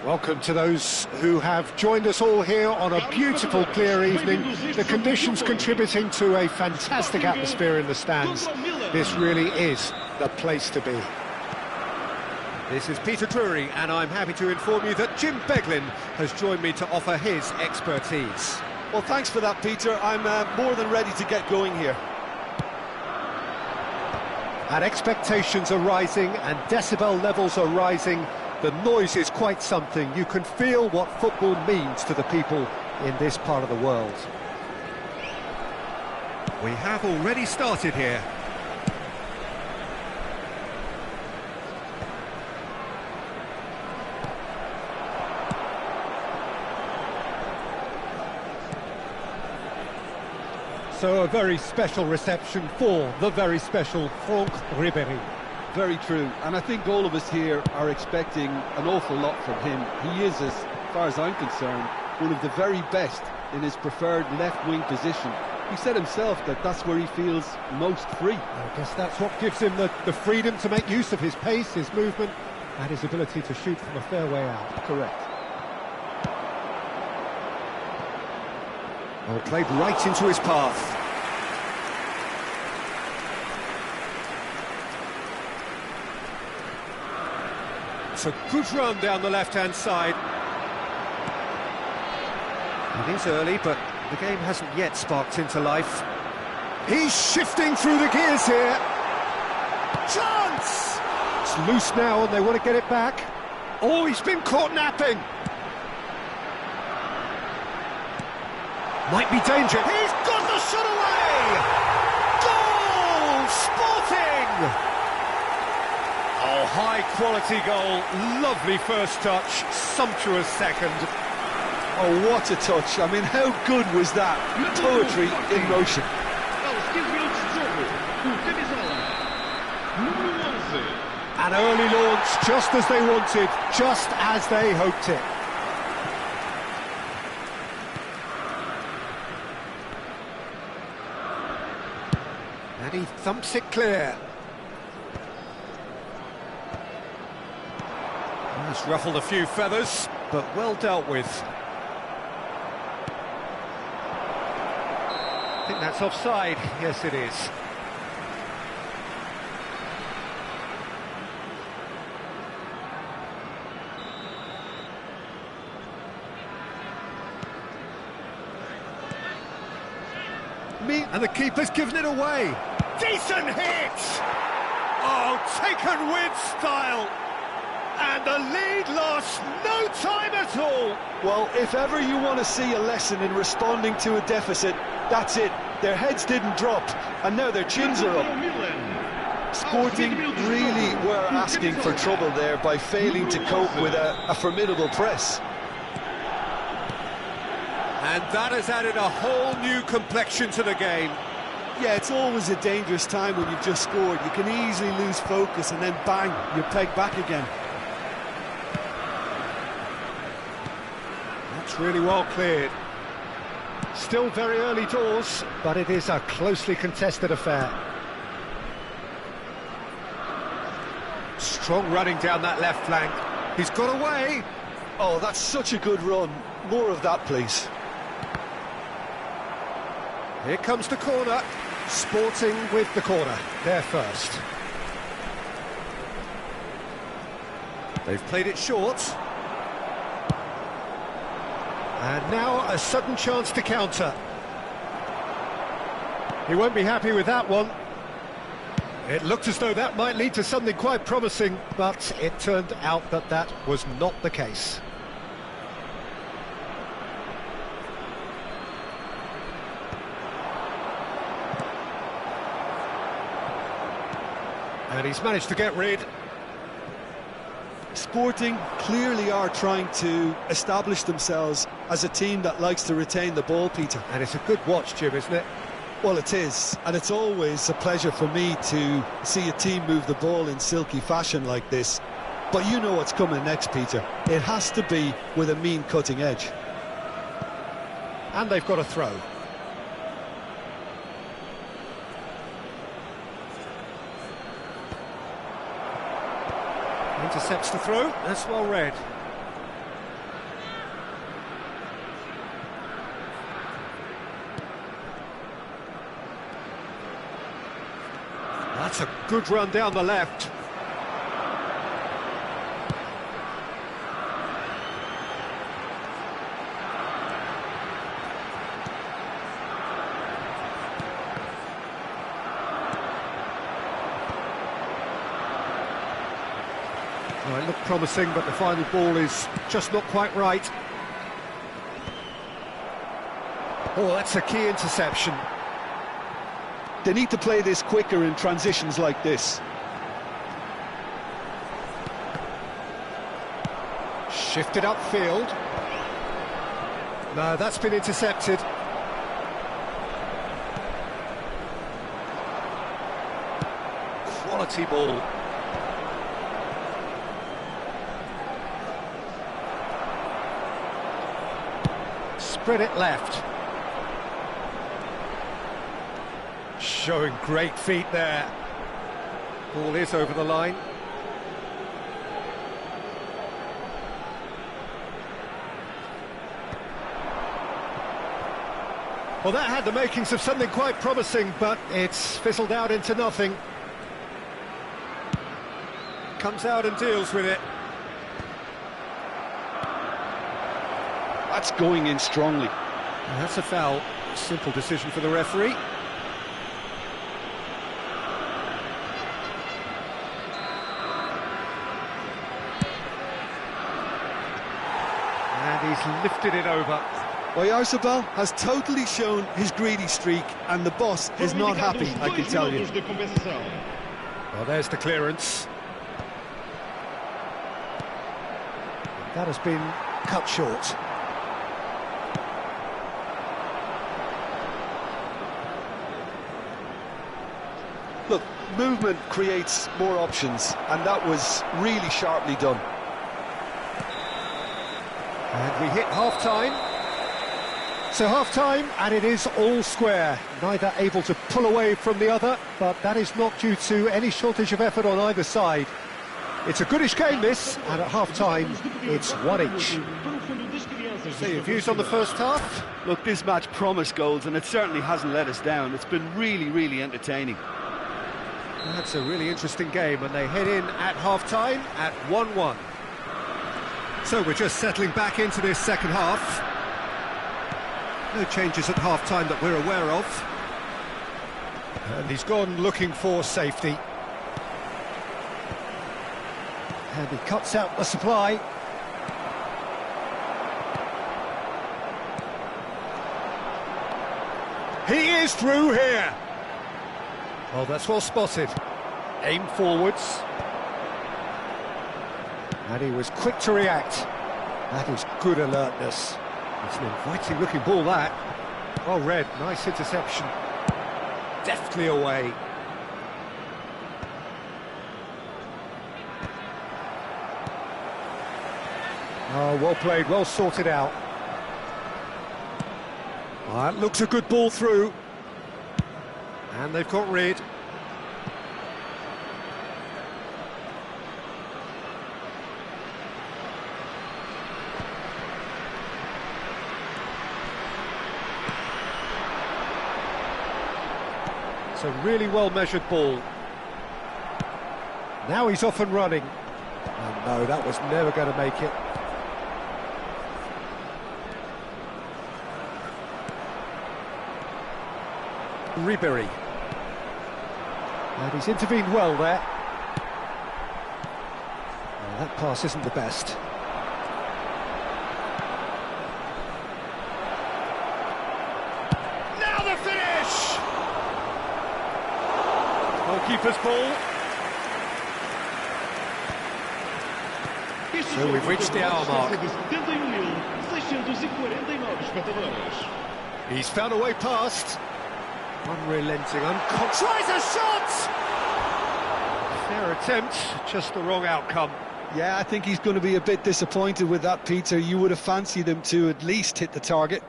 Welcome to those who have joined us all here on a beautiful, clear evening. The conditions contributing to a fantastic atmosphere in the stands. This really is the place to be. This is Peter Drury, and I'm happy to inform you that Jim Beglin has joined me to offer his expertise. Well, thanks for that, Peter. I'm more than ready to get going here. And expectations are rising and decibel levels are rising. The noise is quite something. You can feel what football means to the people in this part of the world. We have already started here. So a very special reception for the very special Franck Ribéry. Very true, and I think all of us here are expecting an awful lot from him. He is, as far as I'm concerned, one of the very best in his preferred left-wing position. He said himself that that's where he feels most free. I guess that's what gives him the freedom to make use of his pace, his movement, and his ability to shoot from a fair way out. Correct. Well, played right into his path. It's a good run down the left-hand side. It is early, but the game hasn't yet sparked into life. He's shifting through the gears here. Chance! It's loose now and they want to get it back. Oh, he's been caught napping. Might be danger. He's got the shot away! Goal! Sporting! Oh, high-quality goal. Lovely first touch. Sumptuous second. Oh, what a touch. I mean, how good was that? Poetry in motion. An early launch, just as they wanted, just as they hoped it. And he thumps it clear. He's ruffled a few feathers, but well dealt with. I think that's offside. Yes, it is. And the keeper's given it away. Decent hit! Oh, taken with style. And the lead lost no time at all. Well, if ever you want to see a lesson in responding to a deficit, that's it. Their heads didn't drop, and now their chins are up. Sporting really were asking for trouble there by failing to cope with a formidable press. And that has added a whole new complexion to the game. Yeah, it's always a dangerous time when you've just scored. You can easily lose focus and then bang, you're pegged back again. That's really well cleared. Still very early doors, but it is a closely contested affair. Strong running down that left flank. He's got away. Oh, that's such a good run. More of that, please. Here comes the corner. Sporting with the corner. They're first. They've played it short. And now a sudden chance to counter. He won't be happy with that one. It looked as though that might lead to something quite promising, but it turned out that that was not the case. And he's managed to get rid. Sporting clearly are trying to establish themselves as a team that likes to retain the ball, Peter. And it's a good watch, Jim, isn't it? Well, it is, and it's always a pleasure for me to see a team move the ball in silky fashion like this. But you know what's coming next, Peter. It has to be with a mean cutting edge. And they've got a throw. Intercepts the throw. That's well read. That's a good run down the left. Well, it looked promising, but the final ball is just not quite right. Oh, that's a key interception. They need to play this quicker in transitions like this. Shifted upfield. No, that's been intercepted. Quality ball. Spread it left. Showing great feet there. Ball is over the line. Well, that had the makings of something quite promising, but it's fizzled out into nothing. Comes out and deals with it. That's going in strongly. And that's a foul. Simple decision for the referee. And he's lifted it over. Oyarzabal has totally shown his greedy streak, and the boss is not happy, I can tell you. Well, there's the clearance. That has been cut short. Look, movement creates more options, and that was really sharply done. And we hit half-time. So half-time, and it is all square. Neither able to pull away from the other, but that is not due to any shortage of effort on either side. It's a goodish game, this, and at half-time, it's one each. So your views on the first half? Look, this match promised goals, and it certainly hasn't let us down. It's been really, really entertaining. That's a really interesting game, and they head in at half-time at 1-1. So we're just settling back into this second half. No changes at half-time that we're aware of. And he's gone looking for safety. And he cuts out the supply. He is through here. Oh, that's well spotted. Aim forwards. And he was quick to react. That is good alertness. It's an inviting looking ball, that. Well read, nice interception. Deftly away. Oh, well played, well sorted out. That looks a good ball through. And they've got rid. It's a really well-measured ball. Now he's off and running. Oh no, that was never going to make it. Ribery. And he's intervened well there. Well, that pass isn't the best. Now the finish! Goalkeeper's ball. So we've reached the hour mark. He's found a way past. Unrelenting, tries a shot! Fair attempt, just the wrong outcome. Yeah, I think he's going to be a bit disappointed with that, Peter. You would have fancied him to at least hit the target.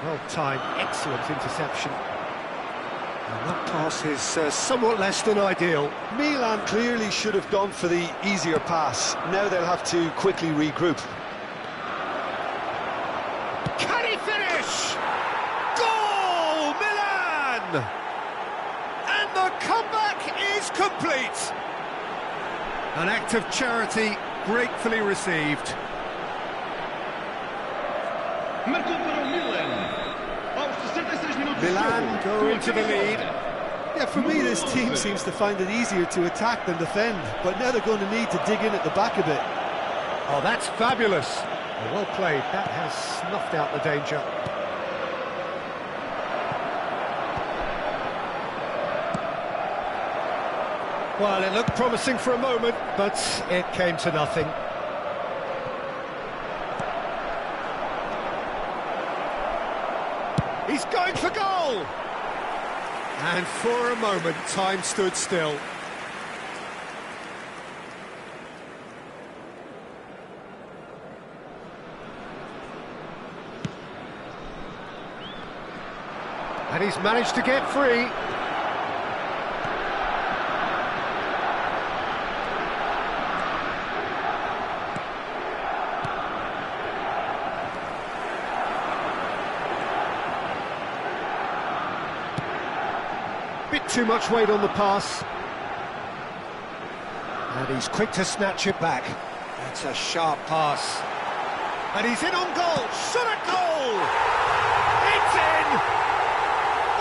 Well timed, excellent interception. And that pass is somewhat less than ideal. Milan clearly should have gone for the easier pass. Now they'll have to quickly regroup. Can he finish? Goal, Milan! And the comeback is complete. An act of charity gratefully received. Milan go into the lead. Yeah, for me, this team seems to find it easier to attack than defend, but now they're going to need to dig in at the back a bit. Oh, that's fabulous. Well played. That has snuffed out the danger. Well, it looked promising for a moment, but it came to nothing. He's going for goal! And for a moment, time stood still. And he's managed to get free. Bit too much weight on the pass. And he's quick to snatch it back. That's a sharp pass. And he's in on goal. Shot at goal! It's in!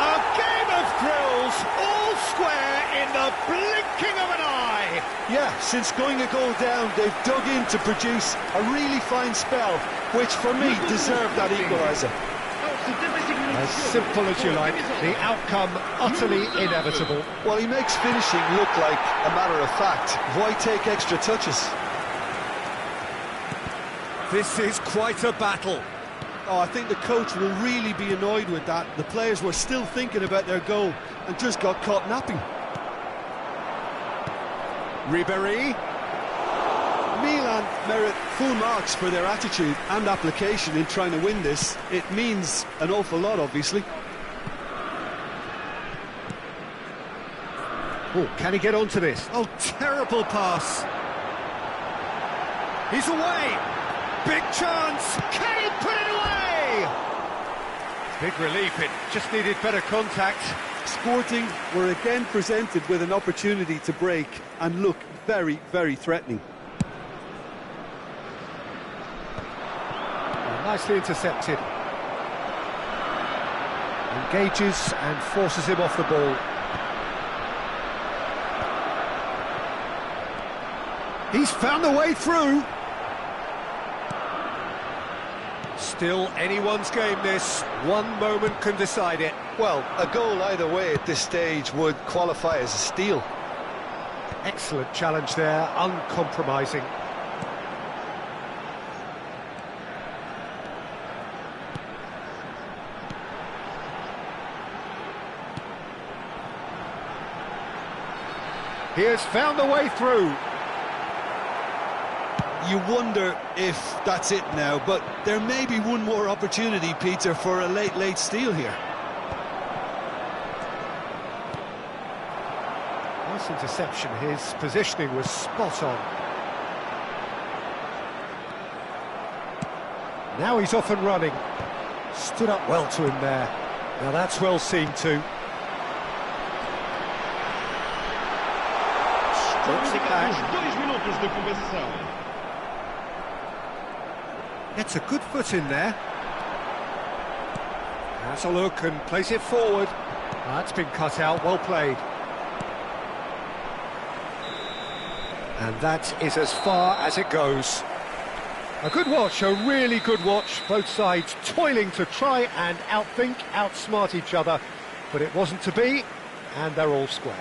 A game of thrills, all square in the blinking of an eye. Yeah, since going a goal down, they've dug in to produce a really fine spell, which for me deserved that equaliser. As simple as you like, the outcome utterly inevitable. Well, he makes finishing look like a matter of fact. Why take extra touches? This is quite a battle. Oh, I think the coach will really be annoyed with that. The players were still thinking about their goal and just got caught napping. Ribéry. Milan merit full marks for their attitude and application in trying to win this. It means an awful lot, obviously. Oh, can he get onto this? Oh, terrible pass. He's away. Big chance. Can he put it away? Big relief. It just needed better contact. Sporting were again presented with an opportunity to break and look very, very threatening. Nicely intercepted. Engages and forces him off the ball. He's found the way through. Still anyone's game this. One moment can decide it. Well, a goal either way at this stage would qualify as a steal. Excellent challenge there, uncompromising. He has found the way through. You wonder if that's it now, but there may be one more opportunity, Peter, for a late steal here. Nice interception. His positioning was spot on. Now he's off and running. Stood up well to him there. Now that's well seen too. Drops it back. Gets a good foot in there. Has a look and plays it forward. That's been cut out, well played. And that is as far as it goes. A good watch, a really good watch. Both sides toiling to try and outthink, outsmart each other. But it wasn't to be, and they're all square.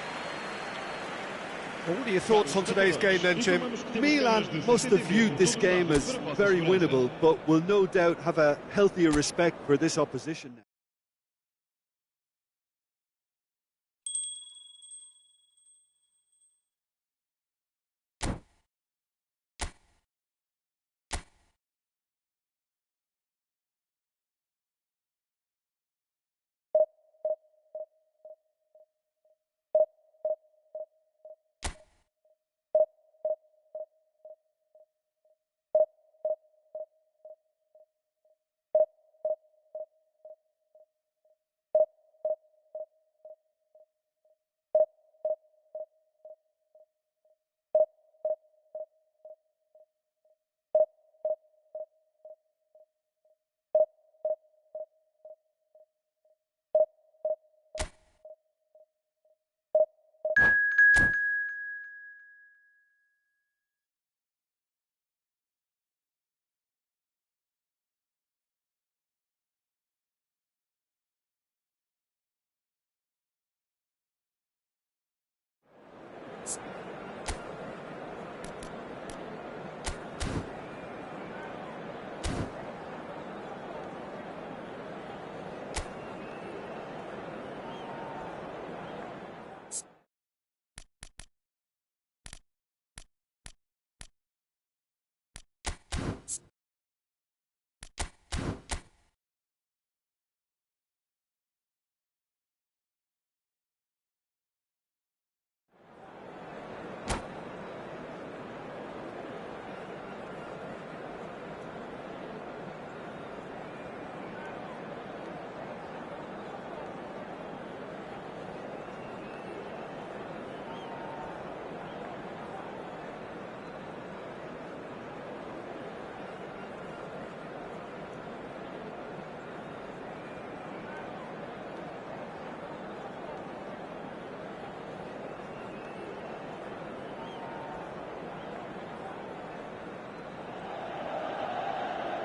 Well, what are your thoughts on today's game then, Jim? Milan must have viewed this game as very winnable, but will no doubt have a healthier respect for this opposition now.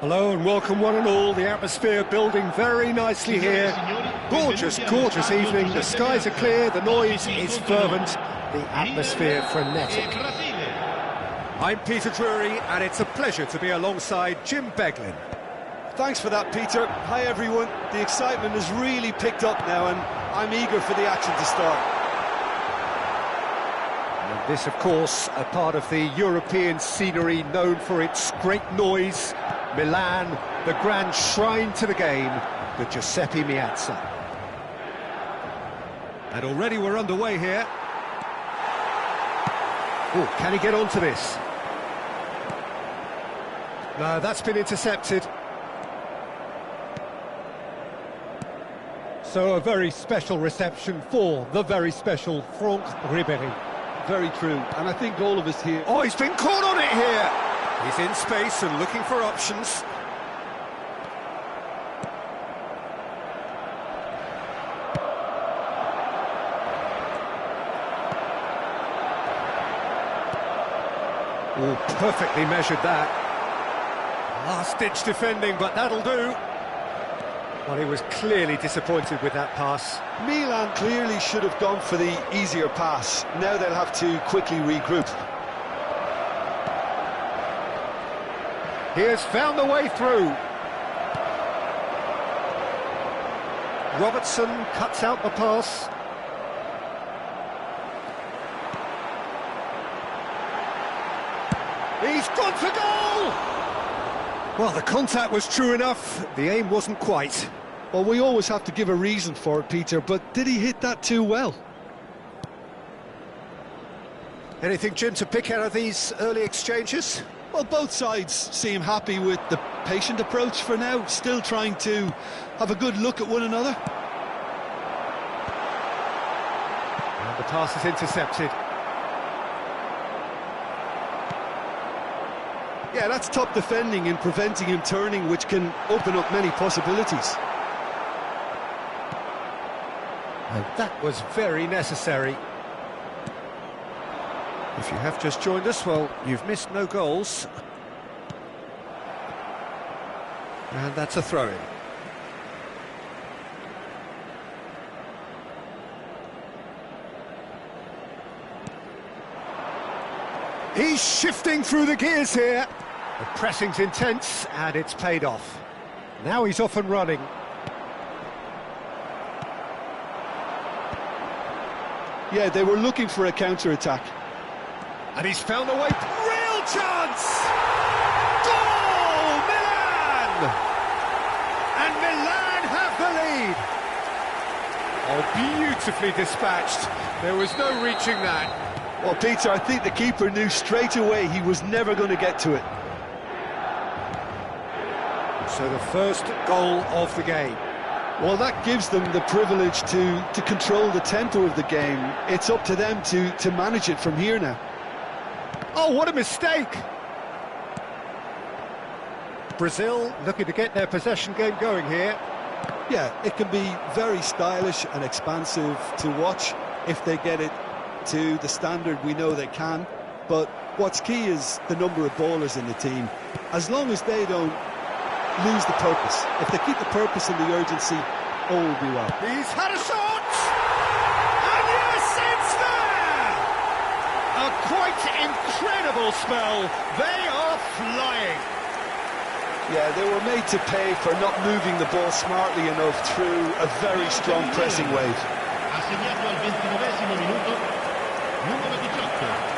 Hello and welcome one and all. The atmosphere building very nicely here. Gorgeous, gorgeous evening. The skies are clear, the noise is fervent, the atmosphere frenetic. I'm Peter Drury and it's a pleasure to be alongside Jim Beglin. Thanks for that, Peter. Hi, everyone. The excitement has really picked up now and I'm eager for the action to start. And this, of course, a part of the European scenery known for its great noise. Milan, the grand shrine to the game, the Giuseppe Meazza. And already we're underway here. Oh, can he get onto this? No, that's been intercepted. So a very special reception for the very special Franck Ribéry. Very true, and I think all of us here... Oh, he's been caught on it here! He's in space and looking for options. Oh, perfectly measured that. Last-ditch defending, but that'll do. Well, he was clearly disappointed with that pass. Milan clearly should have gone for the easier pass. Now they'll have to quickly regroup. He has found the way through. Robertson cuts out the pass. He's gone for goal! Well, the contact was true enough, the aim wasn't quite. Well, we always have to give a reason for it, Peter, but did he hit that too well? Anything, Jim, to pick out of these early exchanges? Well, both sides seem happy with the patient approach for now, still trying to have a good look at one another. And the pass is intercepted. Yeah, that's top defending and preventing him turning, which can open up many possibilities. And that was very necessary. If you have just joined us, well, you've missed no goals. And that's a throw-in. He's shifting through the gears here. The pressing's intense, and it's paid off. Now he's off and running. Yeah, they were looking for a counter-attack. And he's found a way. Real chance! Goal! Milan! And Milan have the lead. Oh, beautifully dispatched. There was no reaching that. Well, Peter, I think the keeper knew straight away he was never going to get to it. So the first goal of the game. Well, that gives them the privilege to control the tempo of the game. It's up to them to manage it from here now. Oh, what a mistake! Brazil looking to get their possession game going here. Yeah, it can be very stylish and expansive to watch if they get it to the standard we know they can. But what's key is the number of ballers in the team. As long as they don't lose the purpose, if they keep the purpose and the urgency, all will be well. He's had a shot! And yes, it's there! A quite incredible spell. They are flying. Yeah, they were made to pay for not moving the ball smartly enough through a very strong pressing wave. Ha segnato al 29esimo minuto, numero 18.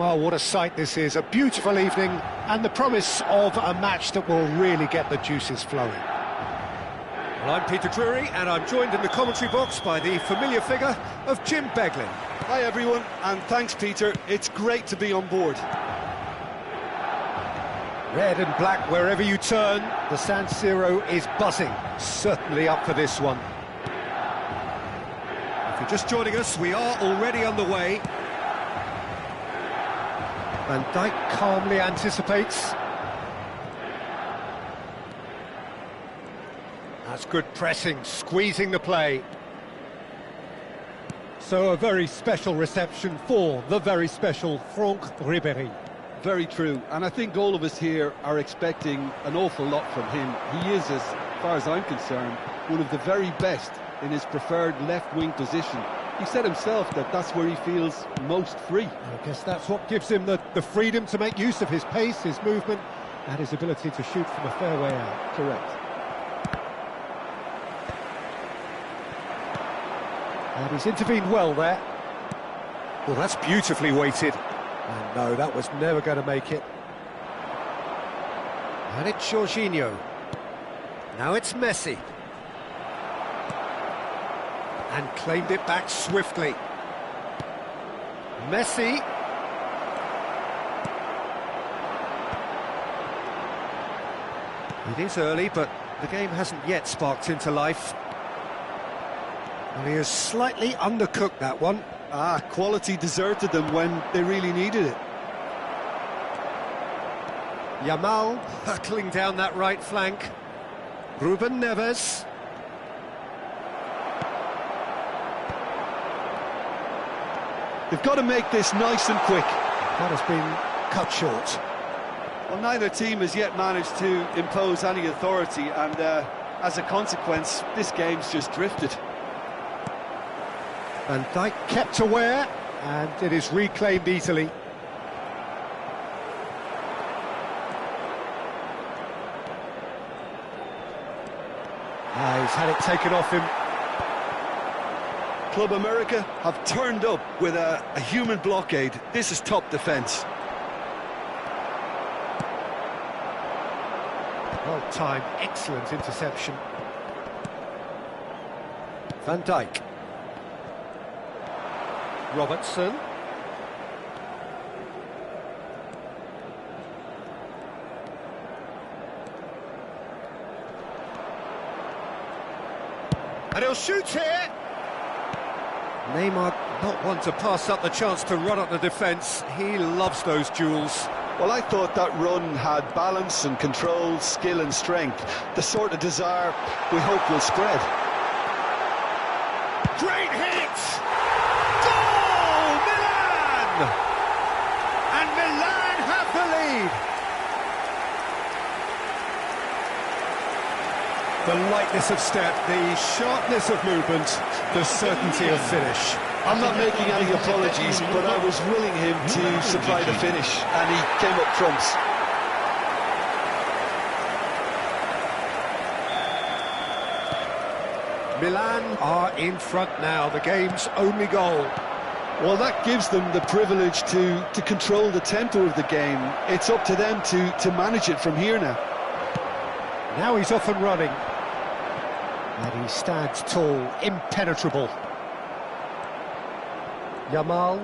Well, what a sight this is, a beautiful evening, and the promise of a match that will really get the juices flowing. Well, I'm Peter Drury, and I'm joined in the commentary box by the familiar figure of Jim Beglin. Hi everyone, and thanks Peter, it's great to be on board. Red and black wherever you turn, the San Siro is buzzing, certainly up for this one. If you're just joining us, we are already underway. Van Dijk calmly anticipates. That's good pressing, squeezing the play. So a very special reception for the very special Franck Ribéry. Very true, and I think all of us here are expecting an awful lot from him. He is, as far as I'm concerned, one of the very best in his preferred left-wing position. He said himself that that's where he feels most free. I guess that's what gives him the freedom to make use of his pace, his movement, and his ability to shoot from a fair way out. Correct. And he's intervened well there. Well, that's beautifully weighted. And no, that was never going to make it. And it's Jorginho. Now it's Messi. And claimed it back swiftly. Messi. It is early, but the game hasn't yet sparked into life. Well, he has slightly undercooked that one. Quality deserted them when they really needed it. Yamal hurtling down that right flank. Ruben Neves. They've got to make this nice and quick. That has been cut short. Well, neither team has yet managed to impose any authority, and as a consequence, this game's just drifted. Van Dijk kept aware, and it is reclaimed easily. He's had it taken off him. Club America have turned up with a human blockade. This is top defence. Well timed, excellent interception. Van Dijk. Robertson. And he'll shoot here. Neymar not one to pass up the chance to run up the defence. He loves those duels. Well, I thought that run had balance and control, skill and strength. The sort of desire we hope will spread. Great hit! Goal! Milan! And Milan have the lead. The lightness of step, the sharpness of movement, the certainty of finish. I'm not making any apologies, but I was willing him to supply the finish, and he came up trumps. Milan are in front now, the game's only goal. Well, that gives them the privilege to control the tempo of the game. It's up to them to manage it from here now. Now he's off and running. And he stands tall, impenetrable. Yamal.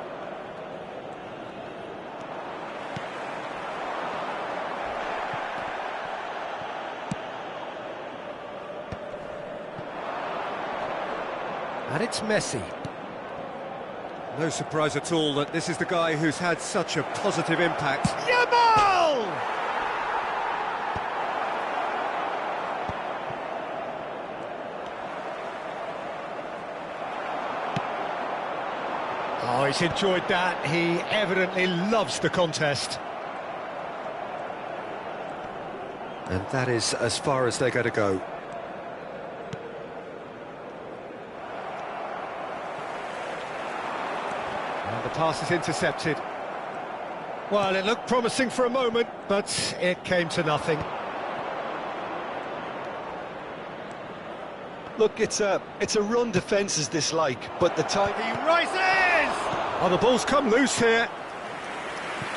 And it's Messi. No surprise at all that this is the guy who's had such a positive impact. Yamal! Oh, he's enjoyed that. He evidently loves the contest. And that is as far as they're going to go. And the pass is intercepted. Well, it looked promising for a moment, but it came to nothing. Look, it's a run defence's dislike, but the time He rises! Oh, the ball's come loose here.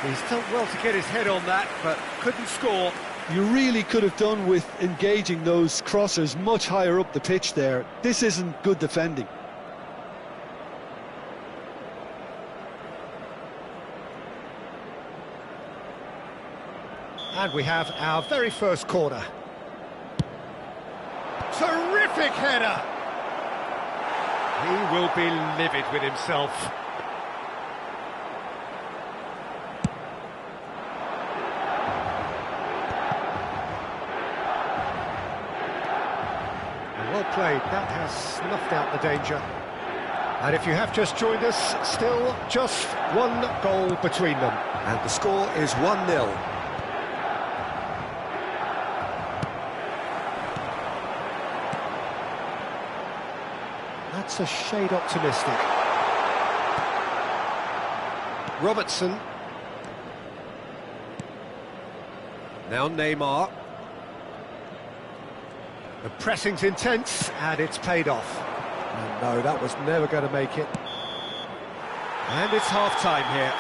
He's done well to get his head on that, but couldn't score. You really could have done with engaging those crossers much higher up the pitch there. This isn't good defending. And we have our very first corner. Terrific header! He will be livid with himself. Well played, that has snuffed out the danger. And if you have just joined us, still just one goal between them. And the score is 1-0. That's a shade optimistic. Robertson. Now Neymar. The pressing's intense, and it's paid off. And no, that was never going to make it. And it's half-time here.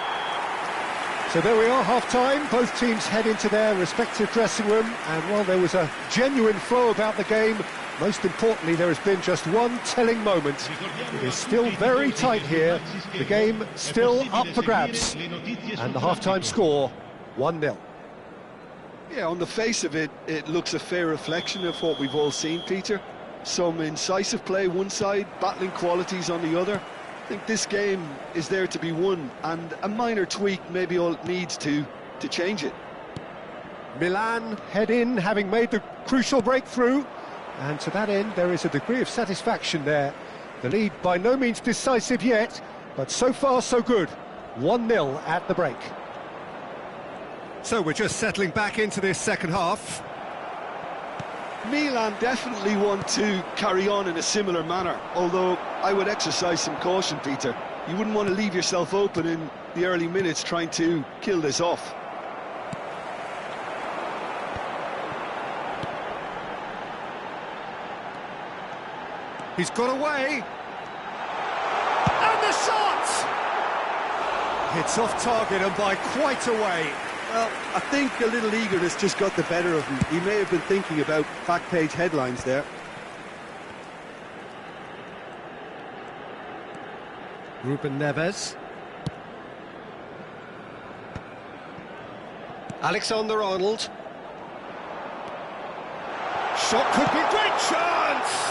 So there we are, half-time. Both teams head into their respective dressing room, and while there was a genuine flow about the game, most importantly, there has been just one telling moment. It is still very tight here. The game still up for grabs. And the half-time score, 1-0. Yeah, on the face of it, it looks a fair reflection of what we've all seen, Peter. Some incisive play one side, battling qualities on the other. I think this game is there to be won, and a minor tweak maybe all it needs to change it. Milan head in, having made the crucial breakthrough. And to that end, there is a degree of satisfaction there. The lead by no means decisive yet, but so far so good. 1-0 at the break. So we're just settling back into this second half. Milan definitely want to carry on in a similar manner, although I would exercise some caution, Peter. You wouldn't want to leave yourself open in the early minutes trying to kill this off. He's got away. And the shot! It's off target and by quite a way. Well, I think a little eagerness just got the better of him. He may have been thinking about back-page headlines there. Ruben Neves. Alexander-Arnold. Shot could be great chance!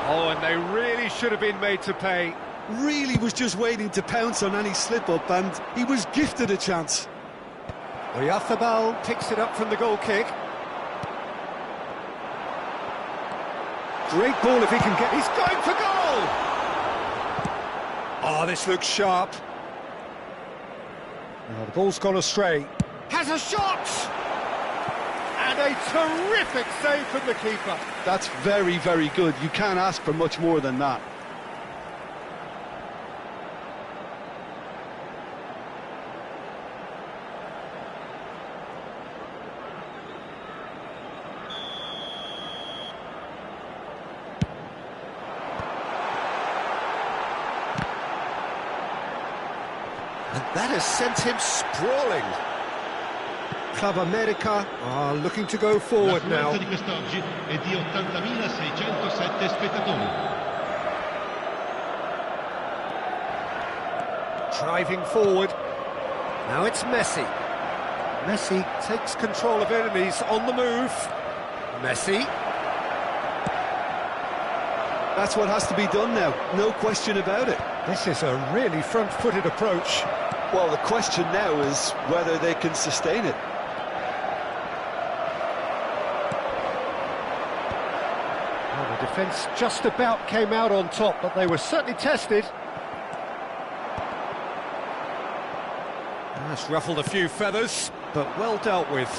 Oh, and they really should have been made to pay. Really was just waiting to pounce on any slip-up, and he was gifted a chance. Oyarzabal picks it up from the goal kick. Great ball if he can get... He's going for goal! Oh, this looks sharp. Oh, the ball's gone astray. Has a shot! And a terrific save from the keeper. That's very, very good. You can't ask for much more than that. And that has sent him sprawling. Club America are looking to go forward now. Di quest'oggi è di 80.607 spettatori. Driving forward. Now it's Messi. Messi takes control of it and he's on the move. Messi. That's what has to be done now, no question about it. This is a really front-footed approach. Well, the question now is whether they can sustain it. Well, the defence just about came out on top, but they were certainly tested. That's ruffled a few feathers, but well dealt with.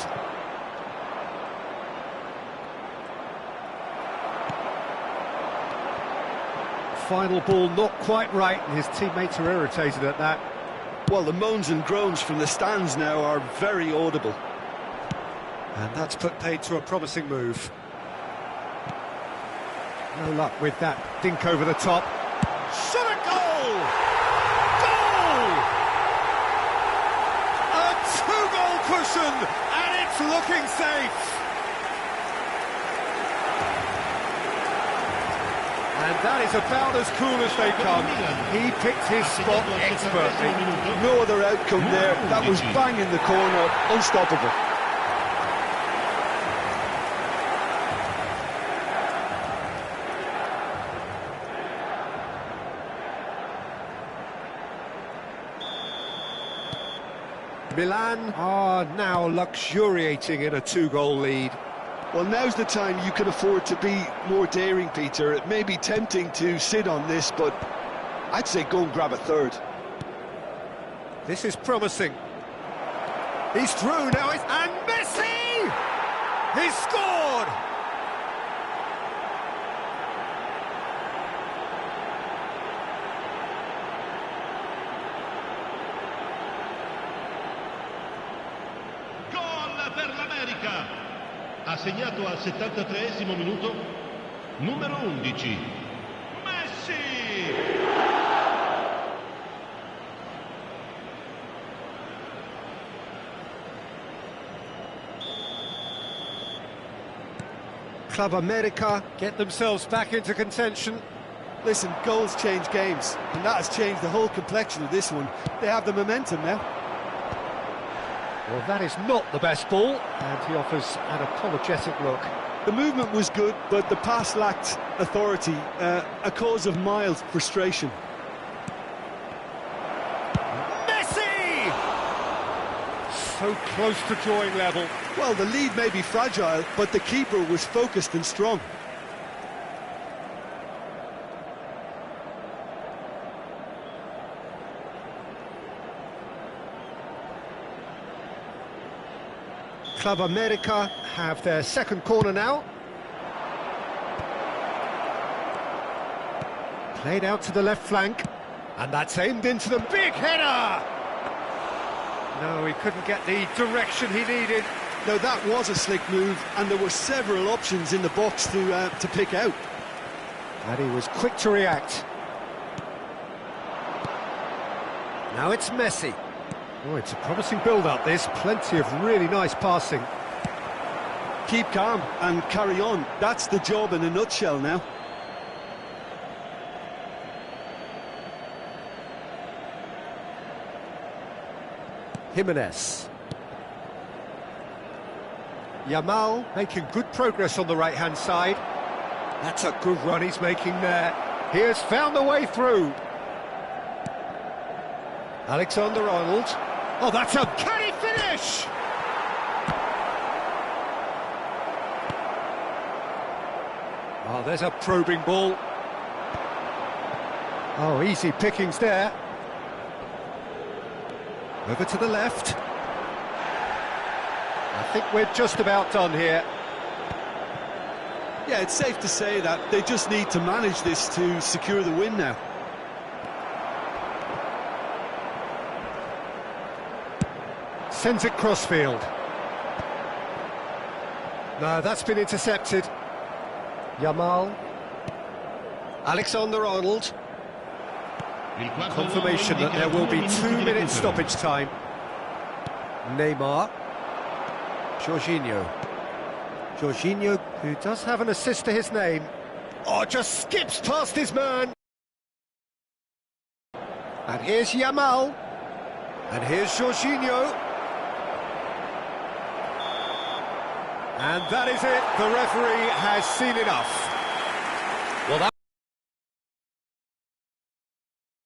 Final ball not quite right, and his teammates are irritated at that. Well, the moans and groans from the stands now are very audible. And that's put paid to a promising move. No luck with that dink over the top. Shot a goal! Goal! It's looking safe. And that is about as cool as they come. He picked his spot expertly. No other outcome there. That was bang in the corner, unstoppable. Milan are now luxuriating in a 2-goal lead. Well, now's the time you can afford to be more daring, Peter. It may be tempting to sit on this, but I'd say go and grab a third. This is promising. He's through now, and Messi! He's scored! Gol per l'America! Ha segnato al 73esimo minuto numero 11 Messi. Club America get themselves back into contention. Listen, goals change games, and that has changed the whole complexion of this one. They have the momentum now. Well, that is not the best ball, and he offers an apologetic look. The movement was good, but the pass lacked authority, a cause of mild frustration. Messi! So close to drawing level. Well, the lead may be fragile, but the keeper was focused and strong. Club America have their second corner now. Played out to the left flank, and that's aimed into the big header! No, he couldn't get the direction he needed. Now, that was a slick move, and there were several options in the box to pick out. And he was quick to react. Now it's Messi. Oh, it's a promising build-up, this. Plenty of really nice passing. Keep calm and carry on. That's the job in a nutshell now. Jimenez. Yamal making good progress on the right-hand side. That's a good run he's making there. He has found the way through. Alexander-Arnold. Oh, that's a... Can he finish? Oh, there's a probing ball. Oh, easy pickings there. Over to the left. I think we're just about done here. Yeah, it's safe to say that they just need to manage this to secure the win now. Sends it crossfield. No, that's been intercepted. Yamal. Alexander-Arnold. Confirmation that there will be 2-minute stoppage time. Neymar. Jorginho. Jorginho, who does have an assist to his name. Oh, just skips past his man. And here's Yamal. And here's Jorginho. And that is it. The referee has seen enough. Well, that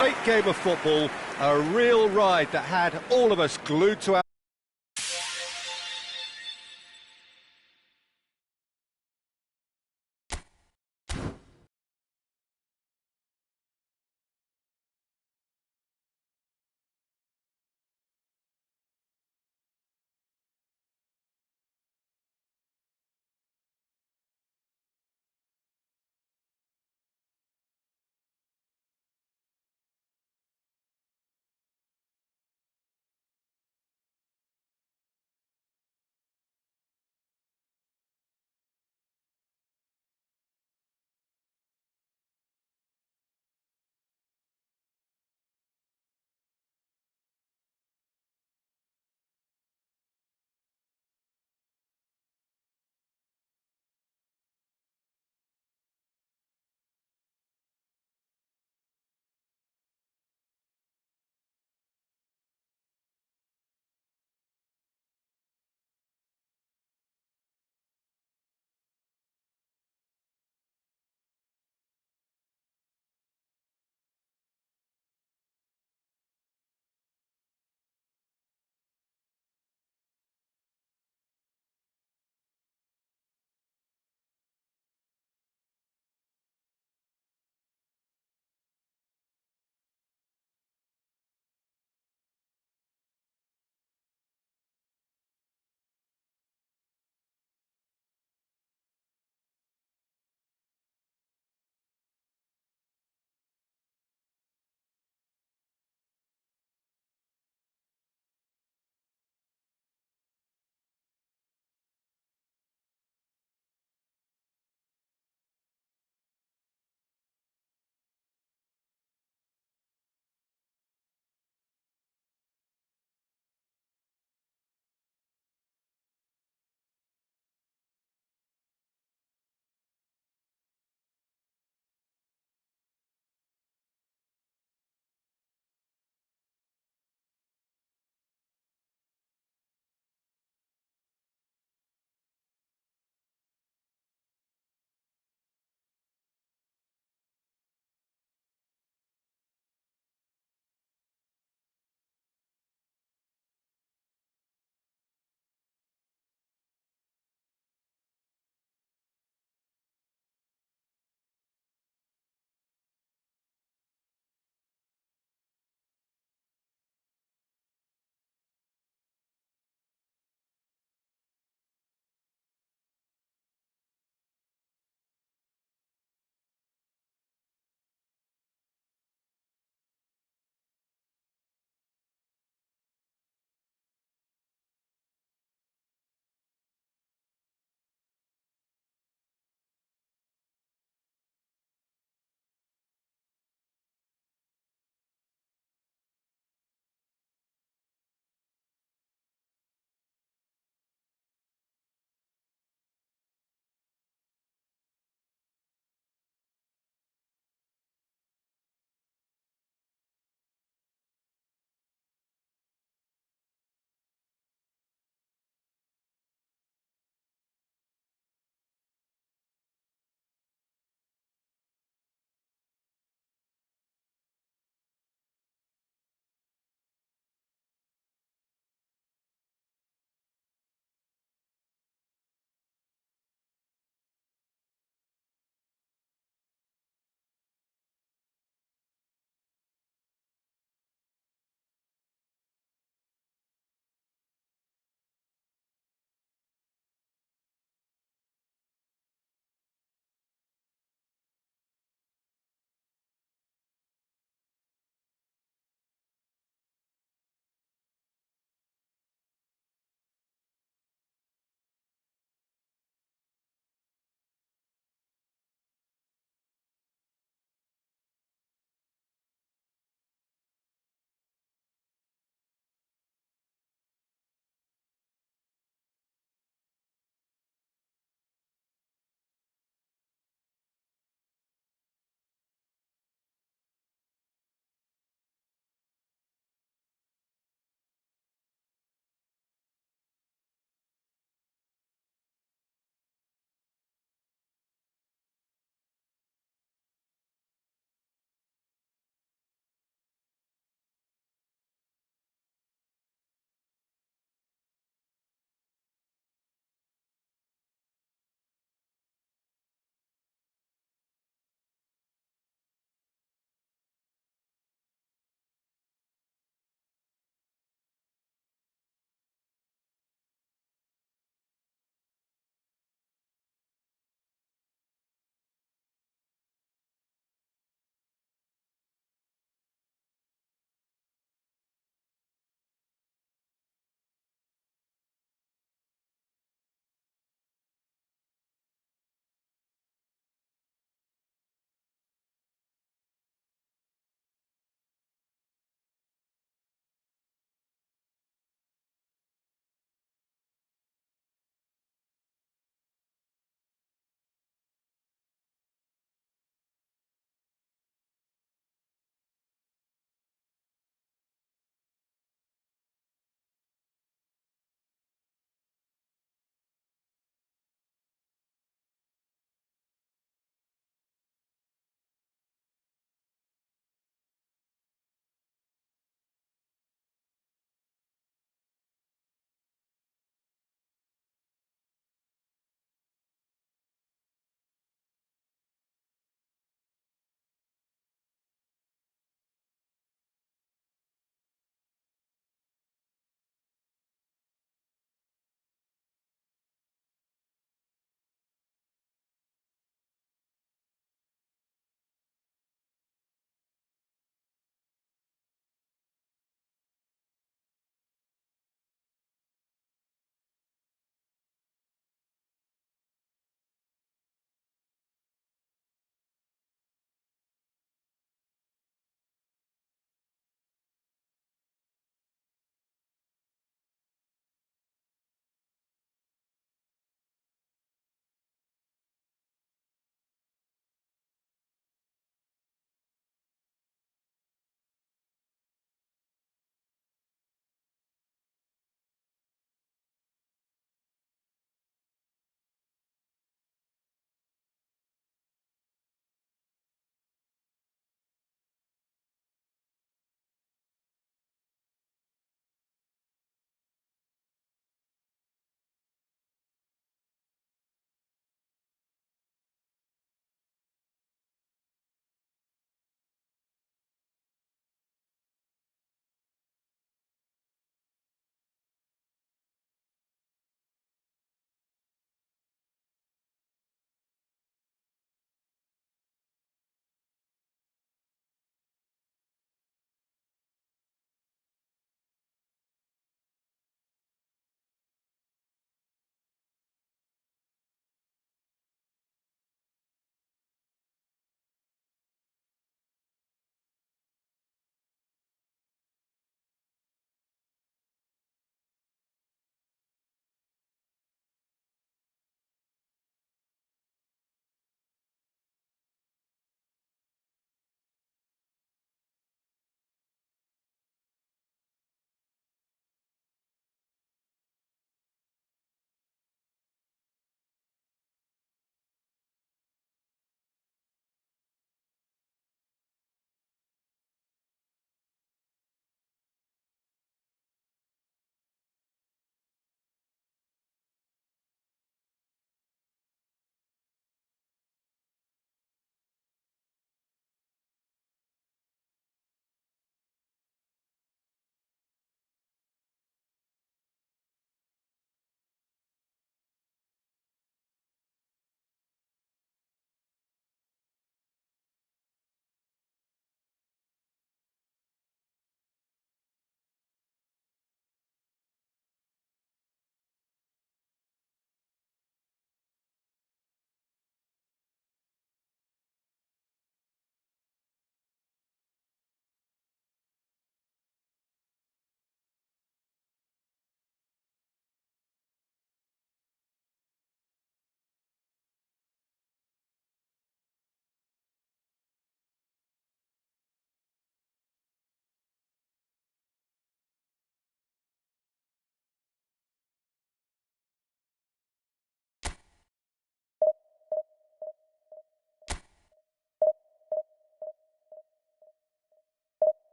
great game of football, a real ride that had all of us glued to our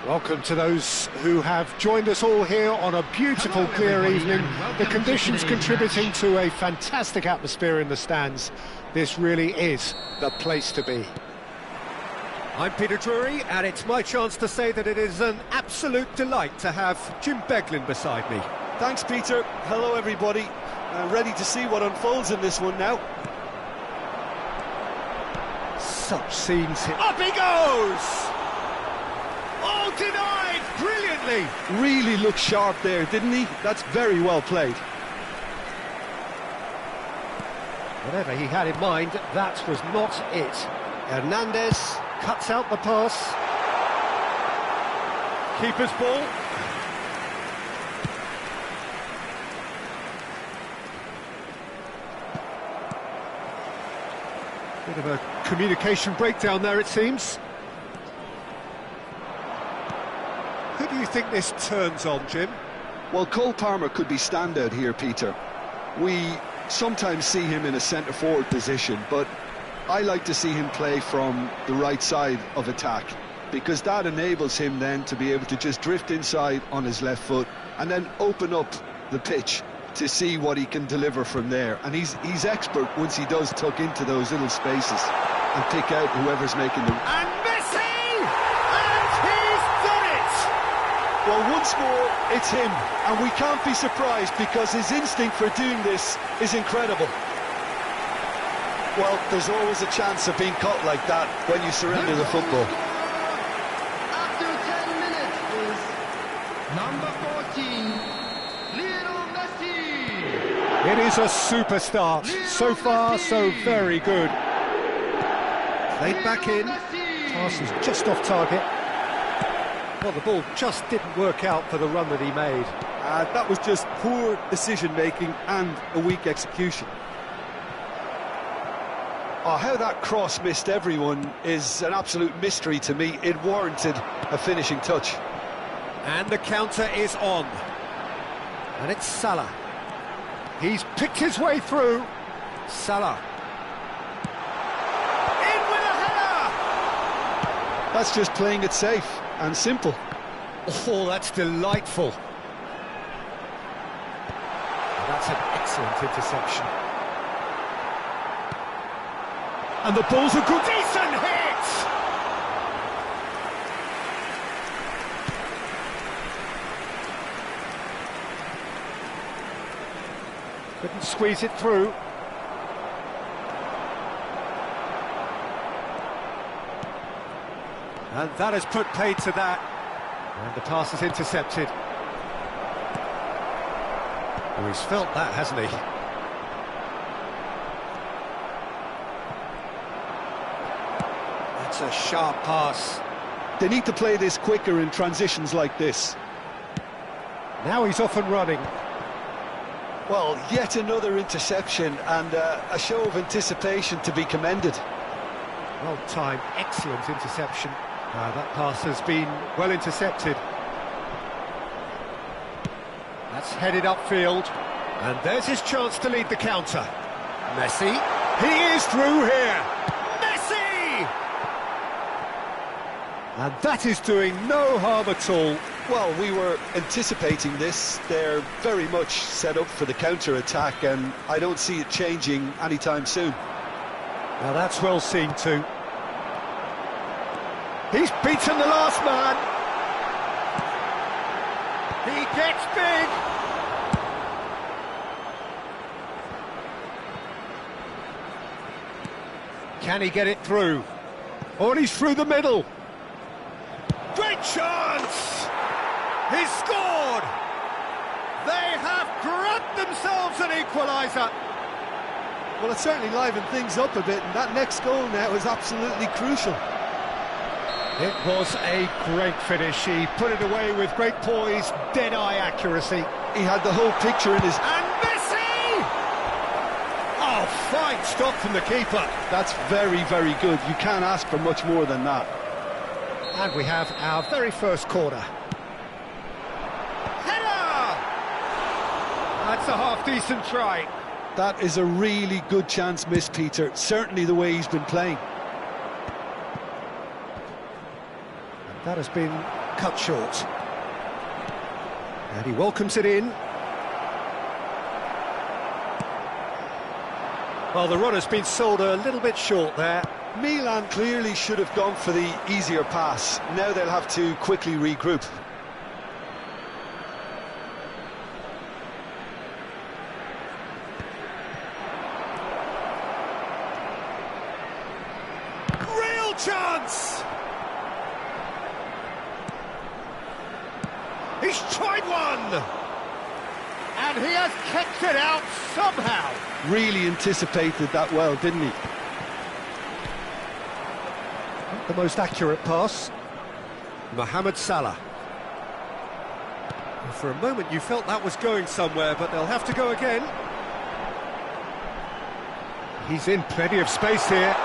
Welcome to those who have joined us all here on a beautiful, clear evening. The conditions contributing to a fantastic atmosphere in the stands. This really is the place to be. I'm Peter Drury, and it's my chance to say that it is an absolute delight to have Jim Beglin beside me. Thanks, Peter. Hello, everybody. Ready to see what unfolds in this one now. Such scenes here. Up he goes! Oh, denied brilliantly! Really looked sharp there, didn't he? That's very well played. Whatever he had in mind, that was not it. Hernandez cuts out the pass. Keeper's ball. Bit of a communication breakdown there, it seems. Who do you think this turns on, Jim? Well, Cole Palmer could be standout here, Peter. We sometimes see him in a centre-forward position, but I like to see him play from the right side of attack, because that enables him then to be able to just drift inside on his left foot and then open up the pitch to see what he can deliver from there. And he's expert once he does tuck into those little spaces and pick out whoever's making them. And Messi! And he's done it! Well, once more, it's him, and we can't be surprised because his instinct for doing this is incredible. Well, there's always a chance of being caught like that when you surrender the football. After 10 minutes is number 14, Lionel Messi. It is a superstar. So far, so very good. Played back in. Pass is just off target. Well, the ball just didn't work out for the run that he made. That was just poor decision-making and a weak execution. Oh, how that cross missed everyone is an absolute mystery to me. It warranted a finishing touch. And the counter is on. And it's Salah. He's picked his way through. Salah. In with a header! That's just playing it safe and simple. Oh, that's delightful. That's an excellent interception. And the ball's a good... Decent hit! Couldn't squeeze it through. And that has put paid to that. And the pass is intercepted. Oh, he's felt that, hasn't he? That's a sharp pass. They need to play this quicker in transitions like this. Now he's off and running. Well, yet another interception and a show of anticipation to be commended. Well timed, excellent interception. That pass has been well intercepted. That's headed upfield. And there's his chance to lead the counter. Messi. He is through here. Messi! And that is doing no harm at all. Well, we were anticipating this. They're very much set up for the counter-attack, and I don't see it changing anytime soon. Now that's well seen too. He's beaten the last man. He gets big. Can he get it through? Oh, and he's through the middle. Great chance! He's scored! They have grabbed themselves an equaliser. Well, it certainly livened things up a bit, and that next goal now is absolutely crucial. It was a great finish. He put it away with great poise, dead-eye accuracy. He had the whole picture in his... And Messi! Oh, fine stop from the keeper. That's very, very good. You can't ask for much more than that. And we have our very first corner. Header! That's a half-decent try. That is a really good chance missed, Peter. Certainly the way he's been playing. That has been cut short. And he welcomes it in. Well, the run has been sold a little bit short there. Milan clearly should have gone for the easier pass. Now they'll have to quickly regroup. Real chance! He's tried one! And he has kept it out somehow. Really anticipated that well, didn't he? The most accurate pass. Mohamed Salah. And for a moment you felt that was going somewhere, but they'll have to go again. He's in plenty of space here.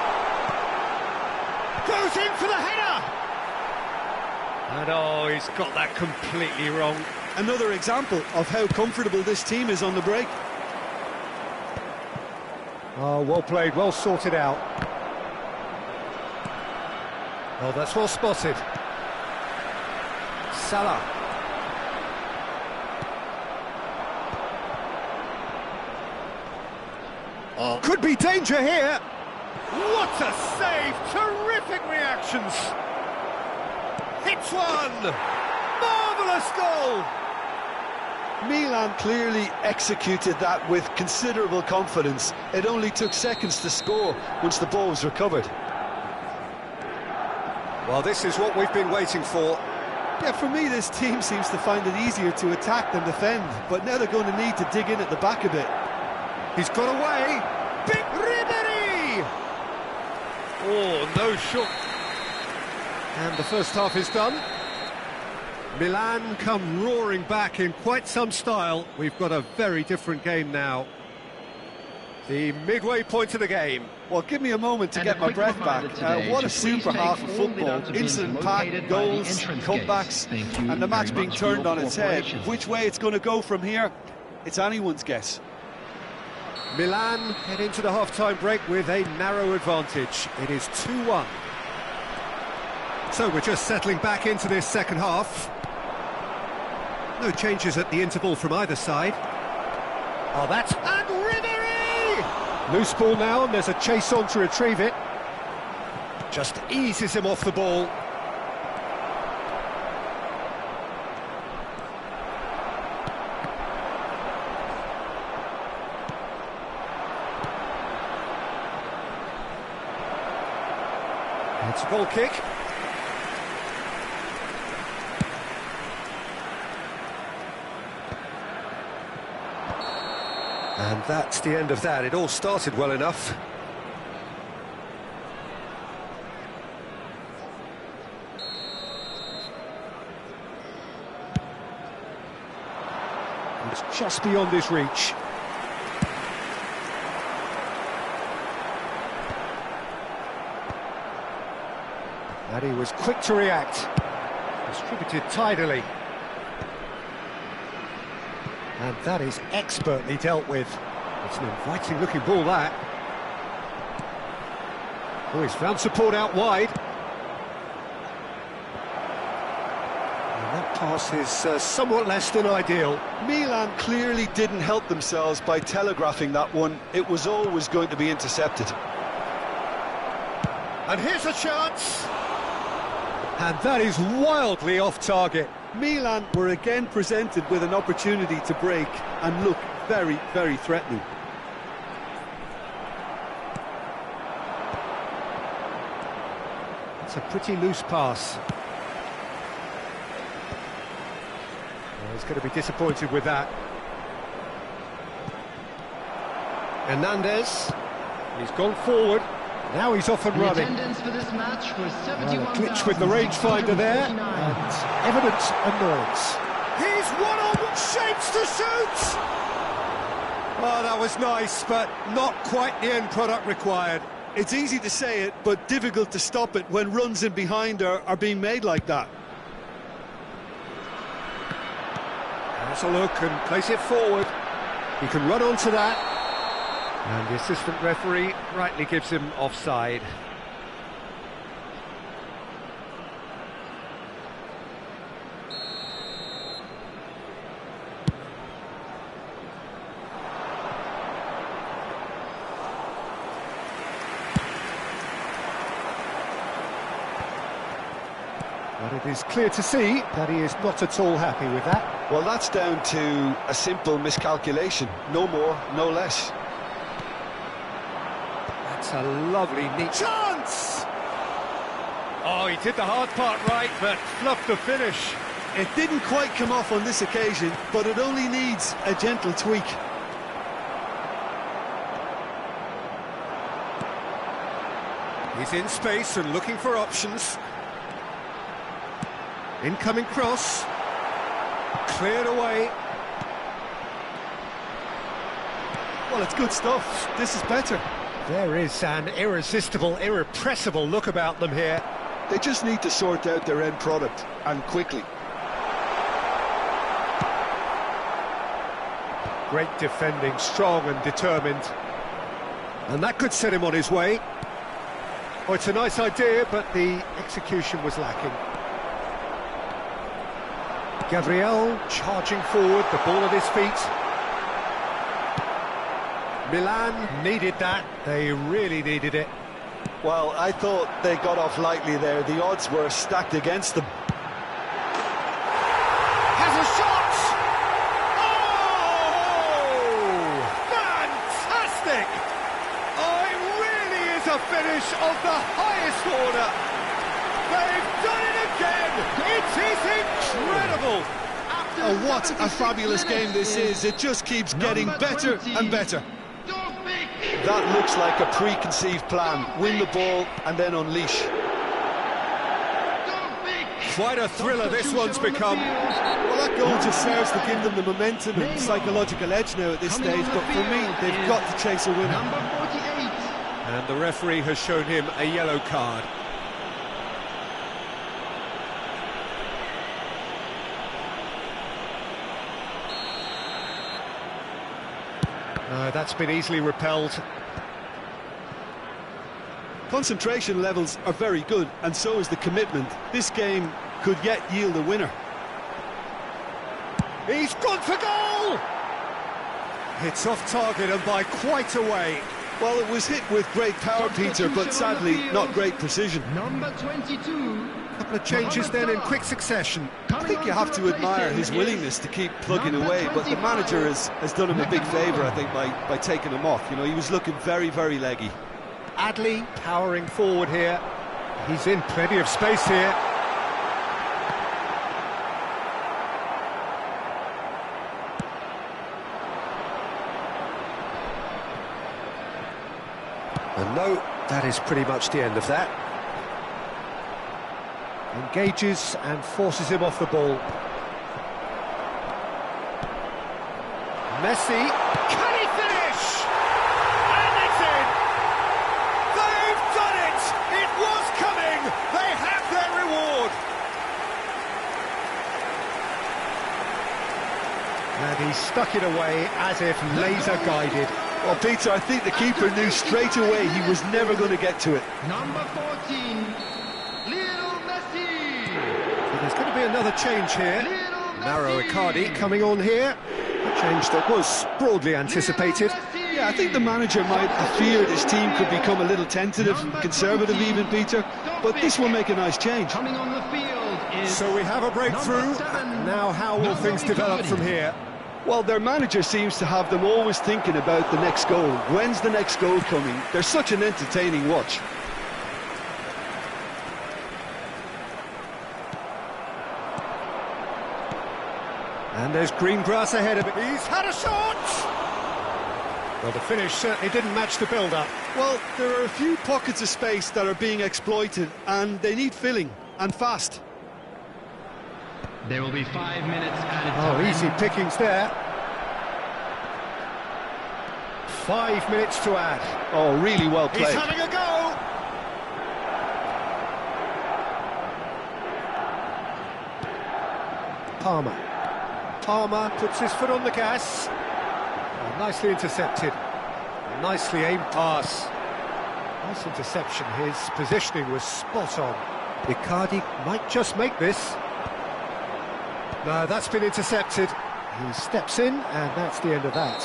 Goes in for the header! And oh, he's got that completely wrong. Another example of how comfortable this team is on the break. Oh, well played, well sorted out. Oh, that's well spotted. Salah. Oh, could be danger here. What a save! Terrific reactions! Hits one! Marvellous goal! Milan clearly executed that with considerable confidence. It only took seconds to score once the ball was recovered. Well, this is what we've been waiting for. Yeah, for me, this team seems to find it easier to attack than defend, but now they're going to need to dig in at the back a bit. He's got away. Big Ribery! Oh, no shot. And the first half is done. Milan come roaring back in quite some style. We've got a very different game now. The midway point of the game. Well, give me a moment to get my breath back. What a super half of football. Incident-packed goals, comebacks, and the match being turned on its head. Which way it's going to go from here, it's anyone's guess. Milan head into the half-time break with a narrow advantage. It is 2-1. So we're just settling back into this second half. No changes at the interval from either side. Oh, that's... And Ribery! Loose ball now, and there's a chase on to retrieve it. Just eases him off the ball. It's a goal kick. And that's the end of that. It all started well enough. It's just beyond his reach. And he was quick to react. Distributed tidily. And that is expertly dealt with. It's an inviting-looking ball, that. Oh, he's found support out wide. And that pass is somewhat less than ideal. Milan clearly didn't help themselves by telegraphing that one. It was always going to be intercepted. And here's a chance! And that is wildly off target. Milan were again presented with an opportunity to break and look very, very threatening. It's a pretty loose pass. Well, he's going to be disappointed with that. Hernandez, he's gone forward. Now he's off and running. Attendance for this match was 71,000. A glitch with the rangefinder there, and evident annoyance. He's one-on shapes to shoot! Oh, that was nice, but not quite the end product required. It's easy to say it, but difficult to stop it when runs in behind are being made like that. Has a look and place it forward. He can run onto that. And the assistant referee rightly gives him offside. But it is clear to see that he is not at all happy with that. Well, that's down to a simple miscalculation. No more, no less. That's a lovely, neat chance! Oh, he did the hard part right, but fluffed the finish. It didn't quite come off on this occasion, but it only needs a gentle tweak. He's in space and looking for options. Incoming cross. Cleared away. Well, it's good stuff. This is better. There is an irresistible, irrepressible look about them here. They just need to sort out their end product, and quickly. Great defending, strong and determined. And that could set him on his way. Oh, it's a nice idea, but the execution was lacking. Gabriel charging forward, the ball at his feet. Milan needed that, they really needed it. Well, I thought they got off lightly there. The odds were stacked against them. Has a shot! Oh! Fantastic! Oh, it really is a finish of the highest order. They've done it again! It is incredible! Oh, what a fabulous game this is. It just keeps getting better and better. That looks like a preconceived plan. Win the ball and then unleash. Quite a thriller this one's become. Well, that goal just serves to give them the momentum and psychological edge now at this stage, but for me, they've got to chase a winner. And the referee has shown him a yellow card. No, that's been easily repelled. Concentration levels are very good, and so is the commitment. This game could yet yield a winner. He's gone for goal! It's off target and by quite a way. Well, it was hit with great power, Peter, but sadly not great precision. Number 22. Couple of changes then in quick succession. I think you have to admire his willingness to keep plugging away, but the manager has done him a big favour, I think, by taking him off. You know, he was looking very, very leggy. Adley powering forward here. He's in plenty of space here. And no, that is pretty much the end of that. Engages and forces him off the ball. Messi, can he finish? And it's in! They've done it! It was coming! They have their reward! And he stuck it away as if laser-guided. Well, Peter, I think the keeper knew straight away he was never going to get to it. Number 14. There's going to be another change here. Mauro Icardi coming on here. A change that was broadly anticipated. Yeah, I think the manager might have feared his team could become a little tentative, conservative even, Peter. But this will make a nice change. Coming on the field is So we have a breakthrough. Now how will things develop from here? Well, their manager seems to have them always thinking about the next goal. When's the next goal coming? They're such an entertaining watch. And there's green grass ahead of it. He's had a shot! Well, the finish certainly didn't match the build-up. Well, there are a few pockets of space that are being exploited, and they need filling, and fast. There will be 5 minutes added Oh, time. easy pickings there. 5 minutes to add. Oh, really well He's played. having a go! Palmer puts his foot on the gas. Oh, nicely intercepted. A nicely aimed pass. Nice interception. His positioning was spot on. Icardi might just make this. No, that's been intercepted. He steps in, and that's the end of that.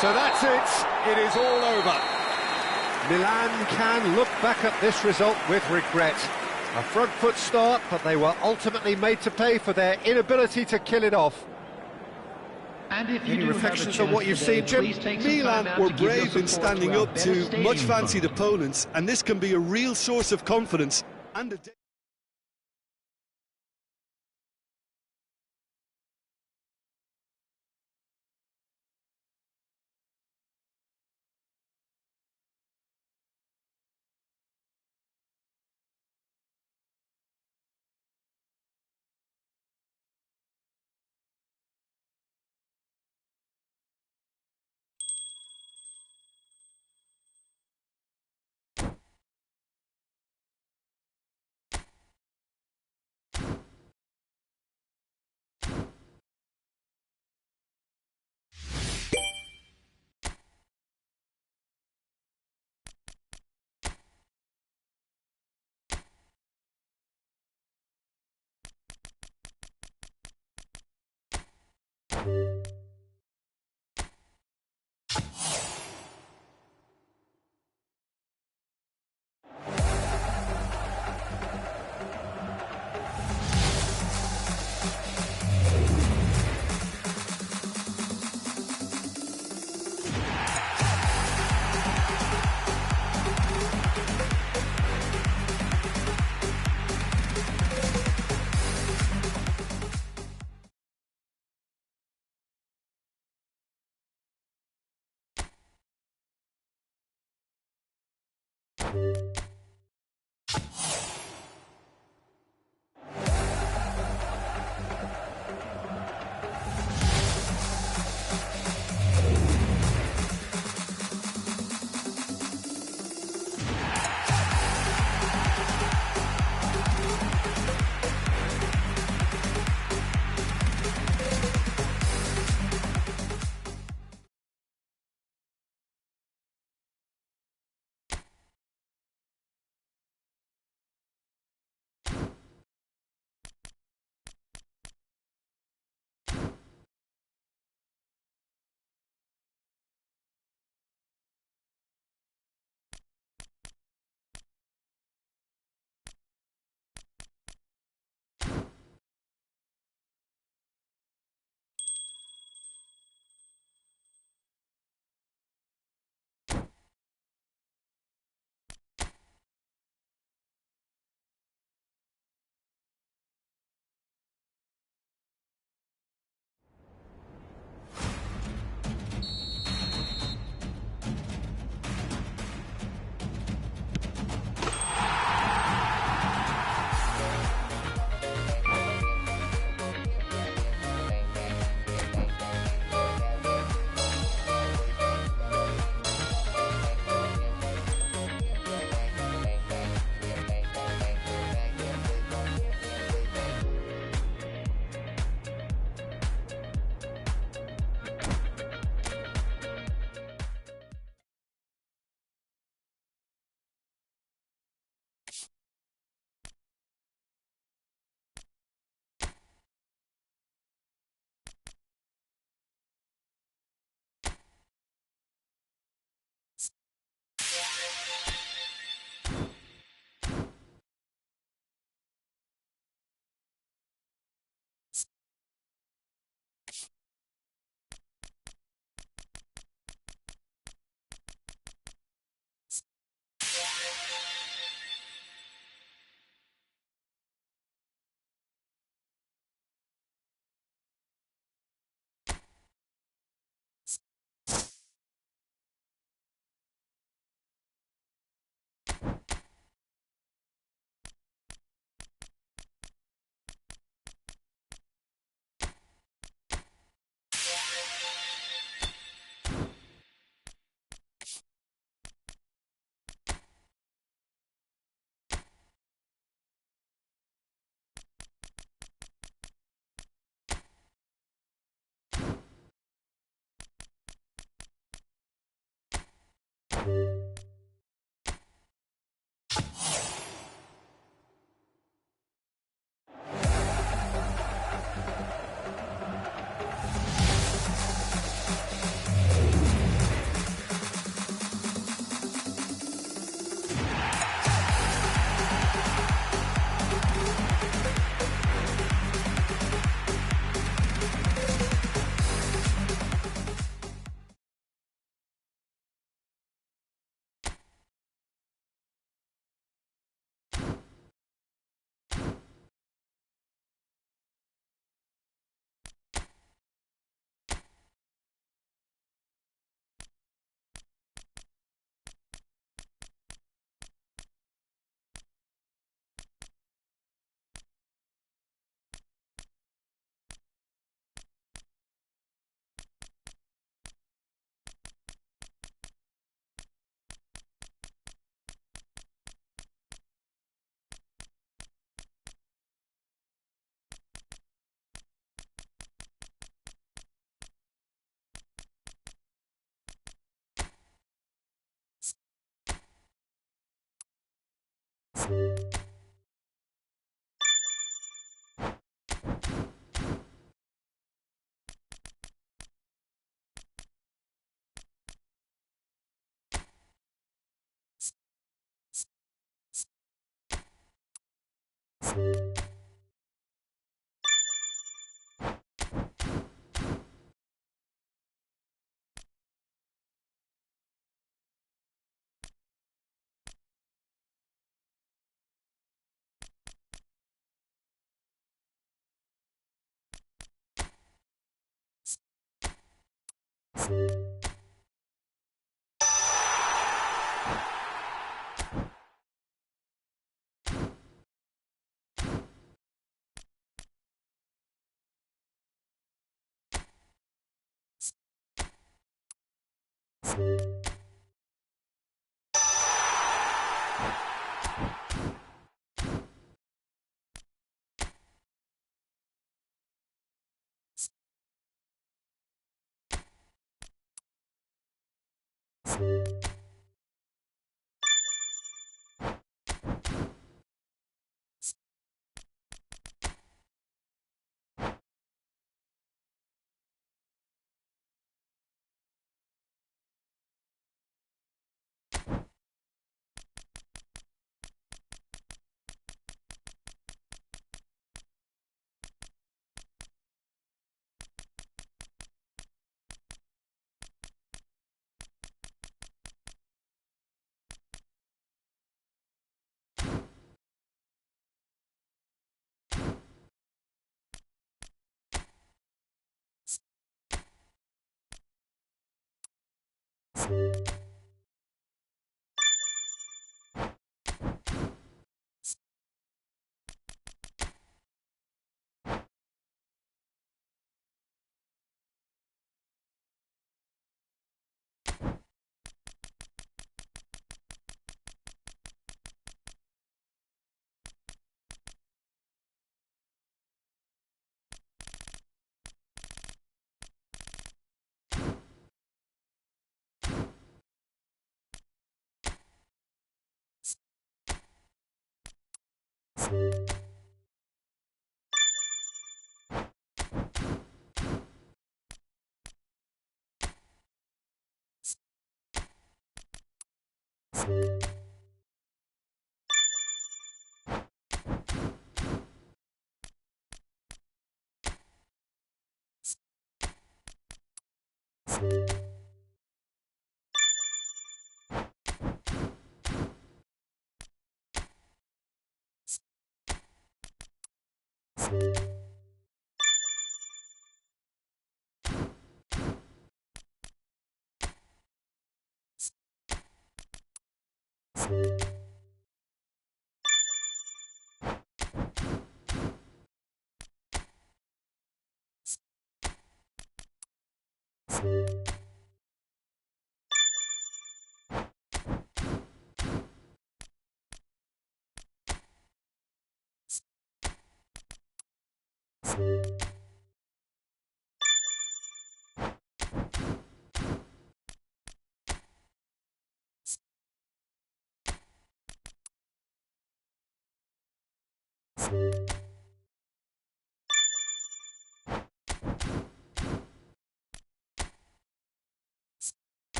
So that's it. It is all over. Milan can look back at this result with regret. A front foot start, but they were ultimately made to pay for their inability to kill it off. And if you Any do reflections have a on what chance you've today, seen, Jim? please take some Milan time out were to give your brave in support standing to our up better to stadium much fancied fund. opponents, and this can be a real source of confidence and a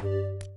Bye.